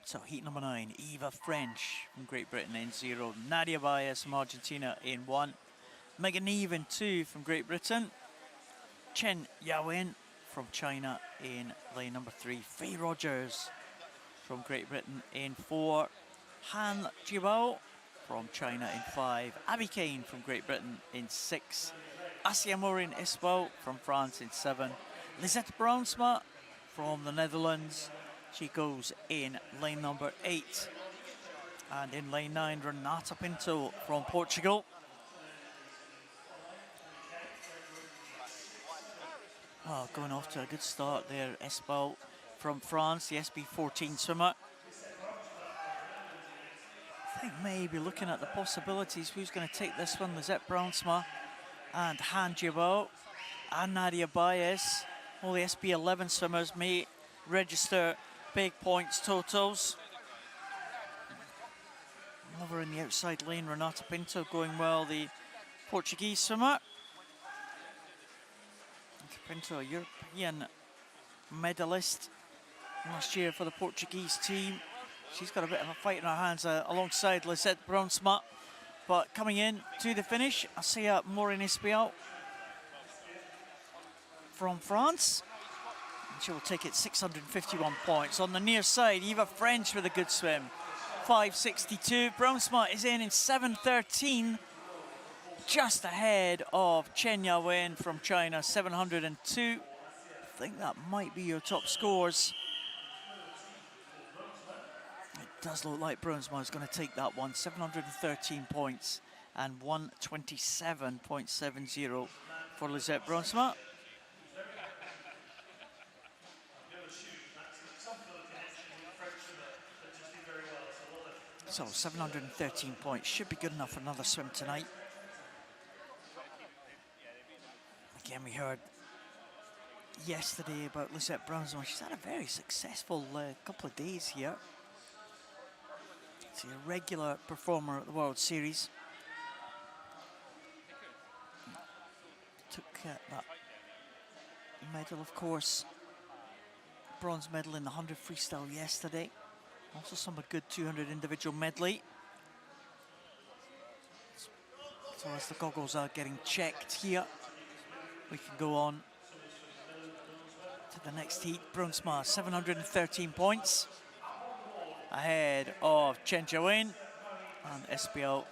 So heat number 9, Eva French from Great Britain in 0. Nadia Baez from Argentina in 1. Megan Eve in 2 from Great Britain. Chen Yawen from China in lane number 3. Faye Rogers from Great Britain in 4. Han Jiabao from China in 5. Abby Kane from Great Britain in 6. Asia Morin Isbal from France in 7. Lisette Bruinsma from the Netherlands. She goes in lane number 8. And in lane 9, Renata Pinto from Portugal. Well, going off to a good start there, Esbal from France, the SB14 swimmer. I think maybe looking at the possibilities, who's going to take this one? Lisette Bruinsma and Han Jiabao and Nadia Baez. All the SB11 swimmers may register big points totals. Over in the outside lane, Renata Pinto going well, the Portuguese swimmer. Pinto, a European medalist last year for the Portuguese team. She's got a bit of a fight in her hands alongside Lisette Bruinsma. But coming in to the finish, Asia Morin Isbal from France. She will take it 651 points. On the near side, Eva French with a good swim. 562. Bruinsma is in 713. Just ahead of Chen Yawen from China, 702. I think that might be your top scores. It does look like Bruinsma is going to take that one. 713 points and 127.70 for Lisette Bruinsma. So 713 points should be good enough for another swim tonight. Again, we heard yesterday about Lisette Bruinsma. She's had a very successful couple of days here. She's a regular performer at the World Series. Took that medal, of course. Bronze medal in the 100 freestyle yesterday. Also some good 200 individual medley. So as the goggles are getting checked here, we can go on to the next heat. Brunsma, 713 points. Ahead of Chen Jiawen and Espiau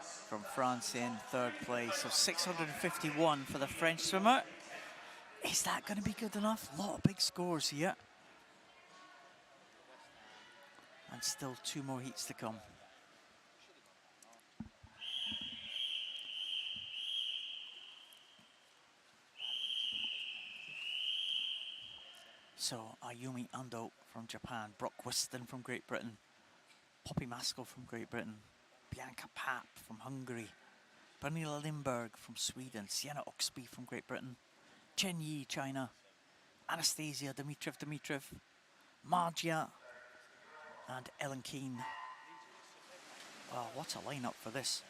from France in third place. So 651 for the French swimmer. Is that going to be good enough? A lot of big scores here. And still 2 more heats to come. So Ayumi Ando from Japan, Brock Whiston from Great Britain, Poppy Maskell from Great Britain, Bianca Papp from Hungary, Pernilla Lindberg from Sweden, Sienna Oxby from Great Britain, Chen Yi, China, Anastasia Dimitrov, Margia, and Ellen Keane. Wow, what a lineup for this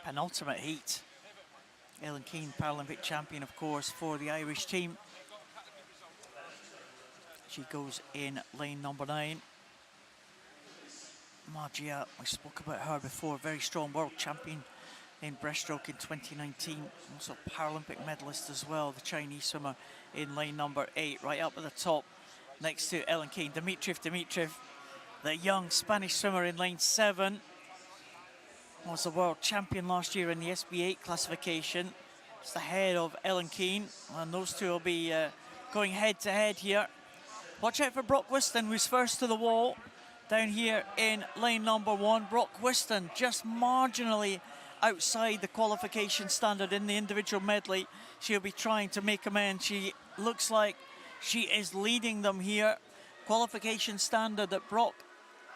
penultimate heat. Ellen Keane, Paralympic champion, of course, for the Irish team. She goes in lane number 9. Margia, I spoke about her before, very strong world champion in breaststroke in 2019. Also Paralympic medalist as well, the Chinese swimmer in lane number 8, right up at the top next to Ellen Keane. Dimitrov, the young Spanish swimmer in lane 7. Was the world champion last year in the SB8 classification. It's the head of Ellen Keane, and those two will be going head to head here. Watch out for Brock Whiston, who's first to the wall. Down here in lane number 1, Brock Whiston just marginally outside the qualification standard in the individual medley. She'll be trying to make amends. She looks like she is leading them here. Qualification standard that Brock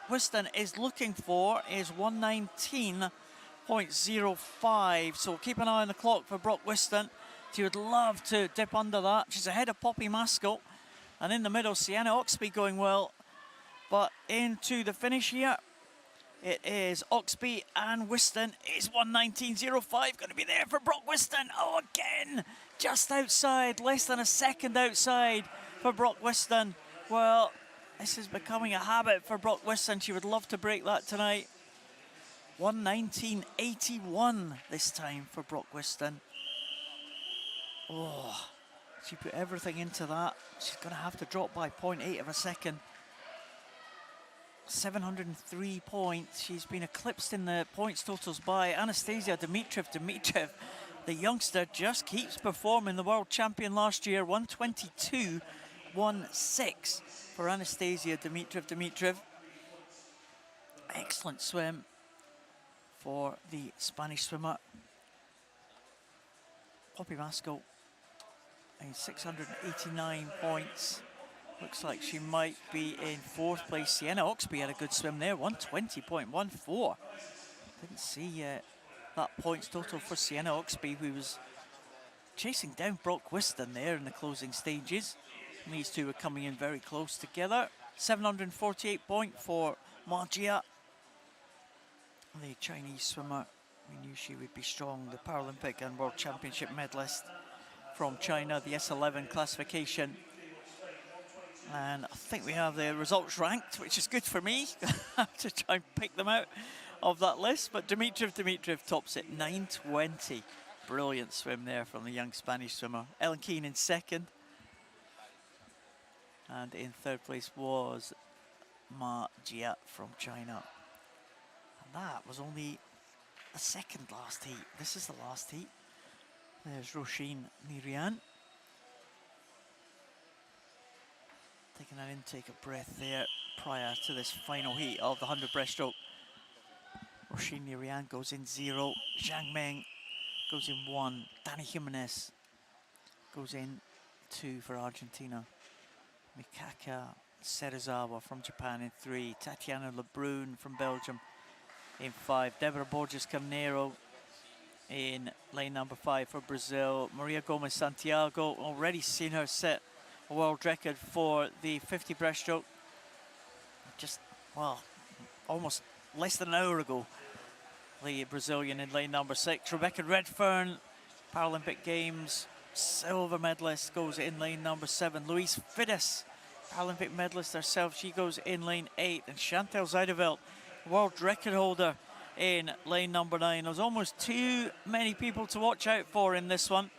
Whiston is looking for is 119.05. So keep an eye on the clock for Brock Whiston. She would love to dip under that. She's ahead of Poppy Maskell. And in the middle, Sienna Oxby going well. But into the finish here, it is Oxby and Whiston. Is 119.05 going to be there for Brock Whiston? Oh, again, just outside, less than a second outside for Brock Whiston. Well, this is becoming a habit for Brock Whiston. She would love to break that tonight. 119.81 this time for Brock Whiston. Oh, she put everything into that. She's going to have to drop by 0.8 of a second. 703 points. She's been eclipsed in the points totals by Anastasia Dimitrov. The youngster just keeps performing. The world champion last year, 122.16 for Anastasia Dimitrov. Excellent swim for the Spanish swimmer. Poppy Maskell in 689 points. Looks like she might be in 4th place. Sienna Oxby had a good swim there, 120.14. Didn't see that points total for Sienna Oxby, who was chasing down Brock Whiston there in the closing stages. And these two were coming in very close together. 748 point for Margia, the Chinese swimmer. We knew she would be strong, the Paralympic and World Championship medalist from China, the S11 classification. And I think we have the results ranked, which is good for me. I have to try and pick them out of that list. But Dimitrov tops it, 9:20. Brilliant swim there from the young Spanish swimmer. Ellen Keane in 2nd. And in 3rd place was Ma Jia from China. And that was only the 2nd last heat. This is the last heat. There's Roisin Nirian. Taking an intake of breath there prior to this final heat of the 100 breaststroke. Roisin Nirian goes in 0. Zhang Meng goes in 1. Dani Jimenez goes in 2 for Argentina. Mikaka Serizawa from Japan in 3. Tatiana Lebrun from Belgium in 5. Deborah Borges Carneiro in lane number 5 for Brazil. Maria Gomez Santiago, already seen her set a world record for the 50 breaststroke. Just, well, almost less than an hour ago. The Brazilian in lane number 6. Rebecca Redfern, Paralympic Games silver medalist, goes in lane number 7. Louise Fides, Paralympic medalist herself, she goes in lane 8. And Chantal Zuiderveld, world record holder, in lane number 9. There's almost too many people to watch out for in this one.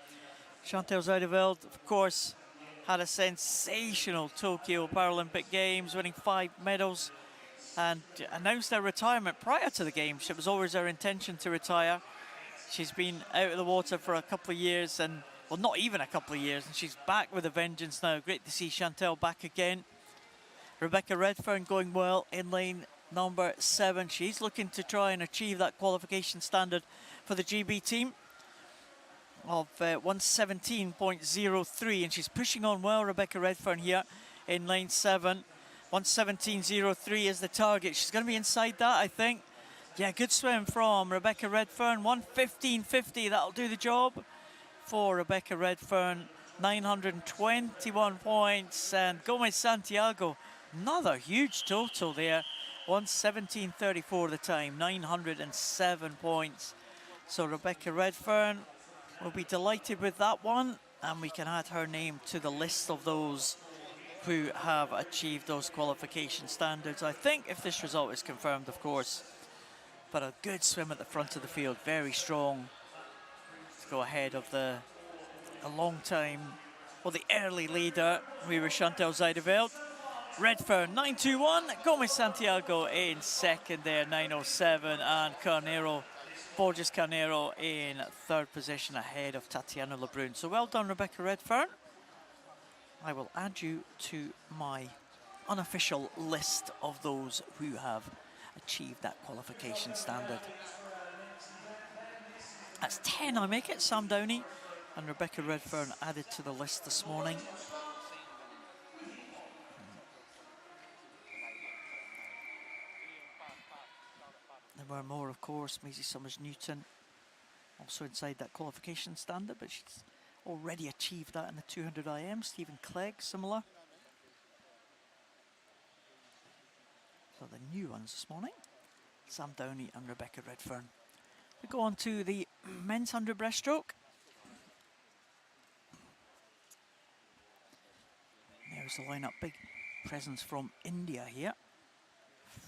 Chantal Zuiderveld, of course, had a sensational Tokyo Paralympic Games, winning 5 medals, and announced her retirement prior to the Games. It was always her intention to retire. She's been out of the water for a couple of years, and well, not even a couple of years, and she's back with a vengeance now. Great to see Chantal back again. Rebecca Redfern going well in lane number 7. She's looking to try and achieve that qualification standard for the GB team of 117.03, and she's pushing on well, Rebecca Redfern, here in lane 7. 117.03 is the target. She's going to be inside that, I think. Yeah, good swim from Rebecca Redfern. 115.50, that'll do the job for Rebecca Redfern. 921 points, and Gomez Santiago, another huge total there. 117.34 the time, 907 points. So Rebecca Redfern will be delighted with that one, and we can add her name to the list of those who have achieved those qualification standards, I think, if this result is confirmed, of course. But a good swim at the front of the field, very strong to go ahead of a long time, well, the early leader. We were Chantal Zuiderveld. Redfern 921, Gomez Santiago in second there, 907, and Carnero, Borges Carnero, in third position ahead of Tatiana Lebrun. So well done, Rebecca Redfern. I will add you to my unofficial list of those who have achieved that qualification standard. That's 10, I make it. Sam Downey and Rebecca Redfern added to the list this morning. There were more, of course. Maisie Summers-Newton also inside that qualification standard, but she's already achieved that in the 200 IM. Stephen Clegg, similar. So the new ones this morning, Sam Downey and Rebecca Redfern. We go on to the men's 100 breaststroke. There's the lineup, big presence from India here.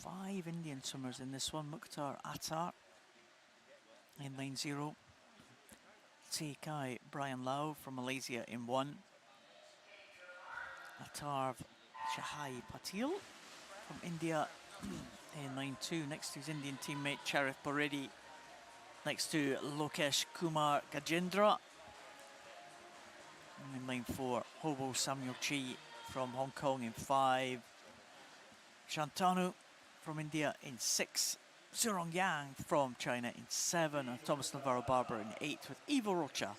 5 Indian swimmers in this one. Mukhtar Attar in lane 0. Kai Brian Lau from Malaysia in 1. Attar Shahai Patil from India in lane 2, next to his Indian teammate Charif Boredi, next to Lokesh Kumar Gajendra. And in lane 4, Hobo Samuel Chi from Hong Kong in 5. Shantanu from India in 6. Zhurong Yang from China in 7. And Thomas Navarro Barber in 8, with Ivo Rocha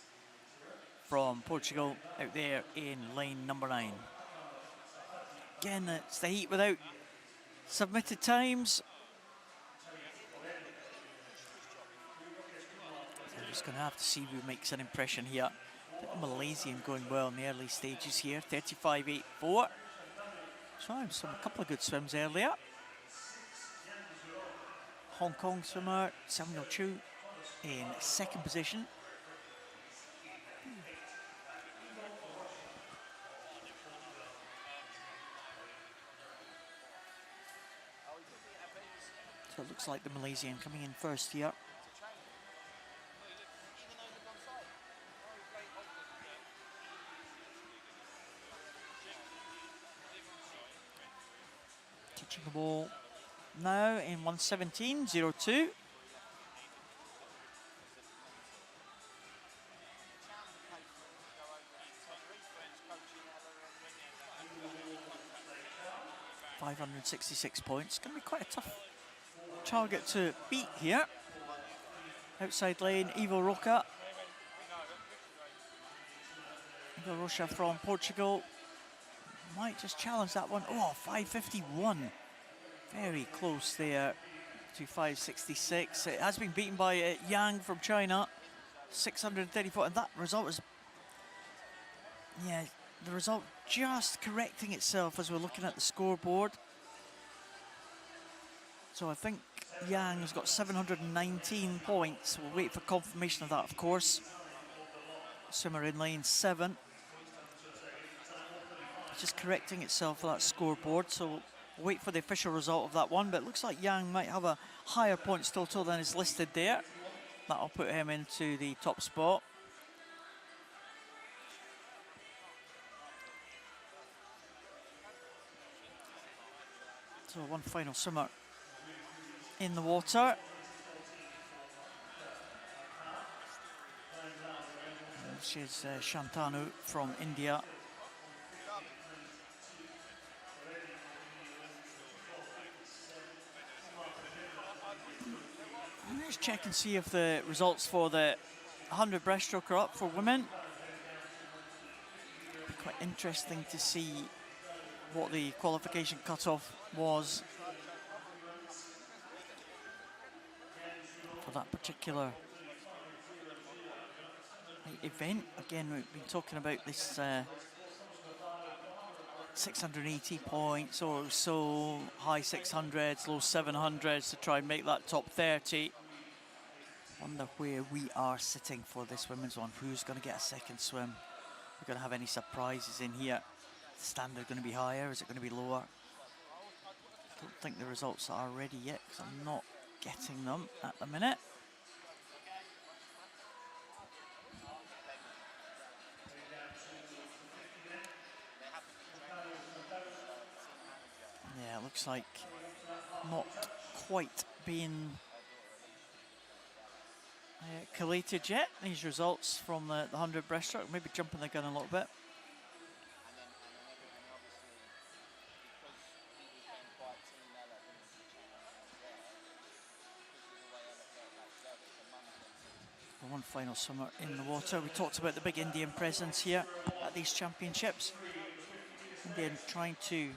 from Portugal out there in lane number 9. Again, it's the heat without submitted times. So I'm just going to have to see who makes an impression here. The Malaysian going well in the early stages here, 35.84. Trying a couple of good swims earlier. Hong Kong swimmer Samuel Chu in 2nd position. So it looks like the Malaysian coming in first here. Touching the ball now in 117.02. $566 points. Going to be quite a tough target to beat here. Outside lane, Ivo Rocha. Ivo Rocha from Portugal. Might just challenge that one. Oh, 5.51. Very close there to 5.66. It has been beaten by Yang from China, 634. And that result is, yeah, the result just correcting itself as we're looking at the scoreboard. So I think Yang has got 719 points. We'll wait for confirmation of that, of course. Swimmer in lane 7. It's just correcting itself for that scoreboard, so we'll wait for the official result of that one. But it looks like Yang might have a higher points total than is listed there. That'll put him into the top spot. So one final swimmer in the water. This is Shantanu from India. Let's check and see if the results for the 100 breaststroke are up for women. It'll be quite interesting to see what the qualification cutoff was for that particular event. Again, we've been talking about this 680 points or so, high 600s, low 700s to try and make that top 30. Wonder where we are sitting for this women's one. Who's going to get a second swim? We're going to have any surprises in here? The standard going to be higher? Is it going to be lower? I don't think the results are ready yet because I'm not getting them at the minute. Yeah, it looks like not quite being collated yet, these results from the 100 breaststroke. Maybe jumping the gun a little bit. One final swimmer in the water. We talked about the big Indian presence here at these championships. India trying to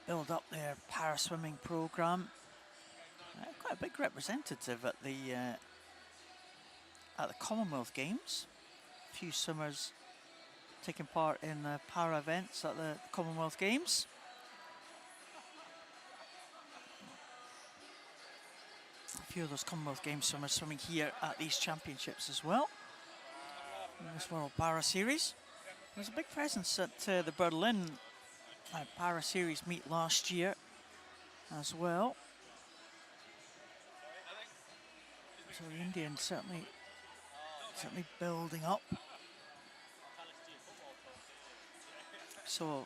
build up their para-swimming programme. Quite a big representative at the Commonwealth Games. A few swimmers taking part in the para events at the Commonwealth Games. A few of those Commonwealth Games swimmers swimming here at these championships as well. In this World Para Series. There's a big presence at the Berlin Para Series meet last year as well. So the Indians certainly building up. So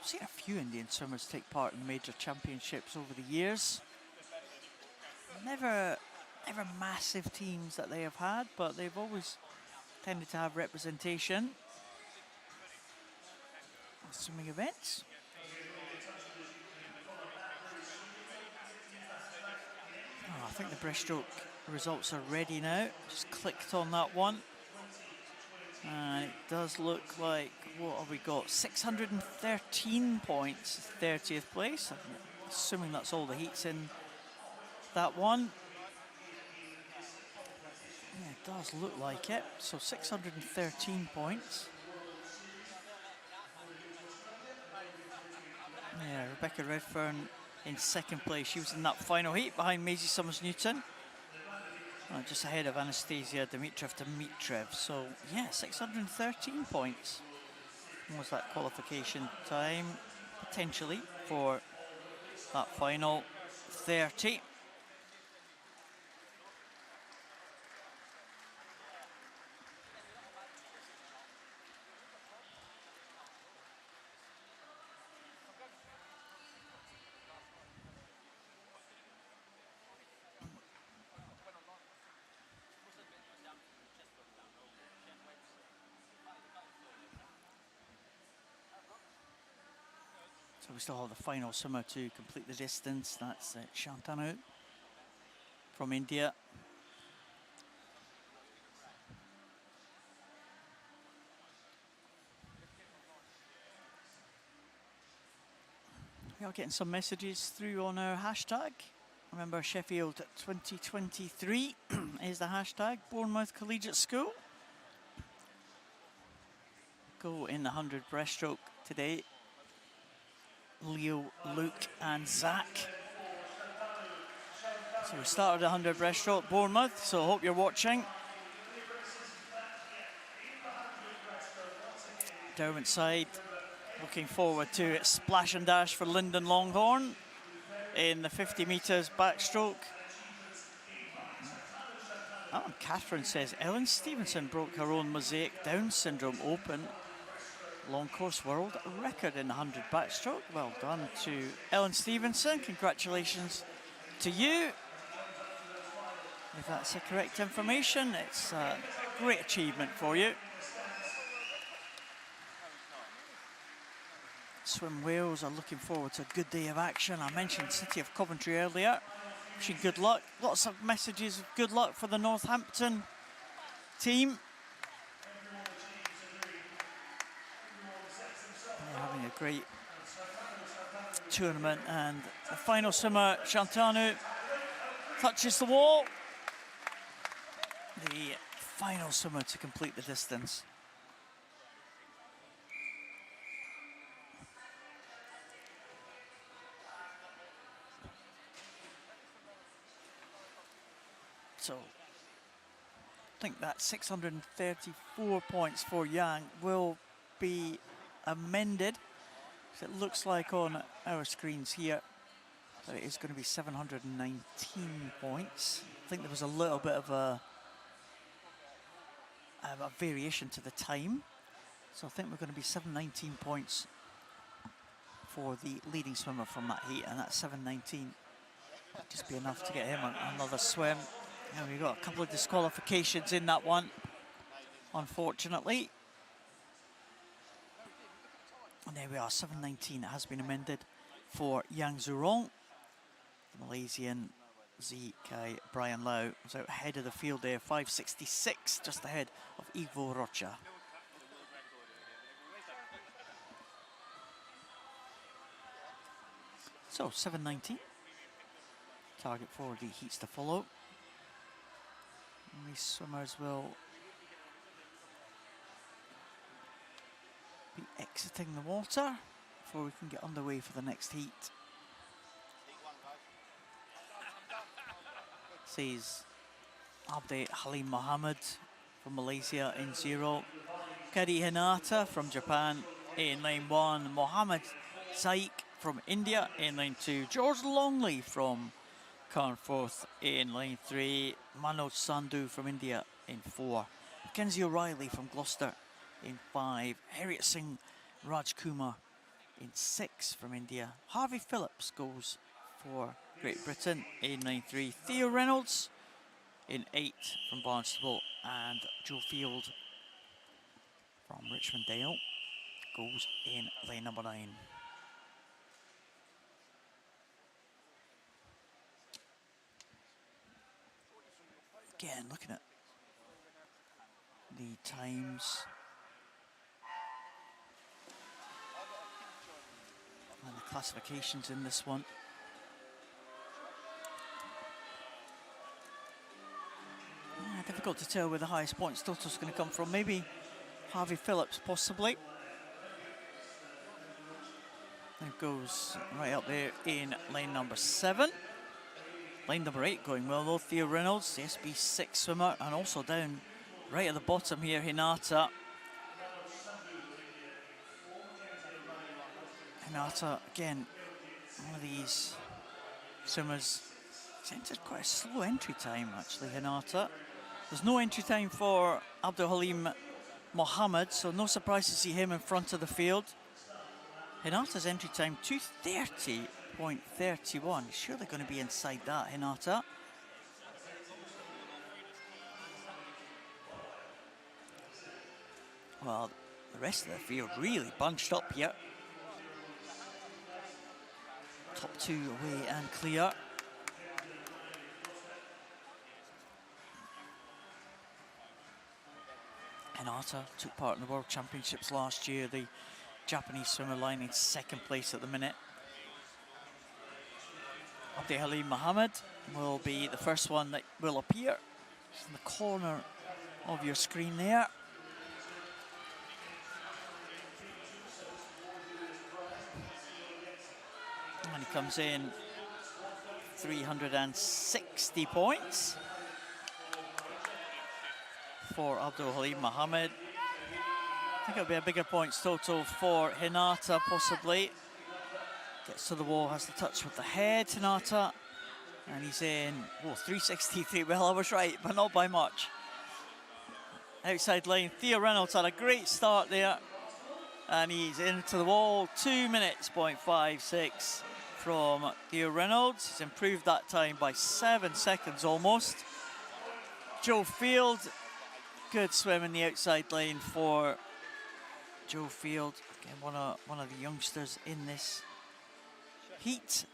I've seen a few Indian swimmers take part in the major championships over the years. Never massive teams that they have had, but they've always tended to have representation in swimming events. Oh, I think the breaststroke results are ready now. Just clicked on that one. And it does look like, what have we got? 613 points, 30th place. I'm assuming that's all the heats in that one. Yeah, it does look like it. So 613 points. Yeah, Rebecca Redfern in second place. She was in that final heat behind Maisie Summers-Newton. Just ahead of Anastasia Dimitriev. So, yeah, 613 points was that qualification time, potentially, for that final 30. So we still have the final swimmer to complete the distance. That's Shantanu from India. We are getting some messages through on our hashtag. Remember, Sheffield 2023 is the hashtag. Bournemouth Collegiate School. Go in the 100 breaststroke today. Leo, Luke and Zach So we started 100 breaststroke, Bournemouth, so I hope you're watching. Derwent side looking forward to splash and dash for Lyndon Longhorn in the 50 metres backstroke. Alan Catherine says Ellen Stevenson broke her own Mosaic Down Syndrome Open long course world record in the 100 backstroke. Well done to Ellen Stevenson. Congratulations to you. If that's the correct information, it's a great achievement for you. Swim Wales are looking forward to a good day of action. I mentioned City of Coventry earlier. Wishing good luck. Lots of messages of good luck for the Northampton team. They're having a great tournament, and the final swimmer, Shantanu, touches the wall. The final swimmer to complete the distance. So, I think that 634 points for Yang will be amended. So it looks like on our screens here that it is going to be 719 points. I think there was a little bit of a variation to the time. So I think we're going to be 719 points for the leading swimmer from that heat, and that 719 might just be enough to get him another swim. And we've got a couple of disqualifications in that one, unfortunately. And there we are, 719 has been amended for Yang Zurong. The Malaysian Z Kai Brian Lau was out ahead of the field there, 566, just ahead of Ivo Rocha. So 790, target for the heats to follow. And these swimmers will be exiting the water before we can get underway for the next heat. Says Abdi Halim Mohammed from Malaysia in 0. Kari Hinata from Japan in lane 1. Mohammed Saik from India in lane 2. George Longley from Carnforth in lane 3. Manoj Sandhu from India in 4. Mackenzie O'Reilly from Gloucester in 5. Harriet Singh Rajkumar in 6 from India. Harvey Phillips goes for Great Britain in lane 3. Theo Reynolds in 8 from Barnstable, and Joe Field from Richmond Dale goes in lane number 9. Again, looking at the times and the classifications in this one. Difficult to tell where the highest points total is going to come from. Maybe Harvey Phillips, possibly. It goes right up there in lane number 7. Lane number 8 going well though. Theo Reynolds, the SB6 swimmer, and also down right at the bottom here, Hinata. Hinata, again, one of these swimmers. It's entered quite a slow entry time, actually, Hinata. There's no entry time for Abdul Halim Mohammed, so no surprise to see him in front of the field. Hinata's entry time, 2:30.31. Surely going to be inside that, Hinata. Well, the rest of the field really bunched up here. Top 2 away and clear. Hinata took part in the World Championships last year. The Japanese swimmer lying in 2nd place at the minute. Abdi Halim Mohammed will be the first one that will appear. It's in the corner of your screen there. And he comes in 360 points for Abdul Halim Mohammed. I think it'll be a bigger points total for Hinata, possibly. Gets to the wall, has the touch with the head, Hinata. And he's in, 363. Well, I was right, but not by much. Outside lane, Theo Reynolds had a great start there. And he's into the wall, 2 minutes, 0.56 from Theo Reynolds. He's improved that time by 7 seconds almost. Joe Field, good swim in the outside lane for Joe Field. Again, one of the youngsters in this heat.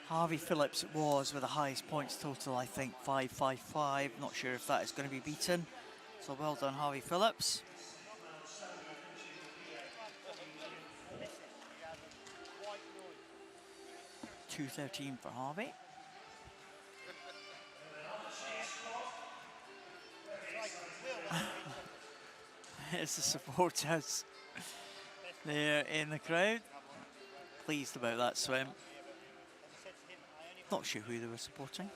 Harvey Phillips was with the highest points total, I think, 555. Not sure if that is going to be beaten. So well done, Harvey Phillips. .213 for Harvey. Here's the supporters there in the crowd. Pleased about that swim. Not sure who they were supporting.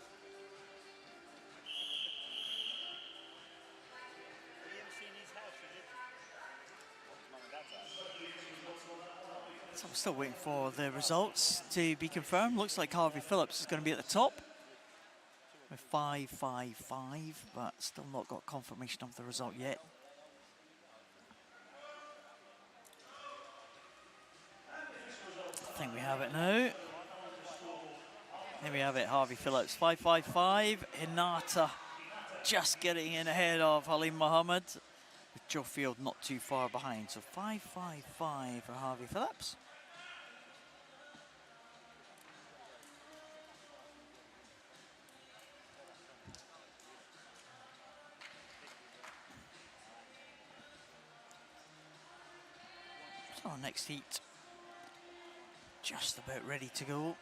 So I'm still waiting for the results to be confirmed. Looks like Harvey Phillips is going to be at the top with 555, but still not got confirmation of the result yet. I think we have it now. Here we have it, Harvey Phillips, 555. Hinata just getting in ahead of Halim Mohammed, with Joe Field not too far behind. So 555 for Harvey Phillips. So our next heat, just about ready to go.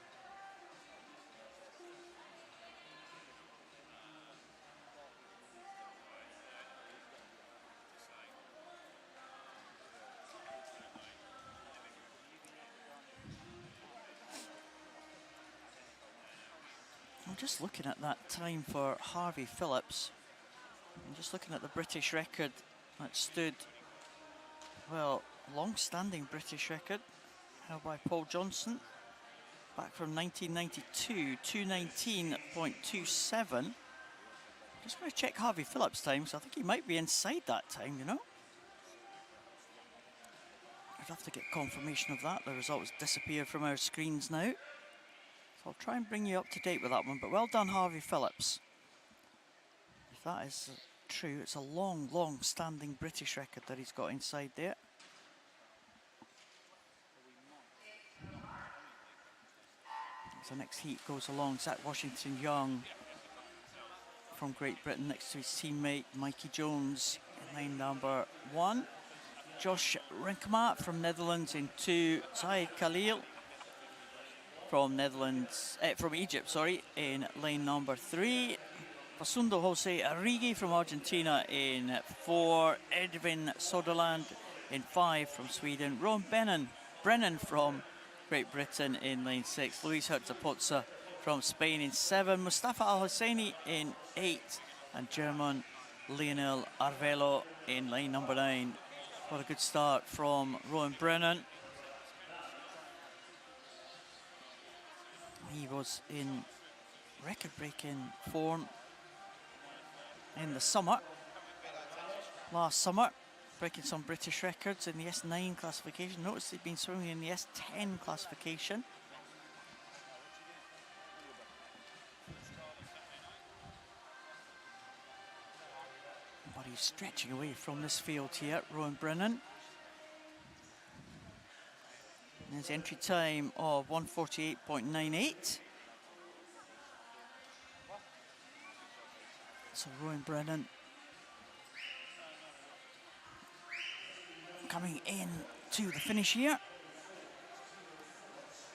I'm just looking at that time for Harvey Phillips. I'm just looking at the British record that stood, well, long-standing British record held by Paul Johnson back from 1992, 219.27. Just going to check Harvey Phillips' time, so I think he might be inside that time, you know. I'd have to get confirmation of that. The results disappeared from our screens now. So I'll try and bring you up to date with that one, but well done, Harvey Phillips. If that is true, it's a long-standing British record that he's got inside there. As the next heat goes along, Zach Washington Young from Great Britain next to his teammate Mikey Jones in lane number 1. Josh Rinkema from Netherlands in 2. Saeed Khalil from Egypt, in lane number 3. Facundo Jose Arrigui from Argentina in 4. Edwin Soderland in 5 from Sweden. Ron Brennan from Great Britain in lane 6. Luis Hertzapotza from Spain in 7. Mustafa Al-Husseini in 8. And German Lionel Arvelo in lane number 9. What a good start from Rowan Brennan. He was in record-breaking form in the summer, last summer, breaking some British records in the S9 classification. Notice he'd been swimming in the S10 classification. But he's stretching away from this field here, Rowan Brennan. And his entry time of 1:48.98. So Rowan Brennan coming in to the finish here.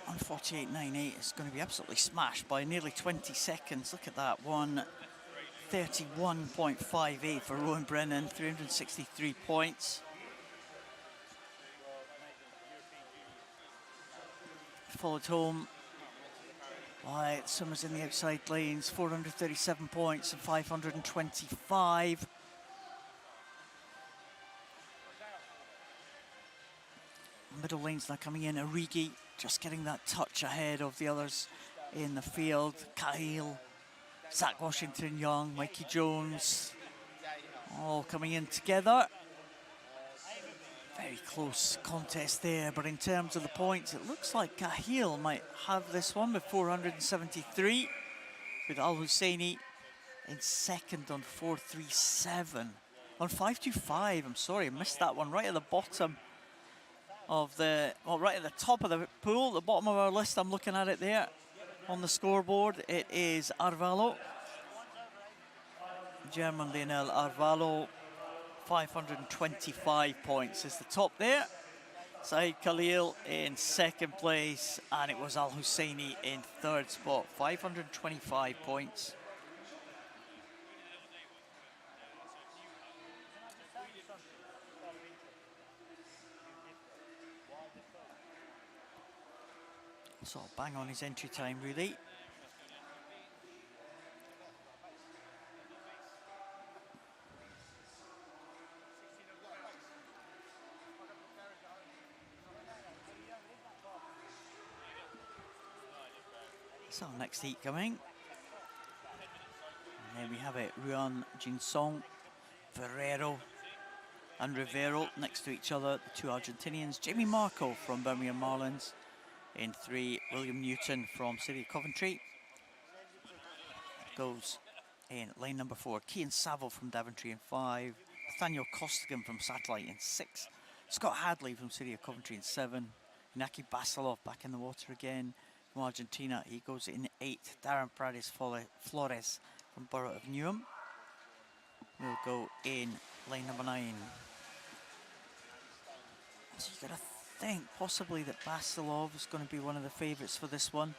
1:48.98 is going to be absolutely smashed by nearly 20 seconds. Look at that, 1:31.58 for Rowan Brennan, 363 points. followed home by swimmers in the outside lanes, 437 points and 525. Middle lanes now coming in. Origi just getting that touch ahead of the others in the field. Cahill, Zach Washington Young, Mikey Jones, all coming in together. Very close contest there, but in terms of the points, it looks like Cahill might have this one with 473, with Al Husseini in second on 437. On 525, I'm sorry, I missed that one, right at the bottom of the, well, right at the top of the pool, the bottom of our list, I'm looking at it there on the scoreboard. It is Arvalo, German Lionel Arvalo, 525 points is the top there. Saeed Khalil in second place, and it was Al Husseini in third spot, 525 points. So bang on his entry time, really. So next heat coming. And then we have it, Ruan Jinsong, Ferrero and Rivero next to each other, the two Argentinians. Jamie Marco from Birmingham Marlins in 3, William Newton from City of Coventry goes in lane number 4. Kean Saville from Daventry in 5, Nathaniel Costigan from Satellite in 6, Scott Hadley from City of Coventry in 7, Inaki Basilov back in the water again from Argentina, he goes in 8, Darren Paredes Flores from Borough of Newham will go in lane number 9. So you gotta think possibly that Basilov is going to be one of the favourites for this one.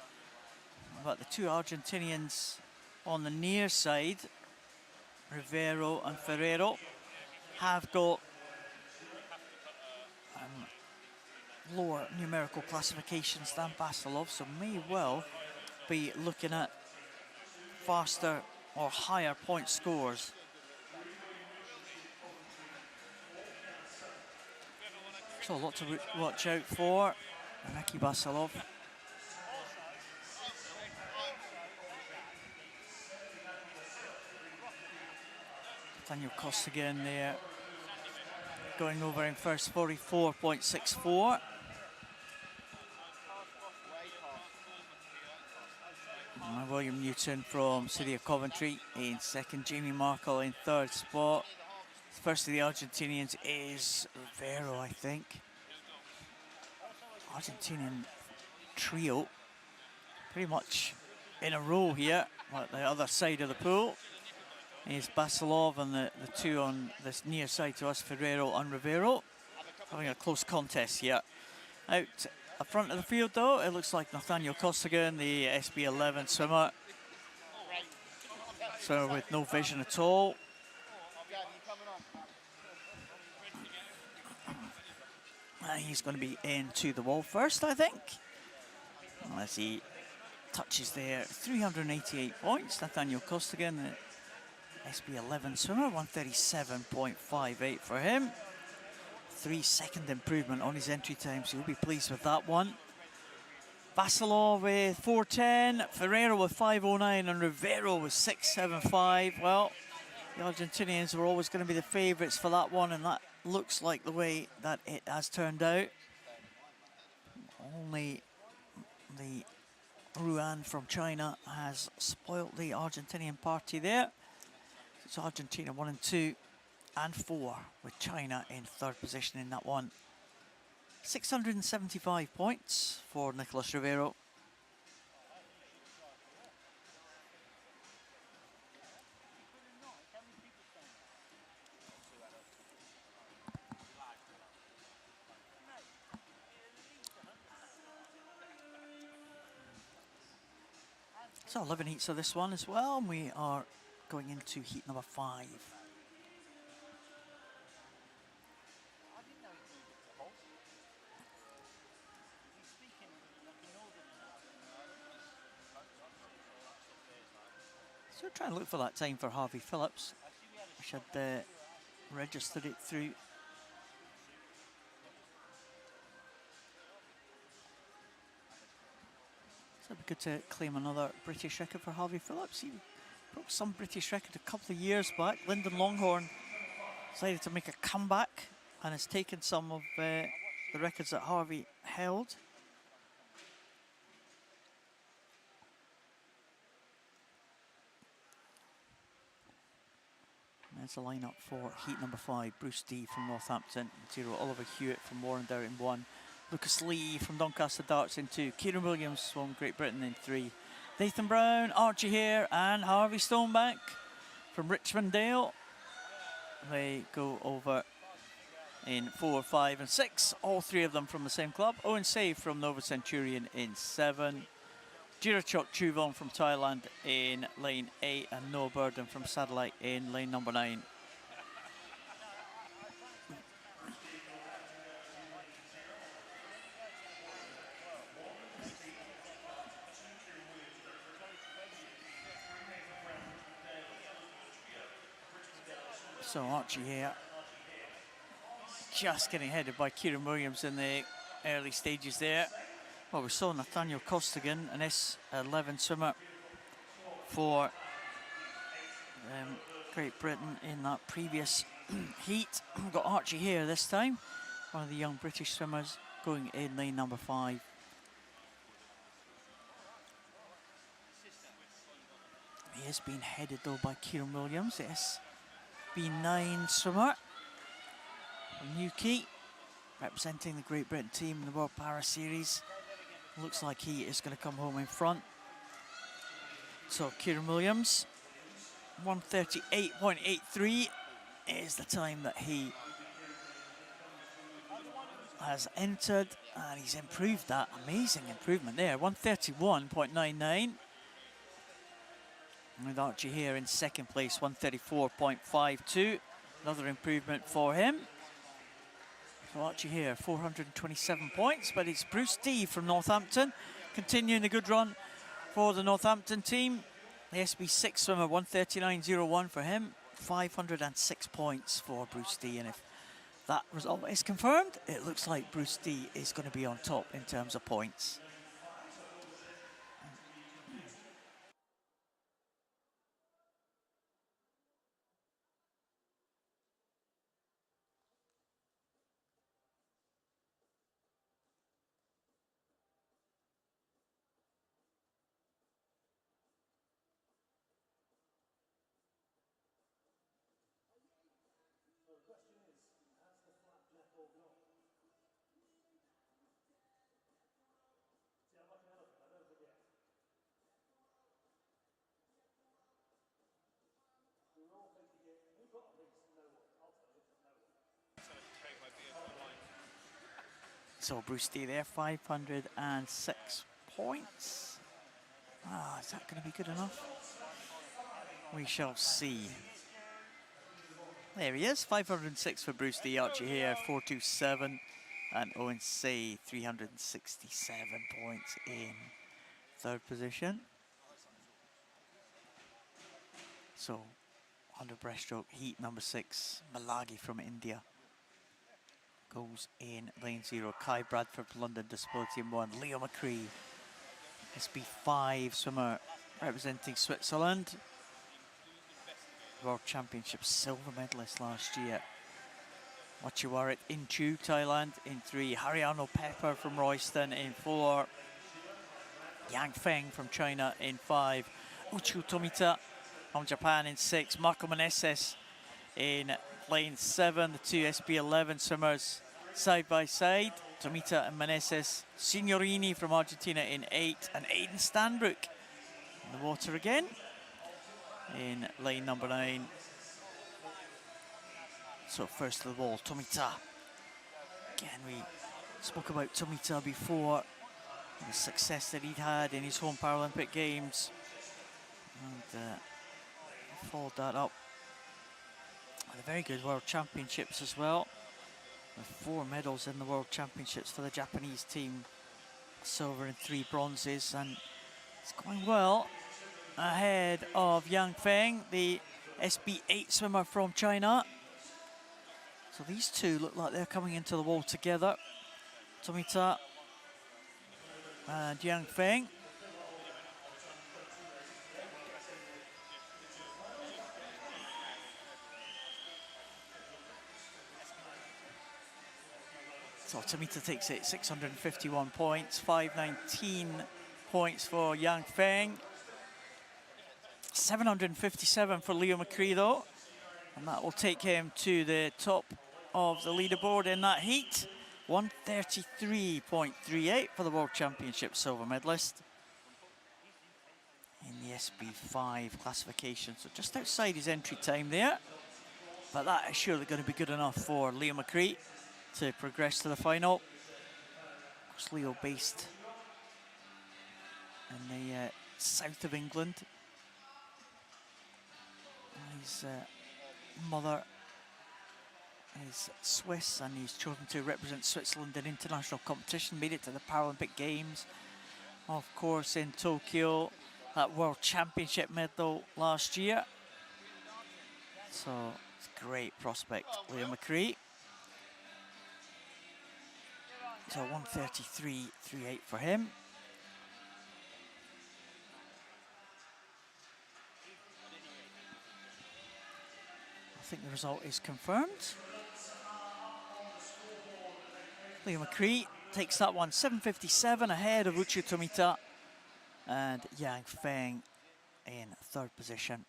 But the two Argentinians on the near side, Rivero and Ferrero, have got lower numerical classifications than Basilov, so may well be looking at faster or higher point scores. So a lot to watch out for. Inaki Basilov. Daniel Costigan there, going over in first, 44.64. William Newton from City of Coventry in second, Jamie Markle in third spot. First of the Argentinians is Rivero, I think. Argentinian trio pretty much in a row here at the other side of the pool. Is Basilov and the two on this near side to us, Ferrero and Rivero, having a close contest here. Out at front of the field though, it looks like Nathaniel Costigan, the SB11 swimmer. So with no vision at all. And he's going to be into the wall first, I think. As he touches there, 388 points. Nathaniel Costigan, the SB11 swimmer, 137.58 for him. 3-second improvement on his entry time, so he'll be pleased with that one. Basilov with 410, Ferrero with 509, and Rivero with 675. Well, the Argentinians were always going to be the favourites for that one, and that looks like the way that it has turned out. Only the Ruan from China has spoilt the Argentinian party there. It's Argentina 1 and 2 and 4 with China in third position in that one. 675 points for Nicolas Rivero. So 11 heats of this one as well, and we are going into heat number 5. So try and look for that time for Harvey Phillips. I should registered it through. So it'd be good to claim another British record for Harvey Phillips. He broke some British record a couple of years back. Lyndon Longhorn decided to make a comeback and has taken some of the records that Harvey held. There's the lineup for heat number 5. Bruce D from Northampton in 0. Oliver Hewitt from Warrendale in 1. Lucas Lee from Doncaster Darts in 2. Kieran Williams from Great Britain in 3. Nathan Brown, Archie Hare and Harvey Stonebank from Richmond Dale. They go over in 4, 5 and 6. All 3 of them from the same club. Owen Say from Nova Centurion in 7. Jirachok Chuvon from Thailand in lane 8 and Noah Burden from Satellite in lane number 9. So Archie here, just getting headed by Kieran Williams in the early stages there. Well, we saw Nathaniel Costigan, an S11 swimmer for Great Britain in that previous heat. We've got Archie here this time, one of the young British swimmers going in lane number 5. He is being headed though by Kieran Williams, the SB9 swimmer from Newquay, representing the Great Britain team in the World Para Series. Looks like he is going to come home in front. So Kieran Williams, 1:38.83 is the time that he has entered, and he's improved that. Amazing improvement there, 1:31.99. With Archie here in second place, 1:34.52. Another improvement for him. So Archie here, 427 points, but it's Bruce D from Northampton, continuing the good run for the Northampton team. The SB6 swimmer, 1:39.01 for him, 506 points for Bruce D, and if that result is confirmed, it looks like Bruce D is going to be on top in terms of points. So Bruce D there, 506 points. Is that going to be good enough? We shall see. There he is, 506 for Bruce D. Archie here, 427. And Owen Say, 367 points in third position. So, under breaststroke, heat number 6, Malagi from India goes in lane 0. Kai Bradford from London Disability in 1. Leo McCree, SB5 swimmer representing Switzerland. World Championship silver medalist last year. Wachiwarit in 2, Thailand in 3. Hariano Pepper from Royston in 4. Yang Feng from China in 5. Uchu Tomita from Japan in 6. Marco Meneses in lane 7. The 2 SB11 swimmers side by side. Tomita and Meneses. Signorini from Argentina in 8. And Aidan Stanbrook in the water again in lane number 9. So first of all, Tomita. Again, we spoke about Tomita before, the success that he'd had in his home Paralympic Games. And followed that up with a very good World Championships as well. With 4 medals in the World Championships for the Japanese team. Silver and 3 bronzes, and it's going well. ahead of Yang Feng, the SB8 swimmer from China. So these two look like they're coming into the wall together. Tomita and Yang Feng. So Tomita takes it 651 points, 519 points for Yang Feng. 757 for Leo McCree though. And that will take him to the top of the leaderboard in that heat. 133.38 for the World Championship silver medalist in the SB5 classification. So just outside his entry time there. But that is surely going to be good enough for Leo McCree to progress to the final. Of course, Leo based in the south of England. His mother is Swiss, and he's chosen to represent Switzerland in international competition. Made it to the Paralympic Games, of course, in Tokyo. That World Championship medal last year. So it's a great prospect, Leo McCree. So 133.38 for him. I think the result is confirmed. Leo McCree takes that one, 7:57 ahead of Uchu Tomita and Yang Feng in third position.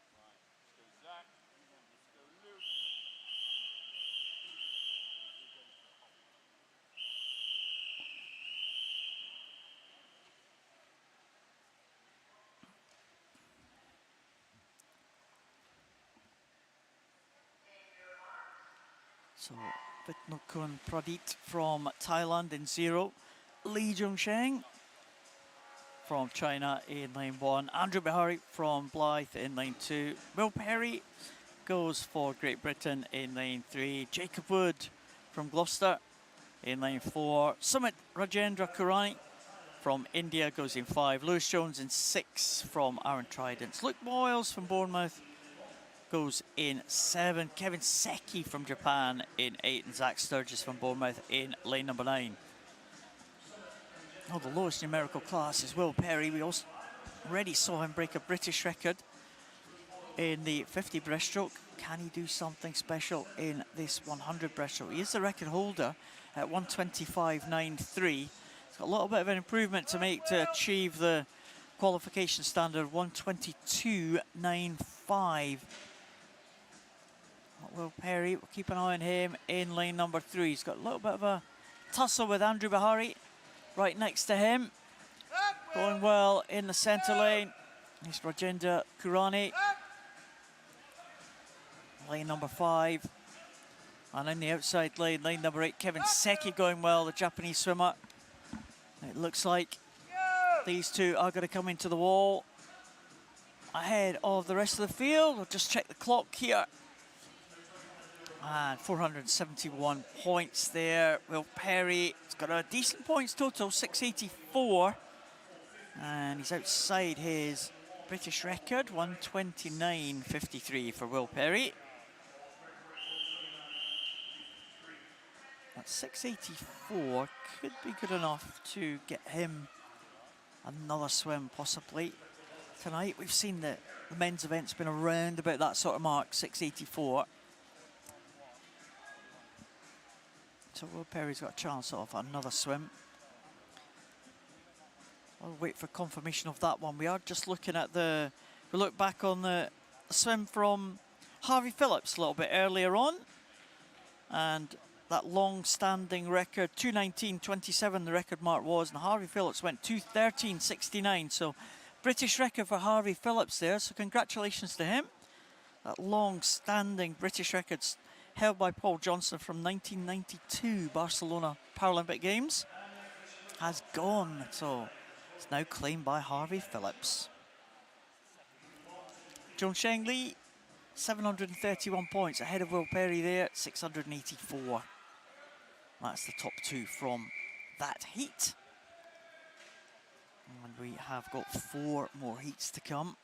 So Vitnokun Pradit from Thailand in 0. Lee Jungsheng from China in lane 1. Andrew Behari from Blythe in lane 2. Will Perry goes for Great Britain in lane 3. Jacob Wood from Gloucester in lane 4. Sumit Rajendra Kurani from India goes in 5. Lewis Jones in 6 from Aaron Tridents. Luke Boyles from Bournemouth goes in 7. Kevin Seki from Japan in 8. And Zach Sturgis from Bournemouth in lane number 9. Oh, the lowest numerical class is Will Perry. We also already saw him break a British record in the 50 breaststroke. Can he do something special in this 100 breaststroke? He is the record holder at 125.93. He's got a little bit of an improvement to make to achieve the qualification standard of 122.95. Will Perry, we'll keep an eye on him in lane number 3. He's got a little bit of a tussle with Andrew Behari right next to him. Going well in the centre lane. He's Rajendra Kurani. Lane number 5. And in the outside lane, lane number 8, Kevin Seki going well, the Japanese swimmer. It looks like these two are going to come into the wall ahead of the rest of the field. We'll just check the clock here. And 471 points there. Will Perry has got a decent points total, 684. And he's outside his British record, 129.53 for Will Perry. That 684 could be good enough to get him another swim possibly tonight. We've seen that the men's event's been around about that sort of mark, 684. So Will Perry's got a chance of another swim. I'll wait for confirmation of that one. We are just looking at we look back on the swim from Harvey Phillips a little bit earlier on. And that long-standing record, 2:19.27 the record mark was, and Harvey Phillips went 2:13.69. So British record for Harvey Phillips there, so congratulations to him. That long-standing British records held by Paul Johnson from 1992 Barcelona Paralympic Games has gone, so it's now claimed by Harvey Phillips. Jungsheng Lee, 731 points ahead of Will Perry there, 684. That's the top two from that heat. And we have got 4 more heats to come.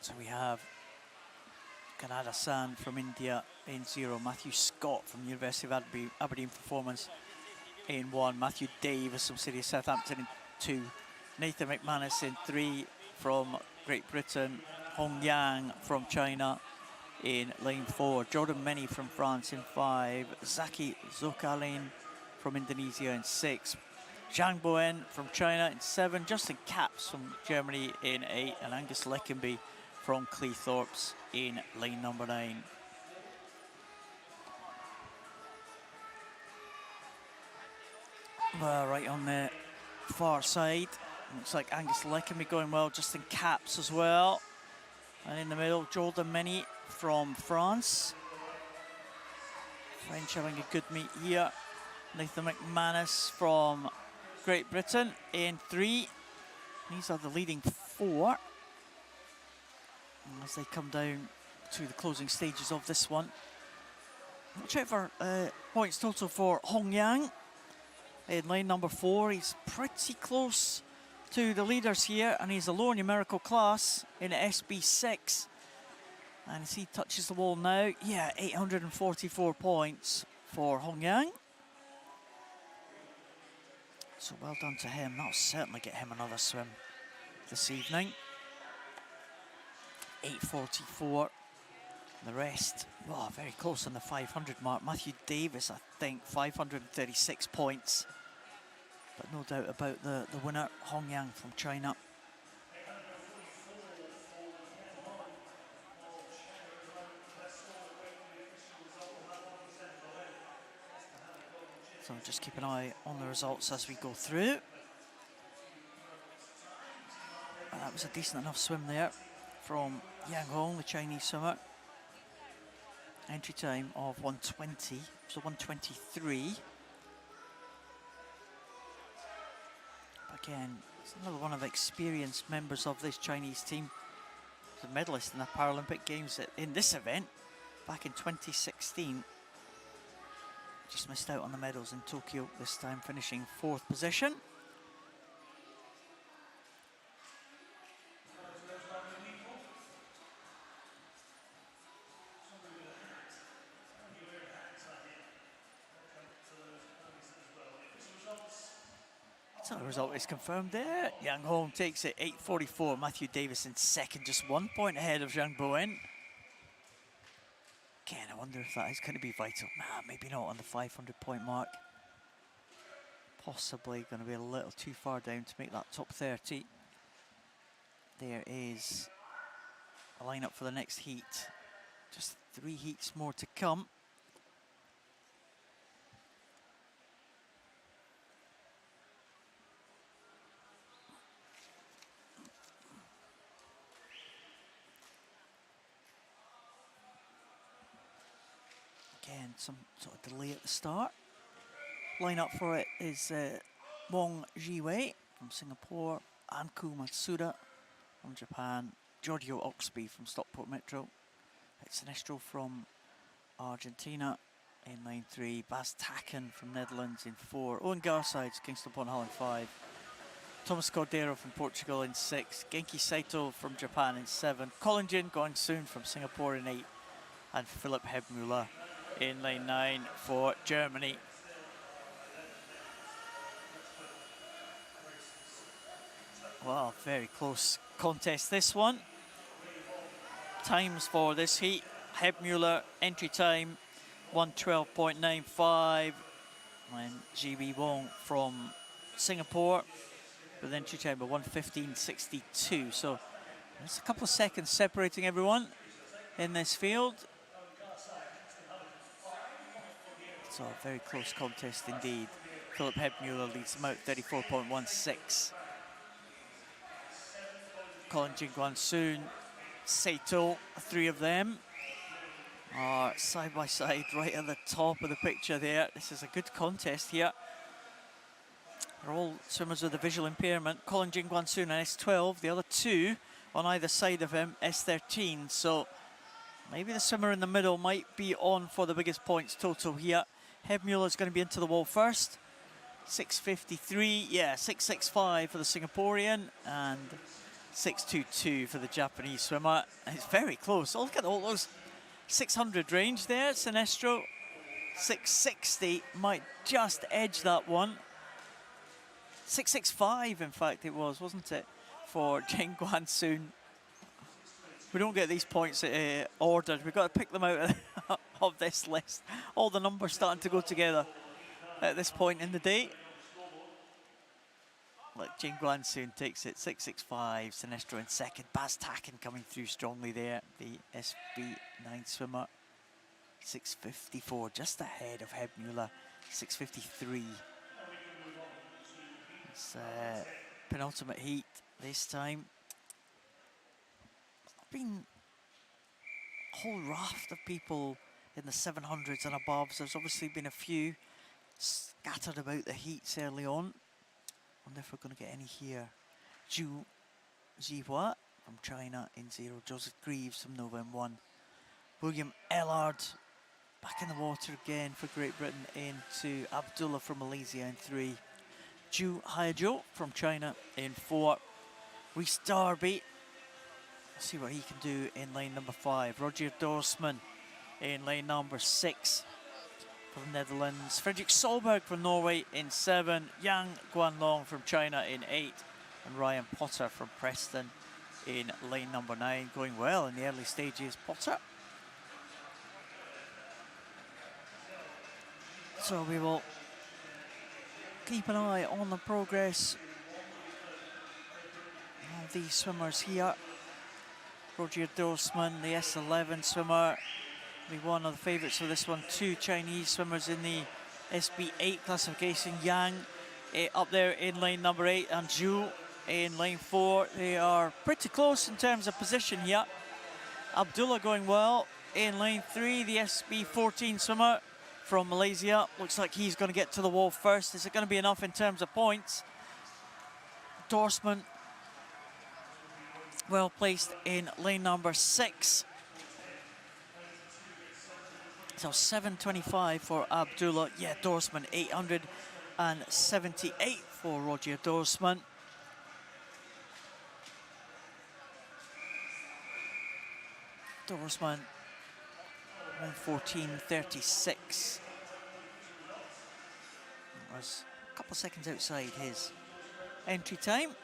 So we have Kanada San from India in 0, Matthew Scott from University of Aberdeen Performance in 1, Matthew Davis from City of Southampton in 2, Nathan McManus in 3 from Great Britain, Hong Yang from China in lane 4, Jordan Meni from France in 5, Zaki Zokalin from Indonesia in 6, Zhang Boen from China in 7, Justin Capps from Germany in 8, and Angus Leckenby from Cleethorpes in lane number 9. Well, right on the far side, looks like Angus Leckenby going well, Justin Capps as well. And in the middle, Jordan Meni from France. French having a good meet here. Nathan McManus from Great Britain in 3. These are the leading 4. As they come down to the closing stages of this one. Watch out for points total for Hong Yang in lane number 4. He's pretty close to the leaders here, and he's a lower numerical class in SB6. And as he touches the wall now, yeah, 844 points for Hong Yang. So well done to him. That'll certainly get him another swim this evening. 844. The rest, oh, very close on the 500 mark. Matthew Davis, I think, 536 points. But no doubt about the winner, Hong Yang from China. So just keep an eye on the results as we go through. That was a decent enough swim there from Yang Hong, the Chinese swimmer. Entry time of 1:20, so 1:23. Again, it's another one of the experienced members of this Chinese team. The medalist in the Paralympic Games in this event back in 2016. Just missed out on the medals in Tokyo this time, finishing 4th position. So the result is confirmed there. Yang Hong takes it, 8:44. Matthew Davis in 2nd, just 1 point ahead of Zhang Boen. Again, I wonder if that is going to be vital. Nah, maybe not on the 500 point mark. Possibly going to be a little too far down to make that top 30. There is a lineup for the next heat. Just 3 heats more to come. Again, some sort of delay at the start. Line up for it is Wong Jiwei from Singapore, Anku Matsuda from Japan, Giorgio Oxby from Stockport Metro, Sinestro from Argentina in lane 3, Bas Taken from Netherlands in 4, Owen Garsides, Kingston upon Hull in 5, Thomas Cordero from Portugal in 6, Genki Saito from Japan in 7, Colin Jin Guangsoon from Singapore in 8, and Philipp Hebmüller in lane 9 for Germany. Well, very close contest this one. Times for this heat. Hebmüller, entry time 1:12.95. And GB Wong from Singapore with entry time of 1:15.62. So there's a couple of seconds separating everyone in this field. So a very close contest indeed. Philipp Hebmüller leads them out 34.16. Colin Jin Guangsoon, Saito, 3 of them are side by side right at the top of the picture there. This is a good contest here. They're all swimmers with a visual impairment. Colin Jin Guangsoon on S12, the other 2 on either side of him, S13. So maybe the swimmer in the middle might be on for the biggest points total here. Hebmüller is going to be into the wall first. 6:53, yeah, 6:65 for the Singaporean, and 6.22 for the Japanese swimmer. It's very close. Oh, look at all those 600 range there. Sinestro, 6.60 might just edge that one. 6.65, in fact, it was, wasn't it, for Jing Guansoon. We don't get these points ordered. We've got to pick them out of this list. All the numbers starting to go together at this point in the day. Look, Jing Guansoon takes it, 6.65. Sinestro in second. Baz Taken coming through strongly there. The SB9 swimmer, 6.54, just ahead of Heb Mueller, 6.53. It's penultimate heat this time. There's been a whole raft of people in the 700s and above. There's obviously been a few scattered about the heats early on. Wonder if we're going to get any here. Zhu Zihua from China in 0. Joseph Greaves from Nova in 1. William Ellard back in the water again for Great Britain in 2. Abdullah from Malaysia in 3. Zhu Haijiu from China in 4. Rhys Darby, let's see what he can do in lane number 5. Roger Dorsman in lane number 6 from the Netherlands. Fredrik Solberg from Norway in 7. Yang Guanlong from China in 8. And Ryan Potter from Preston in lane number 9. Going well in the early stages, Potter. So we will keep an eye on the progress of these swimmers here. Roger Dorsman, the S11 swimmer, be one of the favourites for this one. 2 Chinese swimmers in the SB8 classification. Yang up there in lane number 8 and Zhu in lane 4. They are pretty close in terms of position here. Abdullah going well in lane 3, the SB14 swimmer from Malaysia. Looks like he's going to get to the wall first. Is it going to be enough in terms of points? Dorsman well placed in lane number 6. So 7.25 for Abdullah. Yeah, Dorsman 878 for Roger Dorsman. Dorsman 1:14.36. Was a couple of seconds outside his entry time.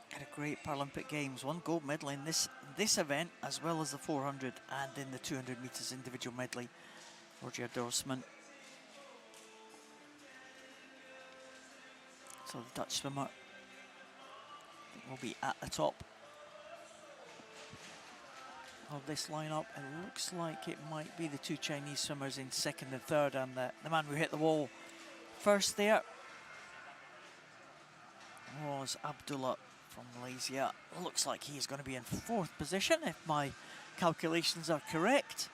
Had a great Paralympic Games, 1 gold medal in this event, as well as the 400 and in the 200 metres individual medley. Roger Dorsman. So the Dutch swimmer will be at the top of this lineup. It looks like it might be the 2 Chinese swimmers in second and third, and the man who hit the wall first there was Abdullah from Malaysia. Looks like he's going to be in 4th position if my calculations are correct.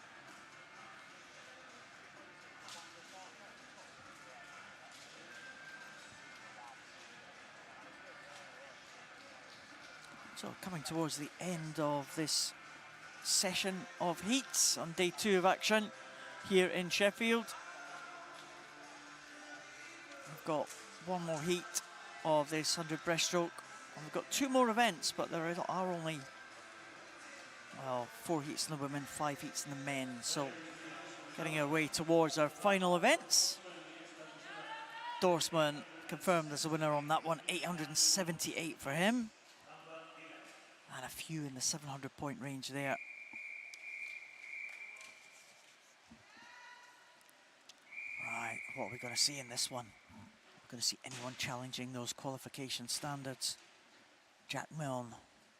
So coming towards the end of this session of heats on day 2 of action here in Sheffield. We've got one more heat of this 100 breaststroke. And we've got 2 more events, but there are only, well, 4 heats in the women, 5 heats in the men. So getting our way towards our final events. Dorsman confirmed as a winner on that one, 878 for him. And a few in the 700 point range there. Right, what are we going to see in this one? We're going to see anyone challenging those qualification standards. Jack Milne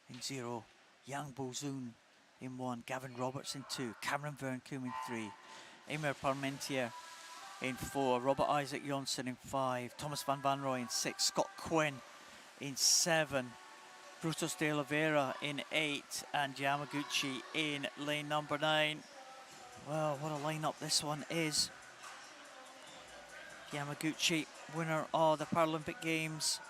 in 0, Yang Bozun in 1, Gavin Roberts in 2, Cameron Verncoom in 3, Emer Parmentier in 4, Robert Isaac Johnson in 5, Thomas van Vanrooy in 6, Scott Quinn in 7, Brutus de Oliveira in 8, and Yamaguchi in lane number 9. Well, what a lineup this one is. Yamaguchi, winner of the Paralympic Games,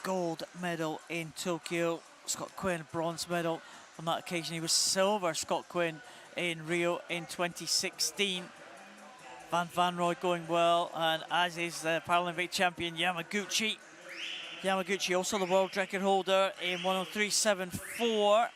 gold medal in Tokyo. Scott Quinn, bronze medal on that occasion. He was silver, Scott Quinn, in Rio in 2016. Van Vanrooy going well, and as is the Paralympic champion Yamaguchi. Yamaguchi, also the world record holder in 103.74.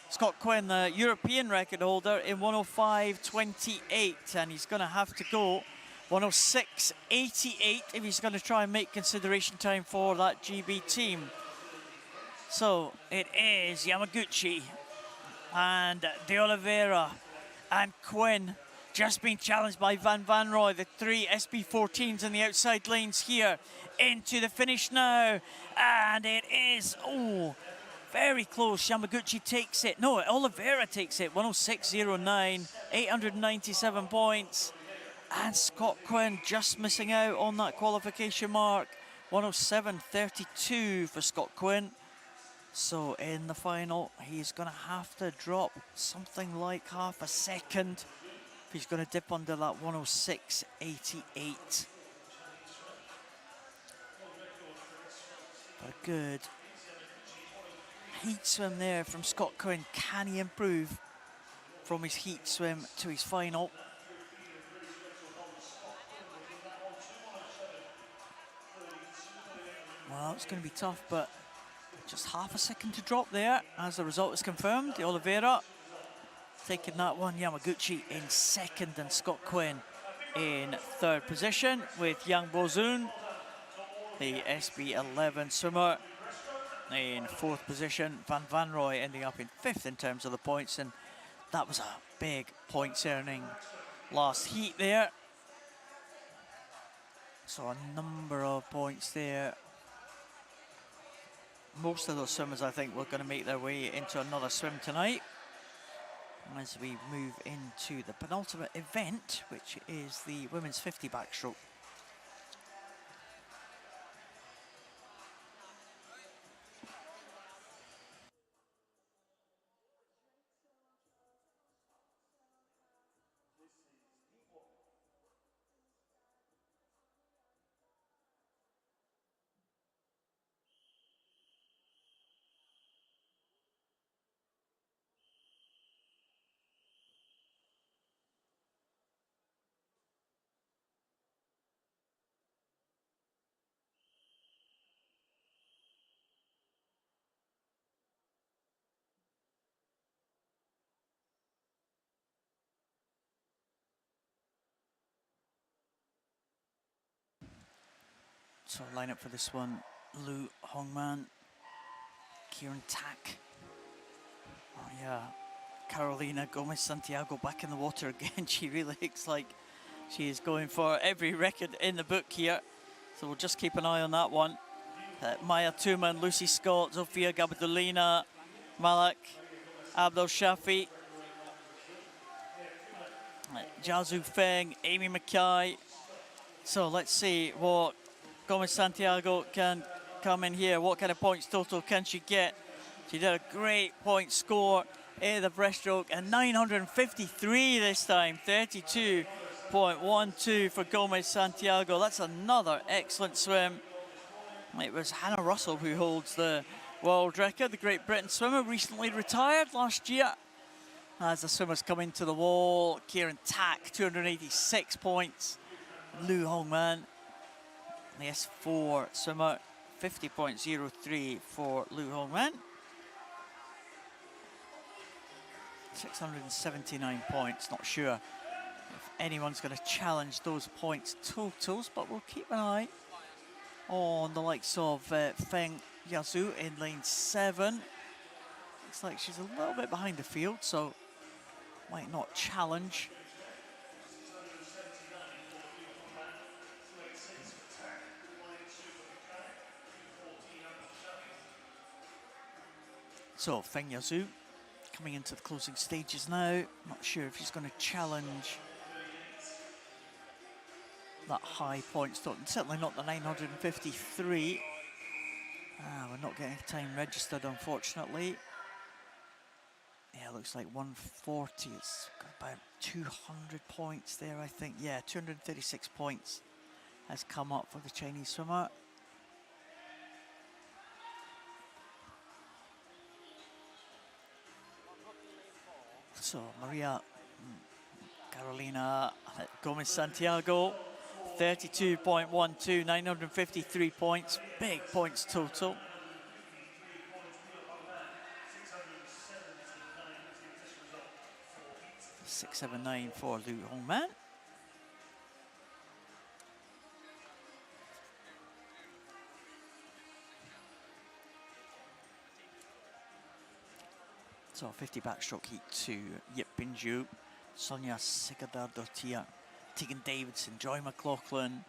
Scott Quinn, the European record holder in 105.28, and he's going to have to go 106.88 if he's going to try and make consideration time for that GB team. So it is Yamaguchi and De Oliveira and Quinn. Just been challenged by Van Vanrooy, the three SB14s in the outside lanes here into the finish now. And it is, very close. Yamaguchi takes it. No, Oliveira takes it. 106.09, 897 points. And Scott Quinn just missing out on that qualification mark. 107.32 for Scott Quinn. So in the final, he's going to have to drop something like half a second if he's going to dip under that 106.88. But a good heat swim there from Scott Quinn. Can he improve from his heat swim to his final? Well, it's going to be tough, but just half a second to drop there as the result is confirmed. De Oliveira taking that one. Yamaguchi in second and Scott Quinn in third position, with Yang Bozun, the SB11 swimmer, in fourth position. Van Vanrooy ending up in fifth in terms of the points, and that was a big points earning last heat there. So a number of points there. Most of those swimmers, I think, were going to make their way into another swim tonight as we move into the penultimate event, which is the women's 50 backstroke. So lineup for this one: Lu Hongman, Kieran Tack. Oh yeah, Carolina Gomez Santiago back in the water again. She really looks like she is going for every record in the book here. So we'll just keep an eye on that one. Maya Tuman, Lucy Scott, Zofia Gabardolina, Malak, Abdul Shafi, Jiazhu Feng, Amy Mackay. So let's see what Gomez Santiago can come in here. What kind of points total can she get? She did a great point score in the breaststroke, and 953 this time, 32.12 for Gomez Santiago. That's another excellent swim. It was Hannah Russell who holds the world record, the Great Britain swimmer, recently retired last year. As the swimmers come into the wall, Kieran Tack, 286 points. Lu Hongman, the S4 swimmer, 50.03 for Lu Hongman. 679 points. Not sure if anyone's going to challenge those points totals, but we'll keep an eye on the likes of Feng Yazhu in lane 7. Looks like she's a little bit behind the field, so might not challenge. So Feng Yazhu coming into the closing stages now. Not sure if she's going to challenge that high points total. Certainly not the 953. We're not getting time registered, unfortunately. Yeah, it looks like 140. It's got about 200 points there, I think. Yeah, 236 points has come up for the Chinese swimmer. So Maria Carolina Gomez Santiago, 32.12, 953 points, big points total. 679 for Liu Hongman. So 50 backstroke heat 2, Yip Binju, Sonia Sigadar-Dortia, Tegan Davidson, Joy McLaughlin,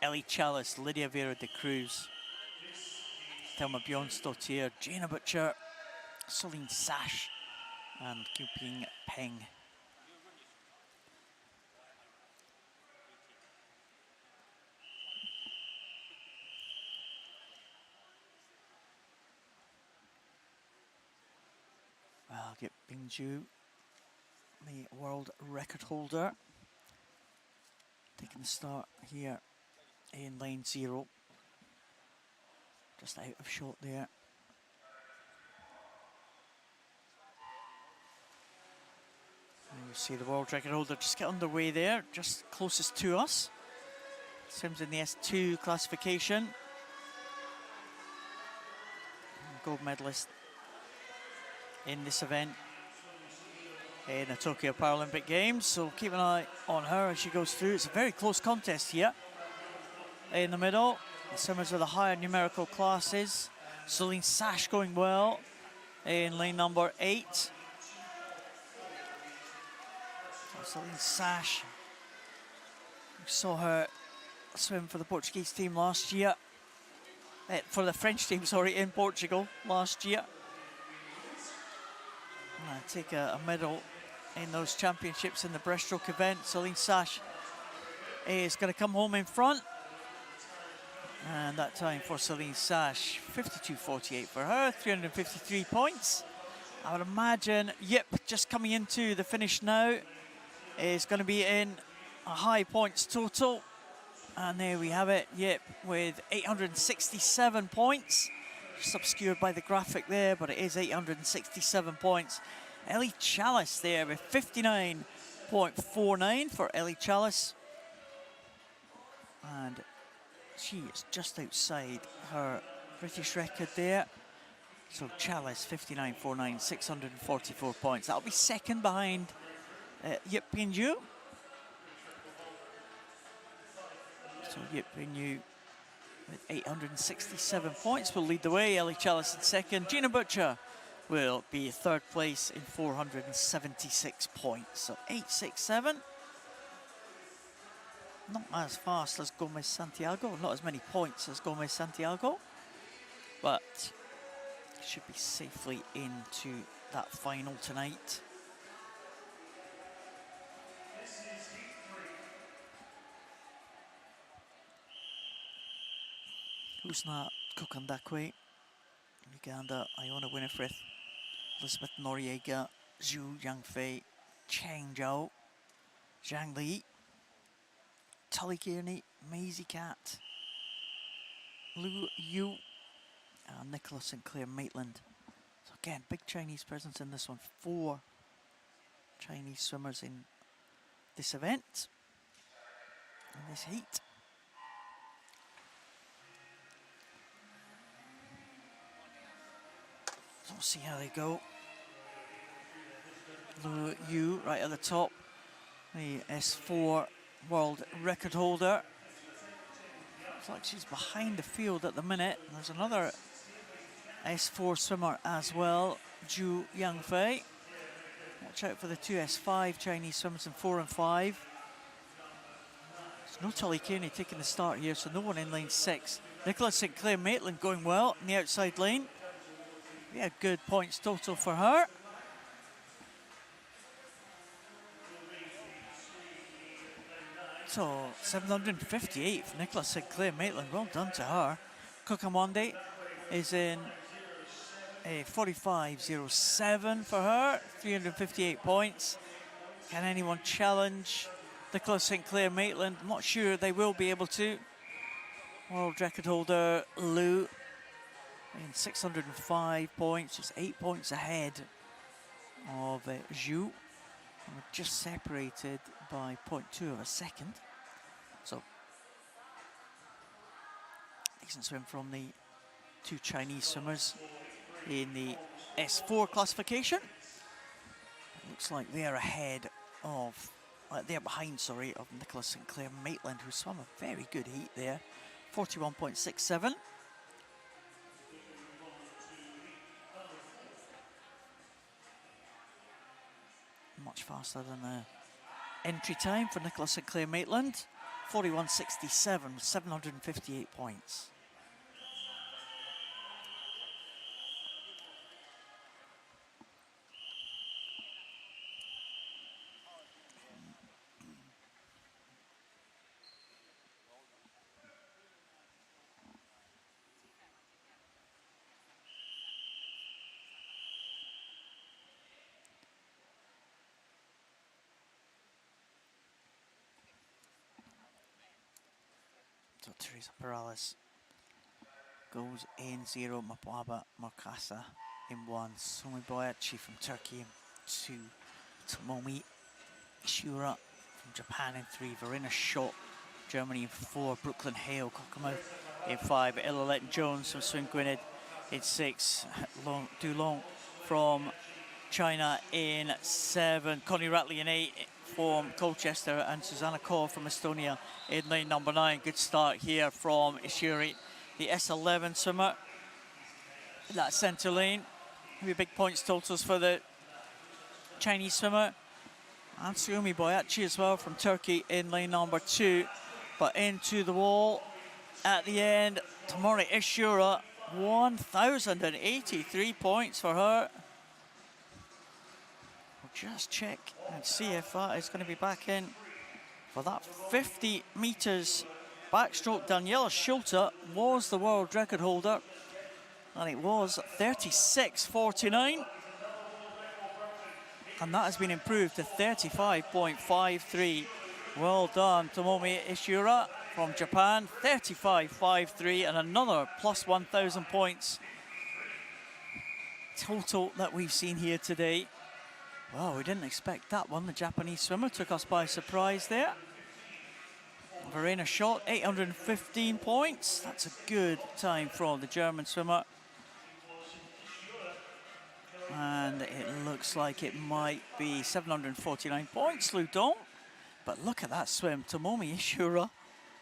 Ellie Chalice, Lydia Vera de Cruz, Thelma Bjornsdottir, Jana Butcher, Celine Sash, and Kuping Peng. Well, Yip Binju, the world record holder, taking the start here in lane 0. Just out of shot there. And you see the world record holder just get underway there, just closest to us. Sims in the S2 classification. Gold medalist in this event in the Tokyo Paralympic Games. So keep an eye on her as she goes through. It's a very close contest here. In the middle, the swimmers of the higher numerical classes. Celine Sash going well in lane number 8. Celine Sash, we saw her swim for the Portuguese team last year. For the French team, sorry, in Portugal last year. Take a medal in those championships in the breaststroke event. Celine Sash is going to come home in front. And that time for Celine Sash, 52.48 for her, 353 points. I would imagine Yip, just coming into the finish now, is going to be in a high points total. And there we have it, Yip with 867 points. Just obscured by the graphic there, but it is 867 points. Ellie Chalice there with 59.49 for Ellie Chalice. And she is just outside her British record there. So Chalice, 59.49, 644 points. That'll be second behind Yip Binju. So Yip Binju with 867 points will lead the way. Ellie Chalice in second. Gina Butcher will be third place in 476 points. So 867. Not as fast as Gomez Santiago, not as many points as Gomez Santiago, but should be safely into that final tonight. Husna Kokandakwe, Uganda, Iona Winifred, Elizabeth Noriega, Zhu Yangfei, Cheng Zhao, Zhang Li, Tully Kearney, Maisie Cat, Lu Yu, and Nicola Sinclair Maitland. So again, big Chinese presence in this one. 4 Chinese swimmers in this event, in this heat. So we'll see how they go. Lu Yu right at the top, the S4 world record holder. Looks like she's behind the field at the minute. There's another S4 swimmer as well, Zhu Yangfei. Watch out for the 2 S5 Chinese swimmers in 4 and 5. There's no Tully Kearney taking the start here, so no one in lane 6. Nicola Sinclair Maitland going well in the outside lane. Yeah, good points total for her. So 758 for Nicola Sinclair Maitland, well done to her. Kukamonde is in a 45.07 for her, 358 points. Can anyone challenge Nicola Sinclair Maitland? I'm not sure they will be able to. World record holder Lu in 605 points, just 8 points ahead of Zhu. And we're just separated by 0.2 of a second. So Decent swim from the two Chinese swimmers in the S4 classification. Looks like they're ahead of, they're behind, sorry, of Nicholas Sinclair Maitland, who swam a very good heat there, 41.67. Much faster than the entry time for Nicholas Sinclair Maitland, 41.67, 758 points. So Teresa Perales goes in 0, Mababa Markasa in 1, Sumi Boyachi from Turkey in 2, Tomomi Ishura from Japan in 3, Verena Schott, Germany in 4, Brooklyn Hale, Kokomo in 5, Ilolette Jones from Swin Gwynedd in 6, Dulong from China in 7, Connie Ratley in 8 from Colchester, and Susanna Kaur from Estonia in lane number 9. Good start here from Ishuri, the S11 swimmer. That centre lane. Maybe big points totals for the Chinese swimmer. And Sumi Boyachi as well from Turkey in lane number 2. But into the wall at the end, Tamori Ishura, 1,083 points for her. We'll just check and see if that is going to be back in for that 50 metres backstroke. Daniela Schulter was the world record holder, and it was 36.49. And that has been improved to 35.53. Well done, Tomomi Ishura from Japan, 35.53, and another plus 1,000 points total that we've seen here today. Well, we didn't expect that one. The Japanese swimmer took us by surprise there. Verena Schott, 815 points. That's a good time from the German swimmer. And it looks like it might be 749 points, Lu Dong. But look at that swim, Tomomi Ishura.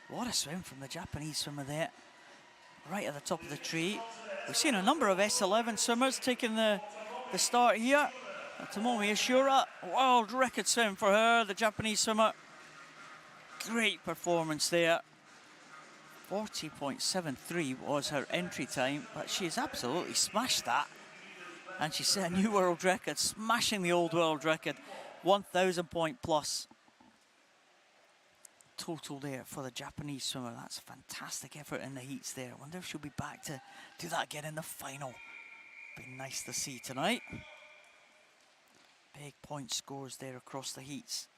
What a swim from the Japanese swimmer there. Right at the top of the tree. We've seen a number of S11 swimmers taking the start here. Tomomi Ishura, world record swim for her, the Japanese swimmer. Great performance there. 40.73 was her entry time, but she's absolutely smashed that. And she set a new world record, smashing the old world record. 1,000 point plus total there for the Japanese swimmer. That's a fantastic effort in the heats there. I wonder if she'll be back to do that again in the final. Be nice to see tonight. Big point scores there across the heats.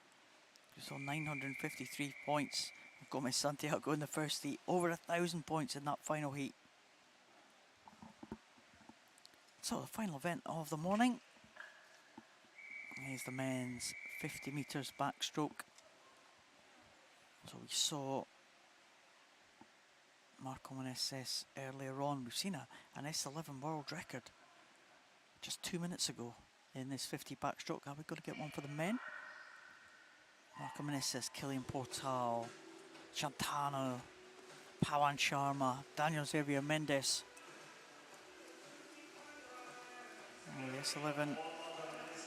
We saw 953 points. Gomez Santiago in the first heat. Over 1,000 points in that final heat. So the final event of the morning is the men's 50 metres backstroke. So we saw Marco Meneses earlier on. We've seen an S11 world record just 2 minutes ago in this 50 backstroke. Are we going to get one for the men? Marco Meneses, Kilian Portal, Shantano, Pawan Sharma, Daniel Xavier Mendes. The S11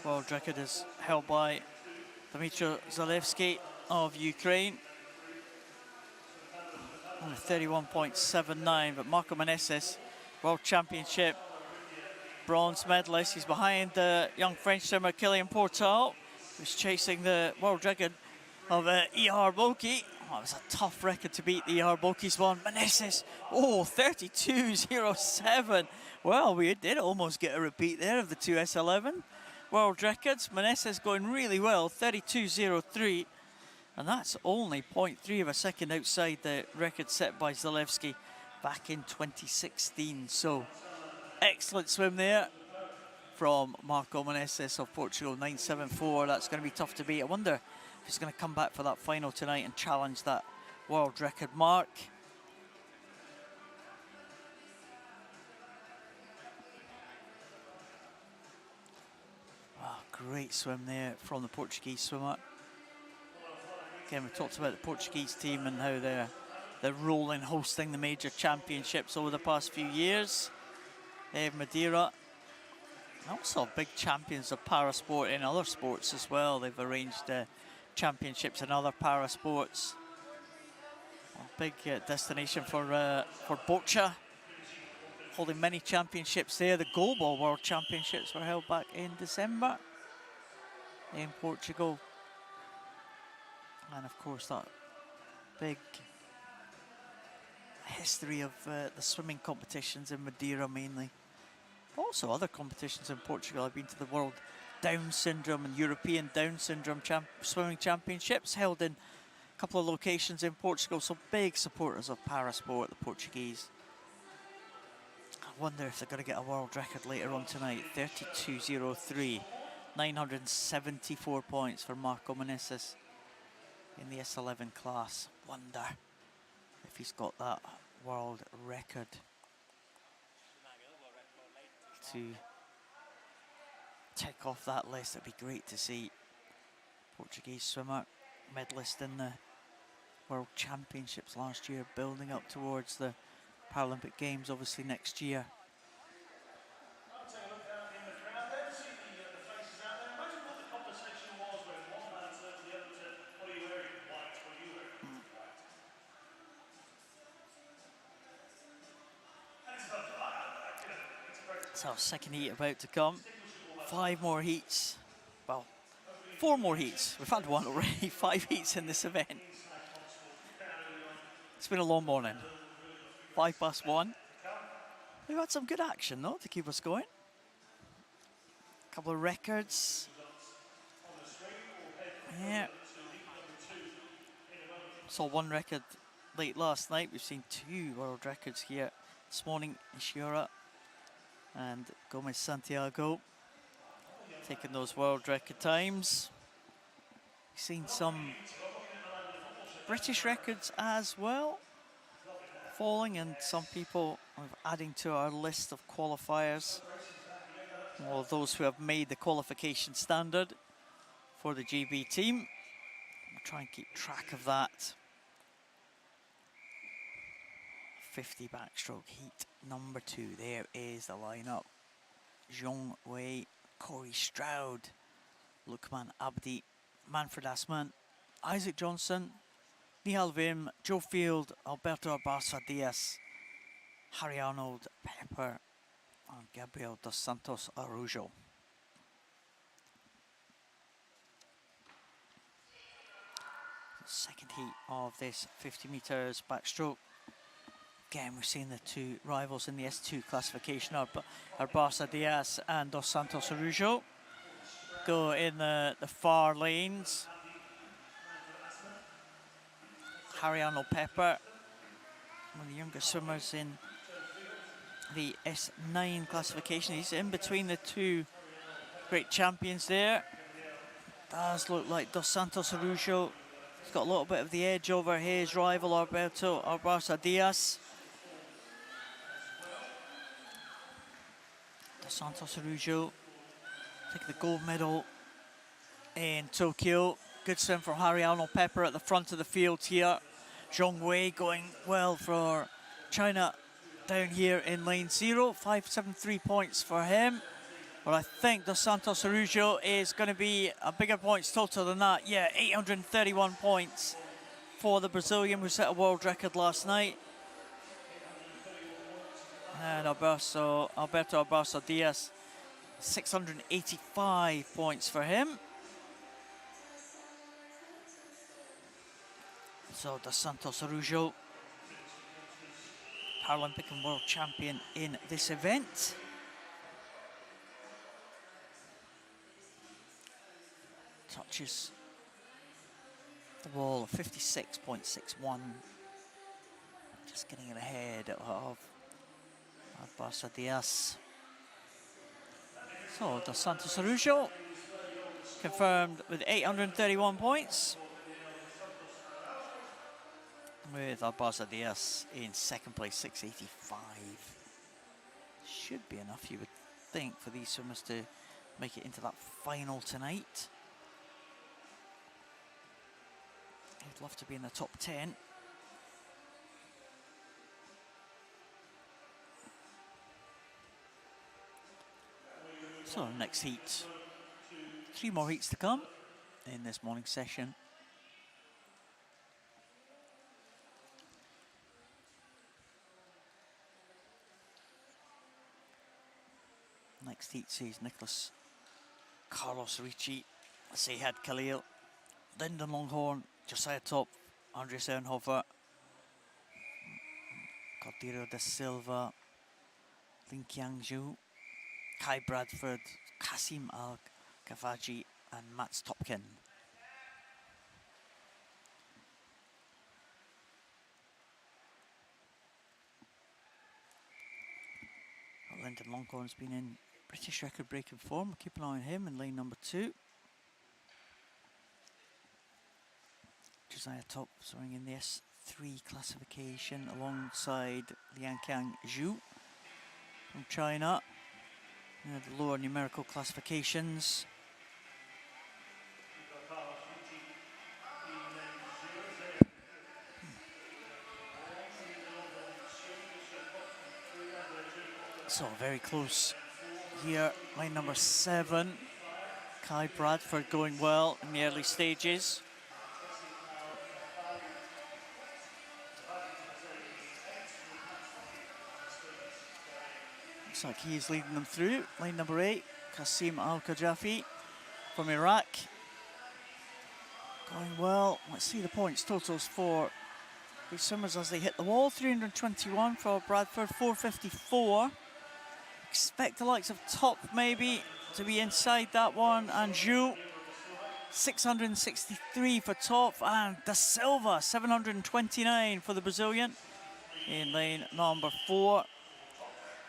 world record is held by Dmitry Zalewski of Ukraine. Only 31.79, but Marco Meneses, World Championship bronze medalist. He's behind the young French swimmer Kilian Portal, who's chasing the world record of E.R. Boki. Oh, it was a tough record to beat. The E.R. Boki's one. Meneses, 32.07. Well, we did almost get a repeat there of the two S11 world records. Meneses going really well, 32.03. And that's only 0.3 of a second outside the record set by Zalewski back in 2016. So, excellent swim there from Marco Meneses of Portugal, 9.74. That's going to be tough to beat. I wonder if he's going to come back for that final tonight and challenge that world record mark. Great swim there from the Portuguese swimmer. Again, we talked about the Portuguese team and how they're rolling, hosting the major championships over the past few years. Madeira, also big champions of parasport in other sports as well. They've arranged championships in other parasports. A big destination for boccia, holding many championships there. The Goalball World Championships were held back in December in Portugal. And of course that big history of the swimming competitions in Madeira mainly. Also other competitions in Portugal. I've been to the World Down Syndrome and European Down Syndrome Swimming Championships held in a couple of locations in Portugal. So big supporters of parasport, the Portuguese. I wonder if they're going to get a world record later on tonight. 32.03, 974 points for Marco Meneses in the S11 class. Wonder if he's got that world record to tick off that list. It'd be great to see. Portuguese swimmer, medalist in the World Championships last year, building up towards the Paralympic Games obviously next year. I'll take a look out in the crowd there, see the faces out there. Imagine what the conversation was when one man turned to the other and said, "What are you wearing?" "White." "What are you wearing?" "White." And it's not, it's a great. So second heat about to come. 5 more heats. Well, 4 more heats. We've had one already. 5 heats in this event. It's been a long morning. 1:05. We've had some good action though to keep us going. A couple of records. Yeah. Saw one record late last night. We've seen 2 world records here this morning. Ishihara and Gomez Santiago taking those world record times. We've seen some British records as well falling, and some people adding to our list of qualifiers, or those who have made the qualification standard for the GB team. We'll try and keep track of that. 50 backstroke heat number 2. There is the lineup. Zhong Wei, Corey Stroud, Lukman Abdi, Manfred Assmann, Isaac Johnson, Nihal Vim, Joe Field, Alberto Barça Diaz, Harry Arnold, Pepper, and Gabriel dos Santos Araujo. Second heat of this 50 metres backstroke. Again, we've seen the 2 rivals in the S2 classification are Barça Diaz and Dos Santos Araujo go in the far lanes. Harry Arnold Pepper, one of the younger swimmers in the S9 classification. He's in between the 2 great champions there. Does look like Dos Santos Araujo. He's got a little bit of the edge over his rival Alberto Barça Diaz. Dos Santos Araujo taking the gold medal in Tokyo. Good swim from Harry Arnold Pepper at the front of the field here. Zhong Wei going well for China down here in lane 0. 573 points for him. But I think Dos Santos Araujo is going to be a bigger points total than that. Yeah, 831 points for the Brazilian who set a world record last night. And Alberto Barça Diaz, 685 points for him. So Dos Santos Araujo, Paralympic and world champion in this event. Touches the wall of 56.61. Just getting it ahead of Barça Diaz. So Dos Santos Araujo confirmed with 831 points, with Barça Diaz in second place, 685. Should be enough, you would think, for these swimmers to make it into that final tonight. I'd love to be in the top 10. So next heat, 3 more heats to come in this morning session. Next heat sees Nicholas Carlos Ricci, Seyhed Khalil, Lyndon Longhorn, Josiah Top, Andres Ehrenhofer, Cordero da Silva, Lin Qiangzhu, Kai Bradford, Kasim Al-Kafaji and Mats Topkin. Lyndon Longhorn's been in British record-breaking form. Keep an eye on him in lane number 2. Josiah Top throwing in the S3 classification alongside Liang Zhu from China. The lower numerical classifications. So very close here. Line number 7. Kai Bradford going well in the early stages. Looks like he is leading them through. Line number 8, Kasim Al-Kajafi from Iraq. Going well. Let's see the points totals for these swimmers as they hit the wall. 321 for Bradford, 454. Expect the likes of Top maybe to be inside that one. And Zhu, 663 for Top. And Da Silva, 729 for the Brazilian in lane number 4.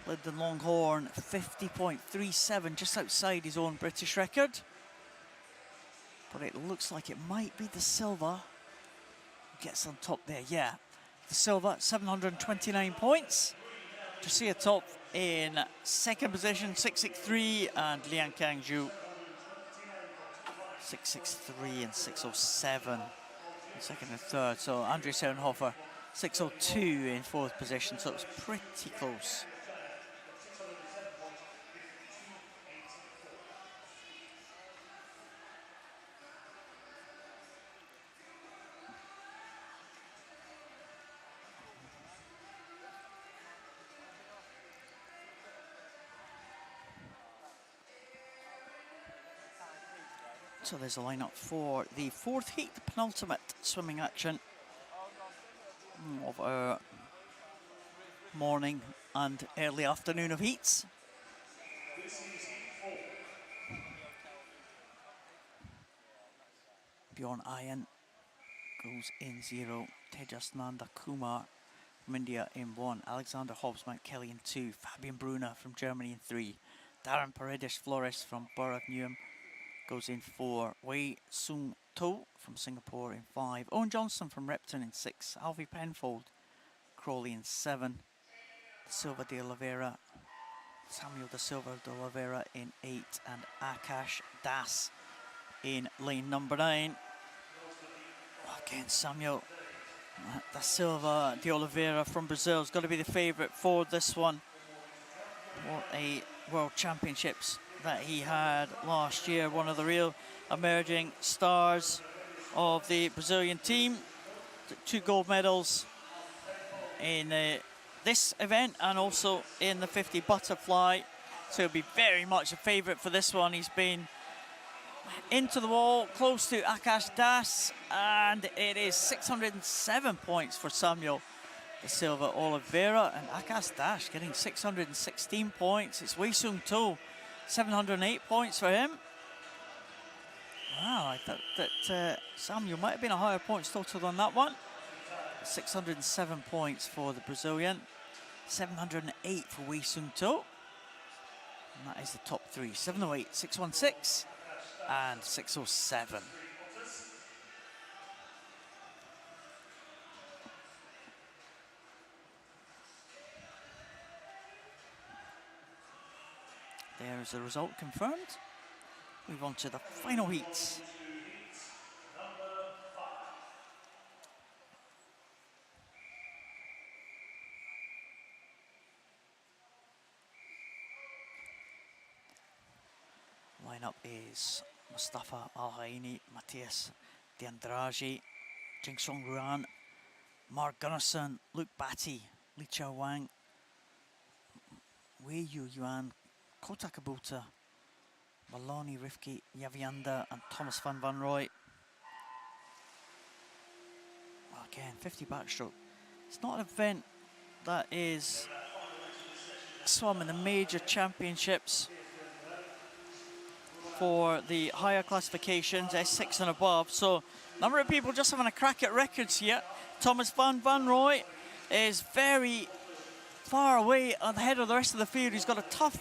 Lyndon Longhorn, 50.37, just outside his own British record. But it looks like it might be Da Silva who gets on top there. Yeah, Da Silva, 729 points. Josiah Top in second position, 663, and Liang Zhu, 663 and 607 in second and third. So André Sernhofer, 602 in fourth position, so it's pretty close. So there's a lineup for the fourth heat, the penultimate swimming action of our morning and early afternoon of heats. Bjorn Ian goes in 0. Tejas Nanda Kumar from India in 1. Alexander Hobbs Mount Kelly in 2. Fabian Brunner from Germany in 3. Darren Paredes Flores from Borough Newham goes in 4. Wei Sung To from Singapore in 5. Owen Johnson from Repton in 6. Alfie Penfold, Crawley in 7. Da Silva de Oliveira, Samuel Da Silva de Oliveira in 8. And Akash Das in lane number 9. Again, Samuel Da Silva de Oliveira from Brazil has got to be the favourite for this one. What a World Championships that he had last year. One of the real emerging stars of the Brazilian team. 2 gold medals in this event and also in the 50 butterfly. So he'll be very much a favourite for this one. He's been into the wall, close to Akash Das, and it is 607 points for Samuel Da Silva Oliveira, and Akash Das getting 616 points. It's Wei Sung To, 708 points for him. Wow, I thought that Samuel might have been a higher points total than that one. 607 points for the Brazilian, 708 for Wei Sung To. And that is the top 3, 708, 616 and 607. There is the result confirmed. Move on to the final heats. Lineup is Mustafa Al-Haini, Matthias De Andrade, Jingsong Ruan, Mark Gunnarsson, Luke Batty, Li Chao Wang, Wei Yu Yuan, Kota Kabuta, Maloney Rifki, Yavianda and Thomas van Rooij. Well, again, 50 backstroke. It's not an event that is swum in the major championships for the higher classifications, S6 and above. So a number of people just having a crack at records here. Thomas van Rooij is very far away ahead of the rest of the field. He's got a tough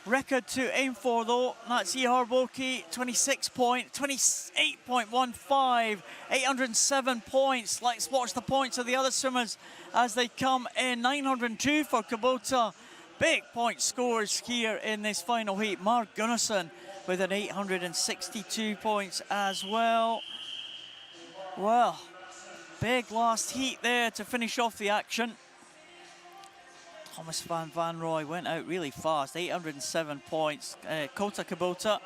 record to aim for though. That's Ihar Boki, 28.15, 807 points. Let's watch the points of the other swimmers as they come in. 902 for Kubota. Big point scores here in this final heat. Mark Gunnarsson with an 862 points as well. Well, big last heat there to finish off the action. Thomas van Rooij went out really fast, 807 points. Kota Kubota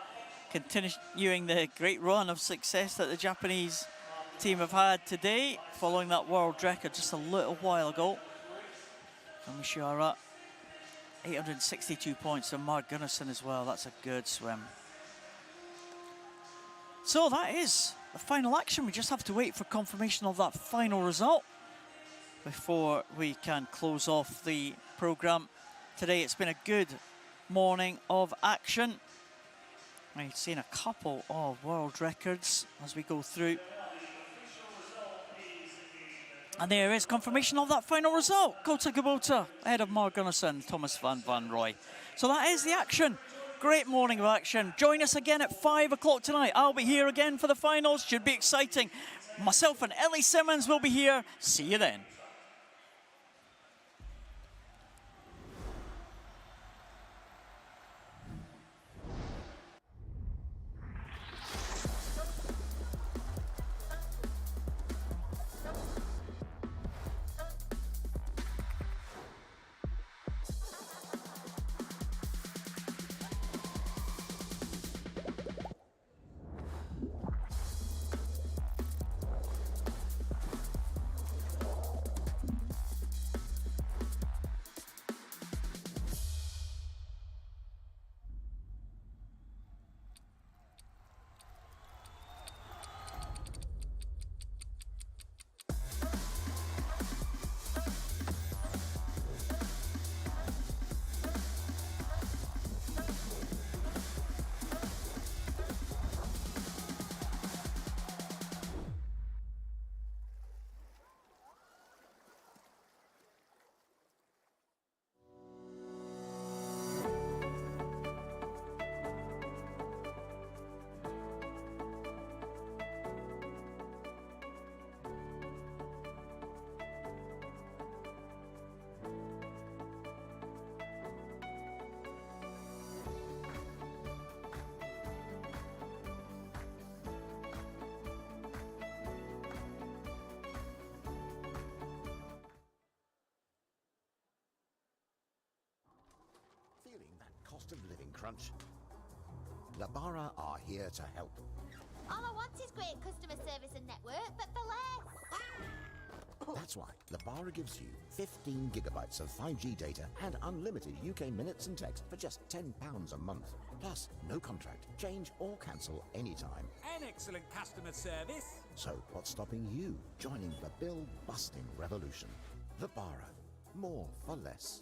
continuing the great run of success that the Japanese team have had today, following that world record just a little while ago. From Mishara, 862 points, and Mark Gunnarsson as well. That's a good swim. So that is the final action. We just have to wait for confirmation of that final result before we can close off the programme today. It's been a good morning of action. We've seen a couple of world records as we go through. And there is confirmation of that final result. Kota Kubota ahead of Mark Gunnarsson, Thomas van Rooij. So that is the action. Great morning of action. Join us again at 5 o'clock tonight. I'll be here again for the finals. Should be exciting. Myself and Ellie Simmons will be here. See you then. Feeling that cost of living crunch? Labara are here to help. All I want is great customer service and network, but for less. That's why Labara gives you 15 gigabytes of 5G data and unlimited UK minutes and text for just £10 a month. Plus, no contract, change or cancel anytime. An excellent customer service. So what's stopping you joining the bill-busting revolution? Labara, more for less.